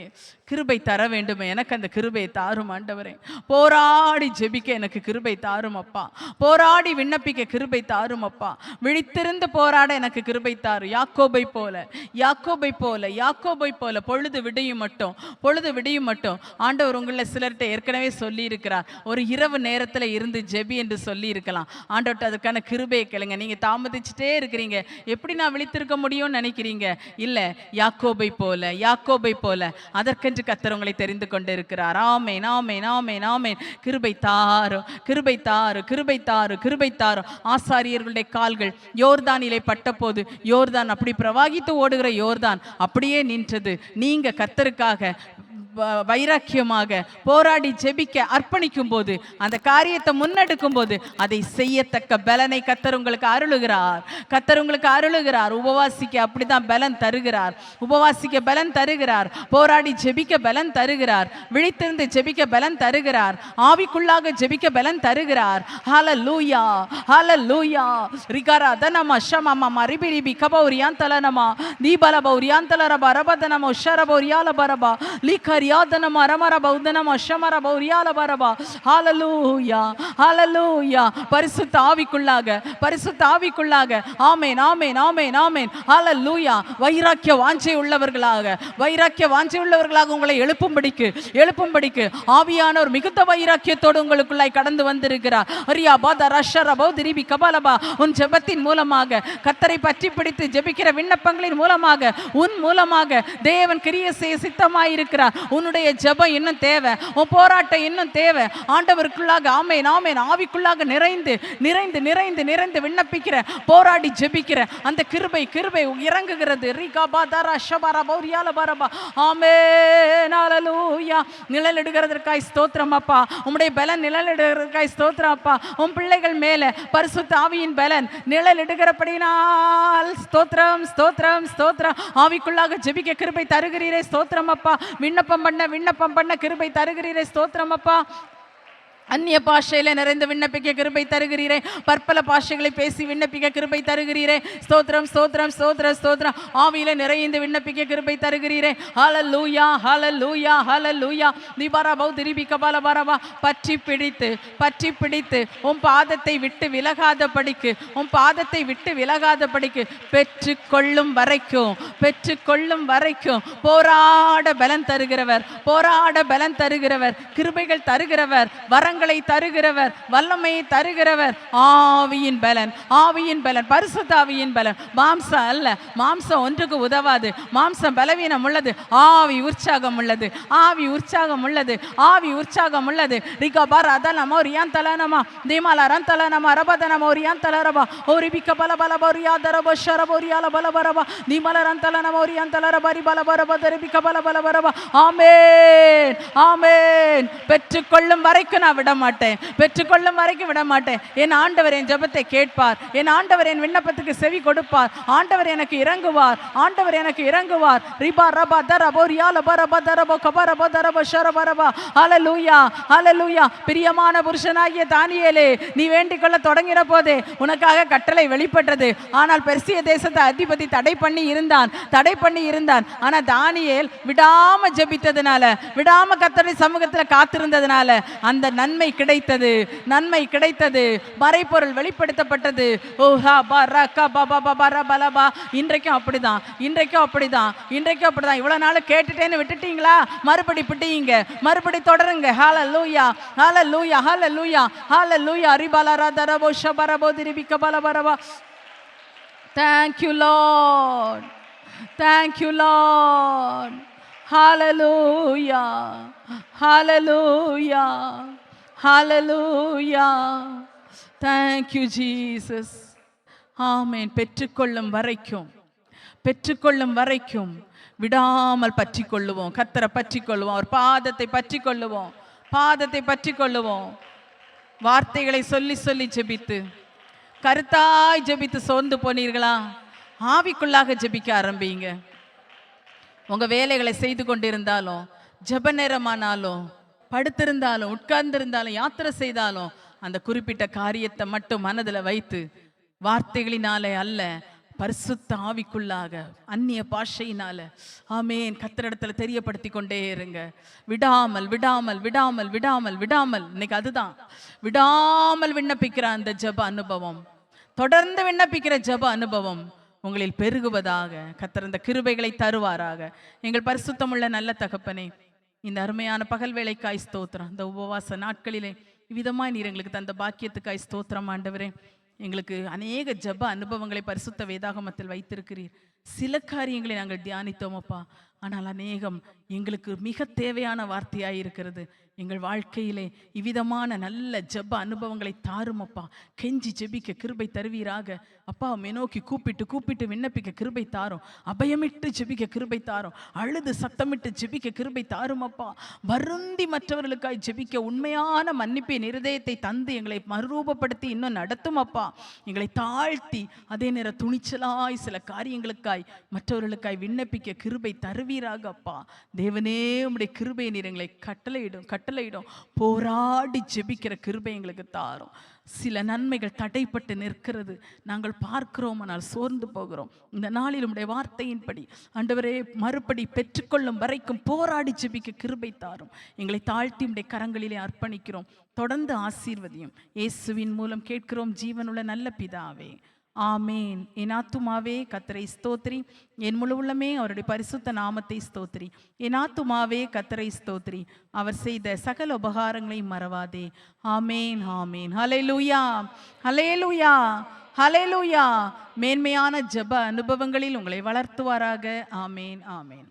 கிருபை தர வேண்டுமே. எனக்கு அந்த கிருபையை தாரும் ஆண்டவரே. போராடி ஜெபிக்க எனக்கு கிருபை தாரும் அப்பா. போராடி விண்ணப்பிக்க கிருபை தாரும் அப்பா. விழித்திருந்து போராட எனக்கு கிருபை தாரு. யாக்கோபை போல, யாக்கோபை போல, யாக்கோபை போல பொழுது விடியும் மட்டும், பொழுது விடியும் மட்டும். ஆண்டவர் உங்களை சிலர்கிட்ட ஏற்கனவே சொல்லி இருக்கிறார், ஒரு இரவு நேரத்தில் இருந்து ஜெபி என்று சொல்லி இருக்கலாம். ஆண்டவர்கிட்ட அதுக்கான கிருபையை கேளுங்க. நீங்க தாமதிச்சுட்டே இருக்கிறீங்க, எப்படி நான் விழித்திருக்க முடியும்னு நினைக்கிறீங்க. இல்லை, யாக்கோபை போல, யாக்கோபை போல அதற்கென்று கர்த்தர் உங்களை தெரிந்து கொண்டு இருக்கிறார். ஆமென், ஆமென், ஆமென், ஆமென். கிருபை தாரும், கிருபை தாரு, கிருபை தாரு, கிருபை தாரும். ஆசாரியர்களுடைய கால்கள் யோர்தானிலே பட்டபோது யோர்தான் அப்படி பிரவாகித்து ஓடுகிற யோர்தான் அப்படியே நின்றது. நீங்க கர்த்தருக்காக வைராக்கியமாக போராடி ஜெபிக்க அர்ப்பணிக்கும் போது, அந்த காரியத்தை முன்னெடுக்கும் போது அதை செய்யத்தக்க பலனை கர்த்தர் உங்களுக்கு அருளுகிறார். கர்த்தர் உங்களுக்கு அருளுகிறார். உபவாசிக்க அப்படிதான் பலன் தருகிறார். உபவாசிக்க பலன் தருகிறார். போராடி ஜெபிக்க பலன் தருகிறார். விழித்திருந்து ஜெபிக்க பலன் தருகிறார். ஆவிக்குள்ளாக ஜெபிக்க பலன் தருகிறார். ஹல்லேலூயா, ஹல்லேலூயா. ரிகாரா தனமா ஷமமா மரிபிரிபி கபௌரியாந்தலனமா தீபலபௌரியாந்தலரப ரபதனமோ ஷரபௌரியால பரபா லிகரி ரியாதனமா ரமரபா உதனமா ஷமரபா ரியாலபரபா. ஹalleluya ஹalleluya. பரிசுத்த ஆவிக்குள்ளாக ஆமென் ஆமென் ஆமென் ஆமென். ஹalleluya. வைராக்கிய வாஞ்சை உள்ளவர்களாக உங்களை எழுப்பும்படிக்கு ஆவியானவர் மிகுந்த வைராக்கியத்தோடு உங்களுக்குள்ளாய் கடந்து வந்திருக்கிறார். ரியா பாதா ரஷரபா திரிபி கபலபா. உன் ஜெபத்தின் மூலமாக, கர்த்தரை பற்றி பிடித்து ஜெபிக்கிற விண்ணப்பங்களின் மூலமாக, உன் மூலமாக தேவன் கிரியை செய்ய சித்தமாயிருக்கிறார். உன்னுடைய ஜெபம் இன்னும் தேவை, உன் போராட்டம் இன்னும் தேவை. ஆண்டவருக்குள்ளாக ஆமென் ஆமென் ஆவிக்குள்ளாக நிறைந்து நிறைந்து நிறைந்து நிறைந்து விண்ணப்பிக்கிற, போராடி ஜெபிக்கிற அந்த கிருபை இறங்குகிறது. ரிகா பாதா ரஷபரா பௌரியால பரபா. ஆமென் ஹalleluya. நிழலிடுகிறதற்காய் ஸ்தோத்திரம் அப்பா. உம்முடைய பலன் நிழலிடுகிறதற்காய் ஸ்தோத்திரம் அப்பா. உன் பிள்ளைகள் மேல பரிசுத்த ஆவியின் பலன் நிழலிடுகிறபடினால் ஸ்தோத்திரம் ஸ்தோத்திரம் ஸ்தோத்திரம். ஆவிக்குள்ளாக ஜெபிக்க கிருபை தருகிறீரே ஸ்தோத்திரம் அப்பா. விண்ணப்பம் பண்ண கிருபை தருகிறீரே ஸ்தோத்திரம் அப்பா. அந்நிய பாஷையில நிறைந்து விண்ணப்பிக்க கிருபை தருகிறீரே. பற்பல பாஷைகளை பேசி விண்ணப்பிக்க கிருபை தருகிறீரே. ஸ்தோத்திரம் ஸ்தோத்திரம் ஸ்தோத்திரம் ஸ்தோத்திரம். ஆவியில நிறைந்து விண்ணப்பிக்க கிருபை தருகிறீரே. ஹalleluya ஹalleluya ஹalleluya. திபரபௌ திரிபி கபலபரபா. பற்றி பிடித்து உம் பாதத்தை விட்டு விலகாதபடிக்கு பெற்றுக்கொள்ளும் வரைக்கும் போராட பலன் தருகிறவர் கிருபைகள் தருகிறவர், வரங்கள் தருகிறவர், வல்லமையை தருகிறவர். ஆவியின் பலன் பரிசுத்த ஆவியின் பலன். மாம்சம் அல்ல, மாம்சம் ஒன்றுக்கு உதவாது. மாம்சம் பலவீனம் உள்ளது, ஆவி உற்சாகம் உள்ளது. ரிகபார் அதலமோ ரியான் தலனமா திமலரன் தலனமா ரபதனமோ ரியான் தலரபா ஓரிபிக்க பலபலபோ ரியாதரபோ ஷரபோ ரியால பலபரபா திமலரன் தலனமோ ரியான் தலரபரி பலபரபா தரிபிக்க பலபலபரபா. ஆமென் ஆமென். பெற்றுக்கொள்ளும் வரைக்கும் நான் விட மாட்டேன். என் ஆண்டவர் என் ஜெபத்தை கேட்பார். என் ஆண்டவர் என் விண்ணப்பத்துக்கு செவி கொடுப்பார். ஆண்டவர் எனக்கு இறங்குவார். ரிபா ரபா தரபோ ரியால பரபா தரபோ கபரபா தரபோ ஷரபரபா. ஹalleluya ஹalleluya. பிரியமான புருஷனாகிய தானியேலே, நீ வேண்டிக் கொள்ள தொடங்கின போதே உனக்காக கட்டளை வெளிப்பட்டது. ஆனால் பெர்சிய தேசத்தை அதிபதி தடை பண்ணி இருந்தான். ஆனா தானியேல் விடாம ஜெபித்ததுனால, விடாம கர்த்தருடைய சமூகத்தில் காத்திருந்ததுனால அந்த நன்மை கிடைத்தது. மறைபொருள் வெளிப்படுத்தப்பட்டது. ஓஹா பரக பபபபரபலபா. இன்றைக்கும் அப்படிதான். இவ்வளவு நாள் கேட்டுட்டேன்னு விட்டுட்டீங்களா? மறுபடி பிடிங்க, மறுபடி தொடருங்க. ஹalleluya ஹalleluya ஹalleluya ஹalleluya. ரிபலரா தரபோ ஷபரபோ திரிபிக்க பலபரபா. Thank you Lord. Hallelujah. Thank you Jesus. ஆமென். பெற்றுக்கொள்ளும் வரைக்கும் விடாமல் பற்றிக்கொள்ளுவோம். கர்த்தரை பற்றிக்கொள்ளுவோம். அவர் பாதத்தை பற்றிக்கொள்ளுவோம். வார்த்தைகளை சொல்லி ஜெபித்து, கருத்தாய் ஜெபித்து சோர்ந்து போனீர்களா? ஆவிக்குள்ளாக ஜெபிக்க ஆரம்பிங்க. உங்க வேலைகளை செய்து கொண்டிருந்தாலும், ஜெப நேரமானாலும், படுத்திருந்தாலும், உட்கார்ந்திருந்தாலும், யாத்திரை செய்தாலும், அந்த குறிப்பிட்ட காரியத்தை மட்டும் மனதில் வைத்து, வார்த்தைகளினாலே அல்ல, பரிசுத்த ஆவிக்குள்ளாக அந்நிய பாஷையினால ஆமென் கர்த்தரிடத்துல தெரியப்படுத்தி கொண்டே இருங்க. விடாமல் இன்னைக்கு அதுதான் விடாமல் விண்ணப்பிக்கிற அந்த ஜெப அனுபவம், தொடர்ந்து விண்ணப்பிக்கிற ஜெப அனுபவம் உங்களில் பெருகுவதாக. கர்த்தர் அந்த கிருபைகளை தருவாராக. எங்கள் பரிசுத்தமுள்ள நல்ல தகப்பனே, இந்த அருமையான பகல் வேளைக்காய் ஸ்தோத்திரம். இந்த உபவாச நாட்களிலே இவ்விதமாய் நீர் எங்களுக்கு தந்த பாக்கியத்துக்காய் ஸ்தோத்திரம் ஆண்டவரே. எங்களுக்கு அநேக ஜெப அனுபவங்களை பரிசுத்த வேதாகமத்தில் வைத்திருக்கிறீர். சில காரியங்களை நாங்கள் தியானித்தோம் அப்பா, ஆனால் அநேகம் எங்களுக்கு மிக தேவையான வார்த்தையாய் இருக்கிறது. எங்கள் வாழ்க்கையிலே இவ்விதமான நல்ல ஜெப அனுபவங்களை தாரும் அப்பா. கெஞ்சி ஜெபிக்க கிருபை தருவீராக அப்பா. உம்மை நோக்கி கூப்பிட்டு விண்ணப்பிக்க கிருபை தாரும். அபயமிட்டு ஜெபிக்க கிருபை தாரும். அழுது சத்தமிட்டு ஜெபிக்க கிருபை தாரும் அப்பா. வருந்தி மற்றவர்களுக்காய் ஜெபிக்க உண்மையான மன்னிப்பின் இருதயத்தை தந்து எங்களை மறுரூபப்படுத்தி இன்னும் நடத்தும் அப்பா. எங்களை தாழ்த்தி அதே நேரம் துணிச்சலாய் சில காரியங்களுக்காய் மற்றவர்களுக்காய் விண்ணப்பிக்க கிருபை தருவீர். தருவீராக அப்பா. தேவனே, உம்முடைய கிருபை நீர் எங்களை கட்டளையிடும். போராடி ஜெபிக்கிற கிருபை எங்களுக்கு தாரும். சில நன்மைகள் தடைப்பட்டு நிற்கிறது நாங்கள் பார்க்கிறோம், ஆனால் சோர்ந்து போகிறோம். இந்த நாளில் உம்முடைய வார்த்தையின்படி ஆண்டவரே மறுபடி பெற்றுக்கொள்ளும் வரைக்கும் போராடி ஜெபிக்க கிருபை தாரும். எங்களை தாழ்த்தி உம்முடைய கரங்களிலே அர்ப்பணிக்கிறோம். தொடர்ந்து ஆசீர்வதியும். இயேசுவின் மூலம் கேட்கிறோம் ஜீவனுள்ள நல்ல பிதாவே, ஆமேன். என் ஆத்துமாவே கர்த்தரை ஸ்தோத்திரி, என் முழு உள்ளமே அவருடைய பரிசுத்த நாமத்தை ஸ்தோத்திரி. என் ஆத்துமாவே கர்த்தரை ஸ்தோத்திரி, அவர் செய்த சகல உபகாரங்களை மறவாதே. ஆமேன், ஆமேன். ஹல்லேலூயா, ஹல்லேலூயா, ஹல்லேலூயா. மேன்மையான ஜெப அனுபவங்களில் உங்களை வளர்த்துவாராக. ஆமேன், ஆமேன்.